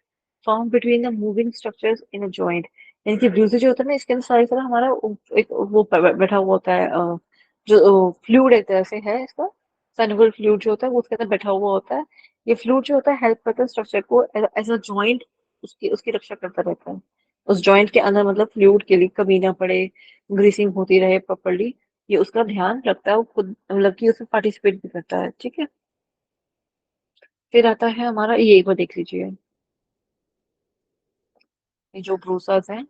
formed between the moving structures in a joint, यानी कि ब्रूसे जो होता है ना, इसके अंदर सारी तरह हमारा एक वो बैठा हुआ होता है, जो फ्लूइड एक तरह से है इसका, synovial fluid जो होता है वो उसके अंदर बैठा हुआ होता है। ये फ्लूइड जो होता है हेल्प करता है स्ट्रक्चर को एज अ जॉइंट, उसकी उसकी रक्षा करता रहता है। उस जॉइंट के अंदर मतलब फ्लूइड के लिए कमी ना पड़े, ग्रीसिंग होती रहे प्रॉपरली, ये उसका ध्यान रखता है, वो खुद मतलब कि उसमें पार्टिसिपेट भी करता है। ठीक है। फिर आता है हमारा, ये एक बार देख लीजिए, ये जो ब्रूसास हैं,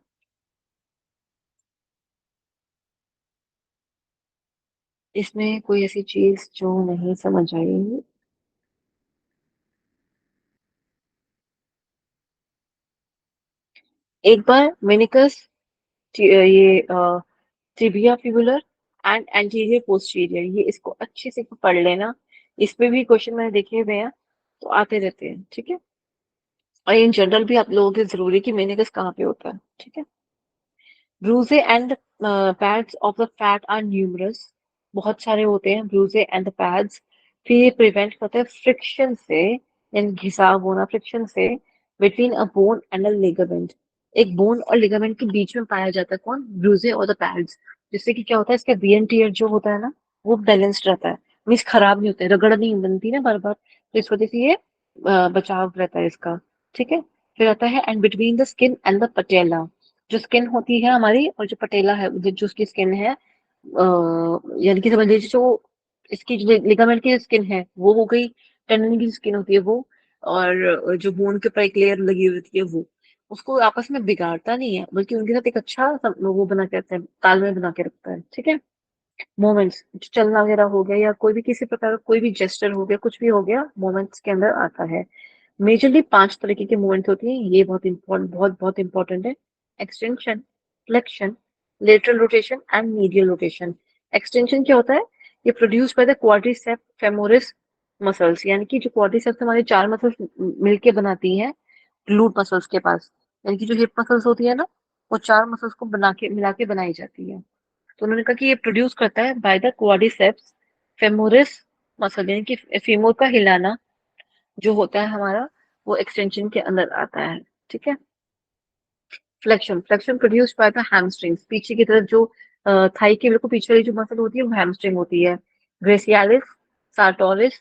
इसमें कोई ऐसी चीज जो नहीं समझ आई। एक बार मेनिकस, ये tibia fibular and anterior posterior, ये इसको अच्छे से पढ़ लेना। इस पे भी क्वेश्चन मैंने देखे हुए हैं, तो आते रहते हैं। ठीक है। और इन जनरल भी आप लोगों के जरूरी कि मेनिकस कहाँ पे होता है। ठीक है। Bursae and pads of the fat are numerous, बहुत सारे होते हैं ब्रूजे एंड पैड्स। फिर ये प्रिवेंट करते हैं फ्रिक्शन से, यानी घिसाव होना, फ्रिक्शन से between a bone and a ligament. एक बोन और लिगामेंट के बीच में पाया जाता है कौन, ब्रूजे और द पैड्स। जिससे कि क्या होता है, इसका वी एंड टीयर जो होता है ना, वो बैलेंस्ड रहता है, मीन्स खराब नहीं होता है, रगड़ नहीं बनती ना बार बार, तो इस वजह से ये बचाव रहता है इसका। ठीक है। फिर आता है and between the skin and the patella, जो स्किन होती है हमारी और जो पटेला है, जो उसकी स्किन है, यानी कि समझ लीजिए जो इसकी जो लिगामेंट की स्किन है वो हो गई, टेंडन की स्किन होती है वो, और जो बोन के ऊपर एक लेयर लगी हुई होती है वो, उसको आपस में बिगाड़ता नहीं है, बल्कि उनके साथ एक अच्छा वो बना के रखता है, तालमेल बना के रखता है। ठीक है। मोमेंट्स, चलना वगैरह हो गया या कोई भी किसी प्रकार का कोई भी जेस्टर हो गया, कुछ भी हो गया, मोमेंट्स के अंदर आता है। मेजरली 5 तरीके के मूवमेंट होती हैं, ये बहुत इंपॉर्टेंट, बहुत बहुत इंपॉर्टेंट है। Extension, flexion, lateral rotation and medial rotation. Extension क्या होता है, ये produce by the quadriceps femoris muscles, यानी कि जो क्वाड्रिसेप्स हमारे 4 मसल्स मिलके बनाती हैं ग्लूट मसल्स के पास, यानी कि जो हिप मसल्स होती है ना, वो 4 मसल्स को बना के मिला के बनाई जाती है। तो उन्होंने कहा कि ये प्रोड्यूस करता है by the quadriceps femoris muscle, यानी कि फीमोर का हिलाना जो होता है हमारा, वो एक्सटेंशन के अंदर आता है। ठीक है। Flexion, flexion produced by the hamstrings, पीछे की तरफ जो थाई के बिल्कुल पीछे वाली जो मसल होती है वो हैमस्ट्रिंग होती है। ग्रेसियालिस, सार्टोरिस,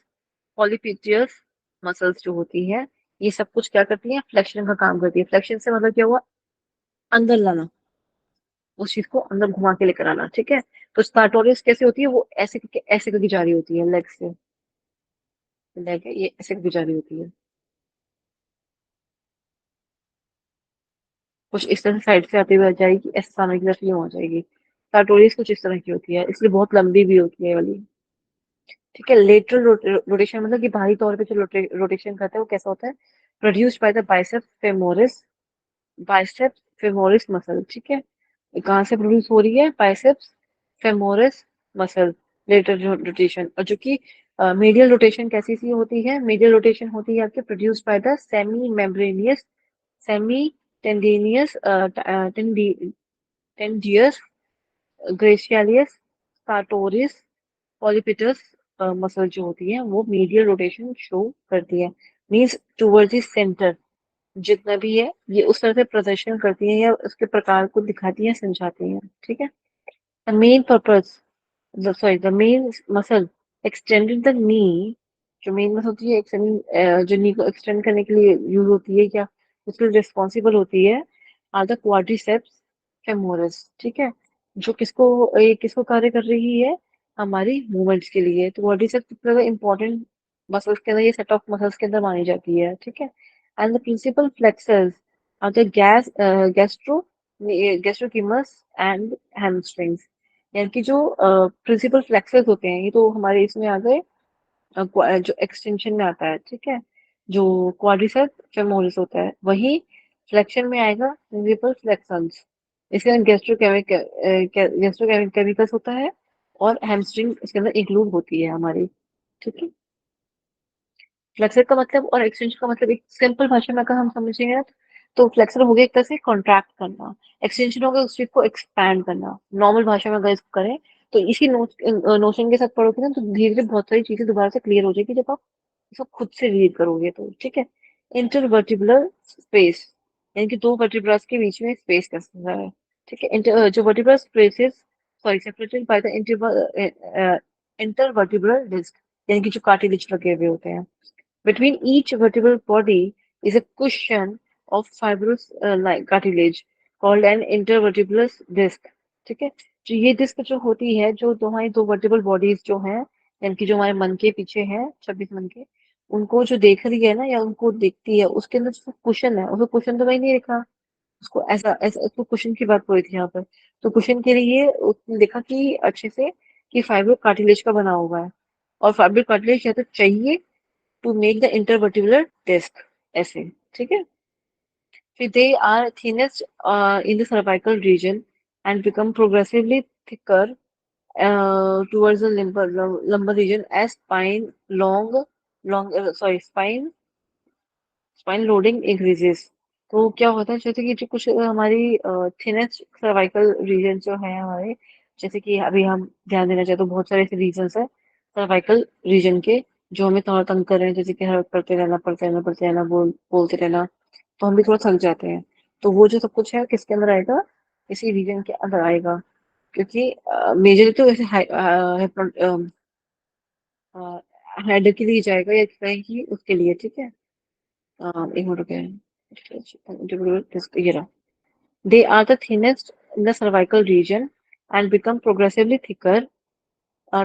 पॉलीपिटियस मसल्स जो होती है, ये सब कुछ क्या करती है, फ्लेक्शन का काम करती है। फ्लेक्शन से मतलब क्या हुआ, अंदर लाना, उस चीज को अंदर घुमा के लेकर आना। ठीक है। तो सार्टोरियस कैसे होती है, वो ऐसे करके जा रही होती है, लेग से, लेग है ये ऐसे करके जा रही होती है, कुछ इस तरह साइड से आती हुई आ जाएगी, ऐसे सामने की तरफ यूं आ जाएगी। sartorius कुछ इस तरह की होती है, इसलिए बहुत लंबी भी होती है ये वाली। ठीक है। लेटरल रोटेशन मतलब कि बाहरी तौर पे जो रोटेशन करता है वो कैसा होता है, produced by the biceps femoris muscle. ठीक है। ये कहाँ से प्रोड्यूस हो रही है, biceps femoris muscle, lateral rotation. और जो कि मीडियल रोटेशन कैसी सी होती है, मीडियल रोटेशन होती है आपके produced by the semi tendinosus tendinous gracilis sartorius popliteus muscle जो होती है वो मीडियल रोटेशन शो करती है, मीन्स टूवर्ड्स द सेंटर जितना भी है, ये उस तरह से प्रदर्शन करती है या उसके प्रकार को दिखाती है, समझाती है। ठीक है। The main purpose, the main muscle extended the knee, जो मेन मसल होती है एक्सटेंड, जो नी को एक्सटेंड करने के लिए यूज होती है, क्या उसके लिए रिस्पॉन्सिबल होती है, आर द क्वाड्रिसेप्स फेमोरस, ठीक है, जो किसको कार्य कर रही है, हमारी मूवमेंट्स के लिए। तो क्वाड्रिसेप्स सबसे ज्यादा इंपॉर्टेंट मसल्स के अंदर, ये सेट ऑफ मसल्स के अंदर मानी जाती है, ठीक है। And the principal flexors are the gastrocnemius and hamstrings, यानी कि जो प्रिंसिपल फ्लेक्सर्स होते हैं, ये तो हमारे इसमें आ गए जो एक्सटेंशन में आता है, ठीक है। जो क्वाड्रिसेप्स फेमोरिस होता है, वही फ्लेक्शन में आएगा प्रिंसिपल फ्लेक्सन्स। इसके अंदर गैस्ट्रोकेमिकल्स होता है, और हैमस्ट्रिंग इसके अंदर इंक्लूड होती है हमारी, ठीक है। फ्लेक्सर का मतलब और एक्सटेंशन का मतलब एक सिंपल भाषा में अगर हम समझेंगे ना, तो फ्लेक्सर हो गया एक तरह से कॉन्ट्रैक्ट करना, एक्सटेंशन हो गया उस चीज को एक्सपैंड करना। नॉर्मल भाषा में अगर इसको करें, तो इसी नोशन के साथ पढ़ोगे ना, तो धीरे धीरे बहुत सारी चीजें दोबारा से क्लियर हो जाएगी जब आप इसको खुद से रीड करोगे तो, ठीक है। इंटरवर्टिब्रल स्पेस, यानी कि दो वर्टिब्रास के बीच में स्पेस कैसा है, ठीक है। जो vertebral spaces, sorry, separated by the intervertebral disc, यानी कि जो कार्टिलेज लगे हुए होते हैं। Between each vertebral body is a cushion of fibrous cartilage called an intervertebral disc, ठीक है। जो ये डिस्क जो होती है, जो हमारी दो वर्टिबल बॉडीज जो हैं, यानी कि जो हमारे मन के पीछे हैं, 26 मन के, उनको जो देख रही है ना, या उनको देखती है, उसके अंदर जो कुशन है, उसको कुशन तो वही नहीं लिखा, उसको ऐसा ऐसा उसको कुशन की बात हुई थी यहाँ पर। तो कुशन के लिए उसने देखा कि अच्छे से कि फाइब्रो कार्टिलेज का बना हुआ है, और फाइब्रो कार्टिलेज या तो चाहिए to make the intervertebral disc, ऐसे, ठीक है। फिर they are thinnest in the cervical region and become progressively thicker towards the lumbar region as spine loading increases. तो क्या होता है, जैसे कि जो कुछ हमारी थिनेस्ट सर्वाइकल रीजन जो है हमारे, जैसे कि अभी हम ध्यान देना चाहते, तो बहुत सारे ऐसे रीजन है सर्वाइकल रीजन के, जो हमें थोड़ा तंग कर रहे हैं, जैसे कि हर पढ़ते रहना, बोलते रहना, तो हम भी थोड़ा थक जाते हैं। तो वो जो सब कुछ है किसके अंदर आएगा, इसी रीजन के अंदर आएगा, क्योंकि मेजर तो ऐसे हेड के लिए जाएगा, या कहें कि उसके लिए, ठीक है। एक मिनट रुके, ये रहा। They are the thinnest in the cervical region and become progressively thicker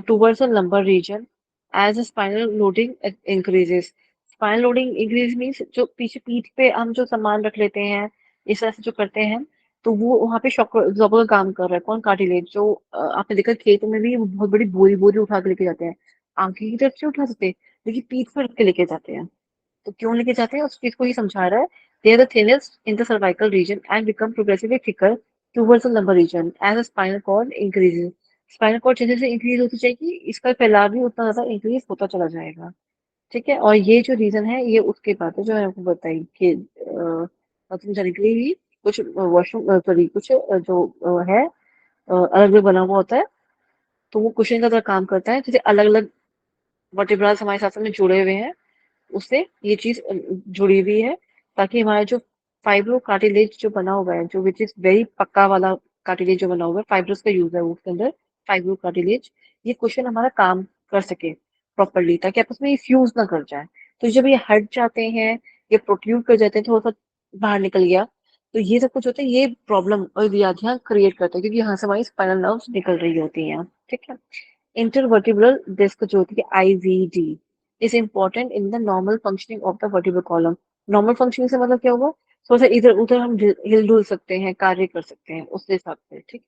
towards the lumbar region as the spinal loading increases. Spinal loading increase means जो पीछे पीठ पे हम जो सामान रख लेते हैं, इस तरह से जो करते हैं, तो वो वहाँ पे शॉक एब्जॉर्बर का काम कर रहा है। कौन, कार्टिलेज। जो आपने देखा खेत में भी वो बहुत बड़ी बोरी बोरी उठा के लेके जाते हैं, आगे की तरफ से उठा सकते, लेकिन पीठ पर रख के लेके जाते हैं। तो क्यों लेके जाते हैं, उस चीज को ही समझा रहा है। They are the thinnest in the cervical region and become progressively thicker towards the lumbar region as the spinal cord increases. Spinal cord जैसे जैसे इंक्रीज होती जाएगी, इसका फैलाव भी उतना ज्यादा इंक्रीज होता चला जाएगा, ठीक है। और ये जो रीजन है, ये उसके बात है जो मैंने आपको बताई कि बाथरूम जाने के लिए भी कुछ वॉशरूम, सॉरी, कुछ जो है अलग अलग बना हुआ होता है, तो वो कुशन का तरह काम करता है, जैसे अलग अलग वर्टिब्रास हमारे साथ में जुड़े हुए हैं, उससे ये चीज जुड़ी हुई है, ताकि हमारा जो फाइब्रो कार्टिलेज जो बना हुआ है, जो विच इज वेरी पक्का वाला कार्टिलेज जो बना हुआ है, फाइब्रोस का यूज है वो उसके अंदर, फाइब्रो कार्टिलेज, ये क्वेश्चन हमारा काम कर सके प्रॉपरली, ताकि आपस में ये फ्यूज ना कर जाए। तो जब ये हट जाते हैं, ये प्रोट्रूड कर जाते हैं, थोड़ा सा बाहर निकल गया, तो ये सब कुछ होता है, ये प्रॉब्लम और व्याधियां क्रिएट करते हैं, क्योंकि यहाँ से हमारी स्पाइनल नर्व्स निकल रही होती हैं, ठीक है। इंटरवर्टिब्रल डिस्क जो होती है, IVD, is important in the normal functioning of the vertebral column. Normal functioning से मतलब क्या होगा, थोड़ा सा इधर उधर हम हिल डुल सकते हैं, कार्य कर सकते हैं उस हिसाब से, ठीक।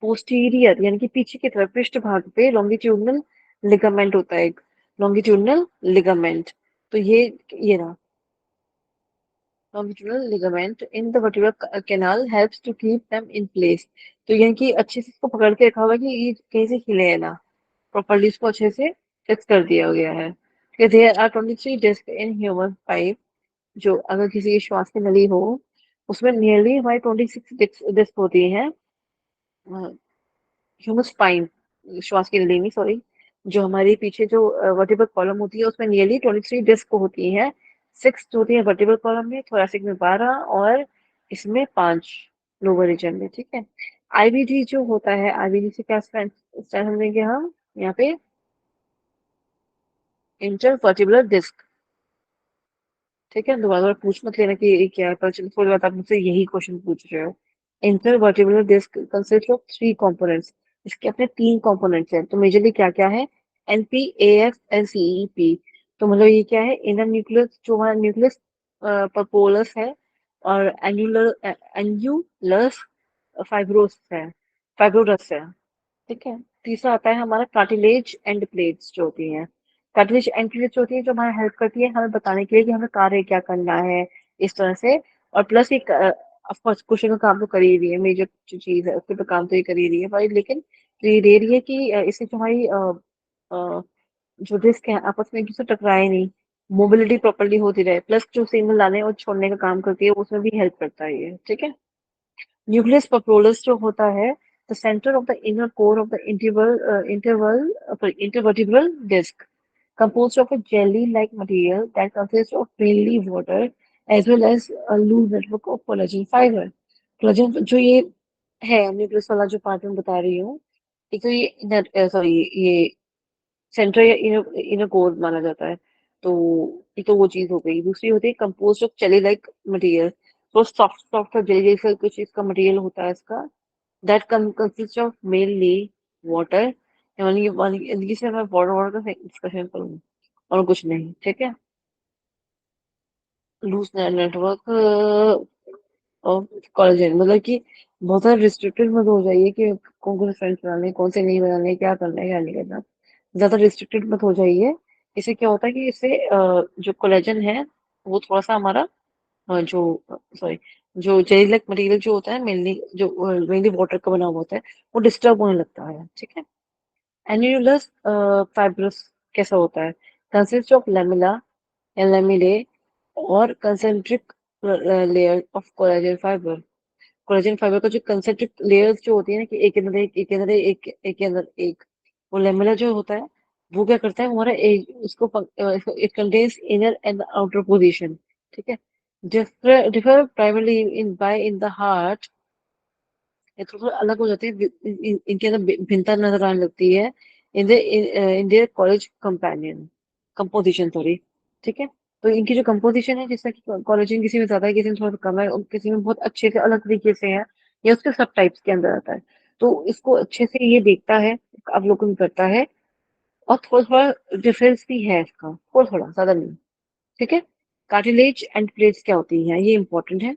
पोस्टीरियर यानी कि पीछे की तरफ, पृष्ठ भाग पे लॉन्गिट्यूडनल लिगामेंट होता है, एक लॉन्गिट्यूडनल लिगामेंट। तो ये रहा longitudinal ligament in the vertebral canal helps to keep them in place। तो यानी कि अच्छे से इसको पकड़ के रखा हुआ है कि ये कहीं से हिले ना, प्रॉपरली इसको अच्छे से फिक्स कर दिया गया है। There are 23 disc in human pipe, जो अगर किसी की श्वास की नली हो, उसमें नियरली हमारी 26 डिस्क होती हैं। ह्यूमन स्पाइन, श्वास की नली नहीं, सॉरी, जो हमारी पीछे जो वर्टिब्रल कॉलम होती है, उसमें नियरली 23 डिस्क होती हैं। 6 जो होती है वर्टिब्रल कॉलम में, थोरैसिक में 12, और इसमें 5 लोअर रीजन में, ठीक है। आईवीडी जो होता है, आईवीडी से क्या स्टैंड समझेंगे हम यहाँ पे, इंटरवर्टिब्रल डिस्क, ठीक है, दोबारा पूछ मत लेना कि ये क्या है, पर चलो थोड़ी बात आप मुझसे यही क्वेश्चन पूछ रहे हो। Intervertebral disc consist of 3 components. इसके अपने 3 कंपोनेंट्स हैं। तो मेजरली क्या-क्या है? NP, AF and CEP. तो मतलब ये क्या है? इनर न्यूक्लियस जो हमारा न्यूक्लियस परपोलस है, और एन्युलस फाइब्रोरस है। ठीक है। तीसरा आता है हमारा कार्टिलेज एंड प्लेट्स जो होती हैं। कार्टिलेज एंड प्लेट्स जो होती है, जो हमारी हेल्प करती है हमें बताने के लिए कि हमें कार्य क्या करना है, इस तरह से। और प्लस एक ऑफकोर्स क्वेश्चन का काम तो कर ही रही है, मेजर जो चीज है उसके पे काम तो ये कर ही रही है भाई, लेकिन ये दे रही है कि इससे जो हमारी जो डिस्क है आपस में एक दूसरे से टकराए नहीं, मोबिलिटी प्रॉपर्ली होती रहे, प्लस जो सिग्नल लाने और छोड़ने का काम करती है उसमें भी हेल्प करता है ये। ठीक है। न्यूक्लियस पप्रोलस जो होता है, the center of the inner core of the intervertebral disc, composed of a jelly-like material that consists of mainly water as well as a loose network of collagen fiber. Collagen जो ये है न्यूक्लियस वाला जो पार्ट में बता रही हूँ, एक तो ये सॉरी ये सेंटर या इनर कोर माना जाता है। तो एक तो वो चीज हो गई, दूसरी होती है compose of jelly like material. तो सॉफ्ट सॉफ्ट जेली जैसा कुछ इसका मटेरियल होता है इसका, that consist of mainly water. यानी से मैं वाटर वाटर का डिस्कशन करूँ और कुछ नहीं। ठीक है। लूज नेटवर्क ऑफ कोलेजन, मतलब कि बहुत सारे रिस्ट्रिक्टेड मत हो जाइए कि कौन कौन से फ्रेंड्स बनाने, कौन से नहीं बनाने, क्या करना है क्या नहीं करना। ज्यादा रिस्ट्रिक्टेड मत हो जाइए। इससे क्या होता है कि इससे जो कोलेजन है वो थोड़ा सा हमारा जो सॉरी जो जेली लाइक मटेरियल जो होता है मेनली वाटर का बना हुआ होता है, वो डिस्टर्ब होने लगता है। ठीक है। एन्यूलस फाइब्रस कैसा होता है? कंसिस्ट ऑफ लेमिला या लेमिले और concentric layer of collagen fibre. Collagen fibre का जो कंसेंट्रिक लेयर्स जो होती है ना, कि एक के अंदर एक, एक के अंदर एक, एक के अंदर एक, वो लेमिला जो होता है वो क्या करता है हमारा it contains inner and outer position. ठीक है। Differ primarily in the heart. ये थोड़ा अलग हो जाते हैं, इनके अंदर भिन्नता नजर आने लगती है in their college companion composition, sorry. ठीक है। तो इनकी जो कंपोजिशन है, जैसा कि कोलेजन किसी में ज्यादा है, किसी में थोड़ा कम है, और किसी में बहुत अच्छे से अलग तरीके से है, या उसके सब टाइप्स के अंदर आता है। तो इसको अच्छे से ये देखता है, अवलोकन करता है, और थोड़ा थोड़ा डिफरेंस भी है इसका, थोड़ा थोड़ा, ज्यादा नहीं। ठीक है। कार्टिलेज एंड प्लेट्स क्या होती हैं, ये इंपॉर्टेंट है।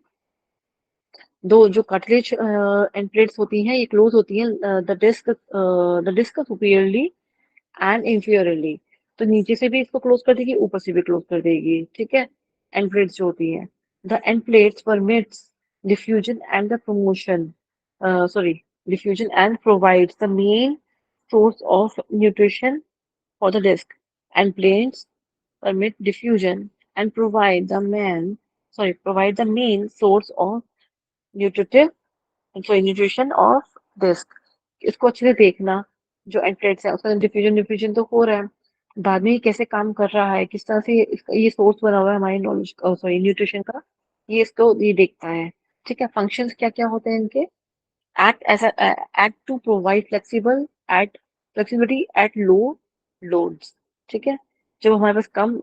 दो जो कार्टिलेज एंड प्लेट्स होती हैं ये क्लोज होती हैं the disc superiorly and inferiorly. तो नीचे से भी इसको क्लोज कर देगी, ऊपर से भी क्लोज कर देगी। ठीक है। एंड प्लेट्स जो होती हैं, the end plates permits diffusion and the promotion sorry diffusion and provides the main source of nutrition for the disk, and plates permit diffusion and provide the main source of nutritive nutrition of disc. इसको अच्छे से देखना, जो एंट्रेट्स है उसका डिफ्यूजन डिफ्यूजन तो हो रहा है, बाद में ये कैसे काम कर रहा है, किस तरह से इसका ये सोर्स बना हुआ है हमारी नॉलेज सॉरी न्यूट्रिशन का, ये इसको ये देखता है। ठीक है। फंक्शंस क्या क्या होते हैं इनके? act to provide flexibility at low loads। ठीक है। जब हमारे पास कम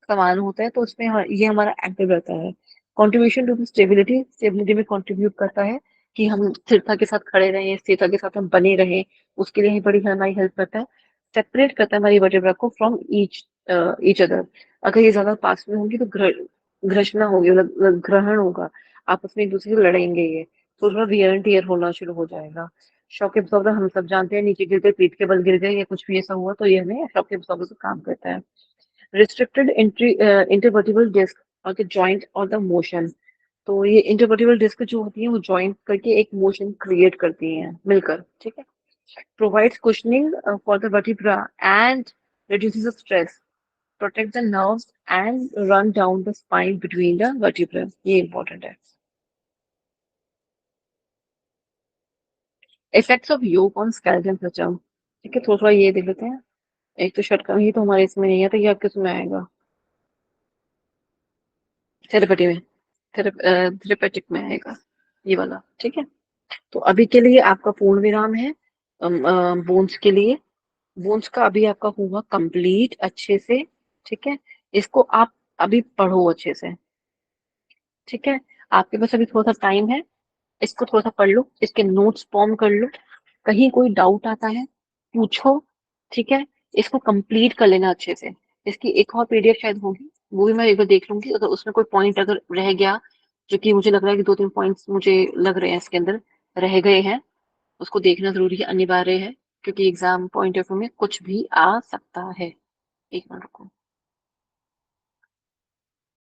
सामान होता है तो उसमें ये हमारा एक्टिव रहता है। कंट्रीब्यूशन टू स्टेबिलिटी, स्टेबिलिटी में कंट्रीब्यूट करता है कि हम स्थिरता के साथ खड़े रहें, स्थिरता के साथ हम बने रहें, उसके लिए ही बड़ी हमारी हेल्प करता है। सेपरेट करता है हमारी वर्टेब्रा को फ्रॉम ईच अदर। अगर ये ज्यादा पास में होंगी तो घर्षणा होगी, मतलब ग्रहण होगा, आपस में एक दूसरे से लड़ेंगे ये, तो थोड़ा वियर एंड टियर होना शुरू हो जाएगा। शॉक एब्जॉर्बर हम सब जानते हैं, नीचे गिर गए, पीठ के बल गिर गए या कुछ भी ऐसा हुआ तो ये हमें शॉक एब्जॉर्बर से काम करता है। restricted intervertebral disc और the joint और the motion। तो ये इंटरवर्टिबल डिस्क जो होती है वो ज्वाइंट करके एक मोशन क्रिएट करती हैं मिलकर। ठीक है। Provides cushioning for the vertebra and reduces the stress, protect the nerves and run down the spine between the vertebrae। ये इंपॉर्टेंट है। इफेक्ट्स ऑफ योग ऑन स्केलेटन सिस्टम। ठीक है, थोड़ा थोड़ा ये देख लेते हैं। एक तो शटका ही तो हमारे इसमें नहीं है, तो ये आपके इसमें आएगा थेरेपेटी में, थेरेपेटिक में आएगा ये वाला। ठीक है। तो अभी के लिए आपका पूर्ण विराम है बोन्स के लिए। बोन्स का अभी आपका हुआ कंप्लीट अच्छे से। ठीक है। इसको आप अभी पढ़ो अच्छे से, ठीक है? आपके पास अभी थोड़ा सा टाइम है, इसको थोड़ा सा पढ़ लो, इसके नोट्स फॉर्म कर लो, कहीं कोई डाउट आता है पूछो, ठीक है? इसको कंप्लीट कर लेना अच्छे से। इसकी एक और पीडीएफ शायद होगी, वो भी मैं एक बार देख लूंगी, अगर उसमें कोई पॉइंट अगर रह गया, जो कि मुझे लग रहा है कि 2-3 पॉइंट्स मुझे लग रहे हैं इसके अंदर रह गए हैं, उसको देखना ज़रूरी है, अनिवार्य है, क्योंकि एग्ज़ाम पॉइंट ऑफ व्यू में कुछ भी आ सकता है। एक मिनट रुको।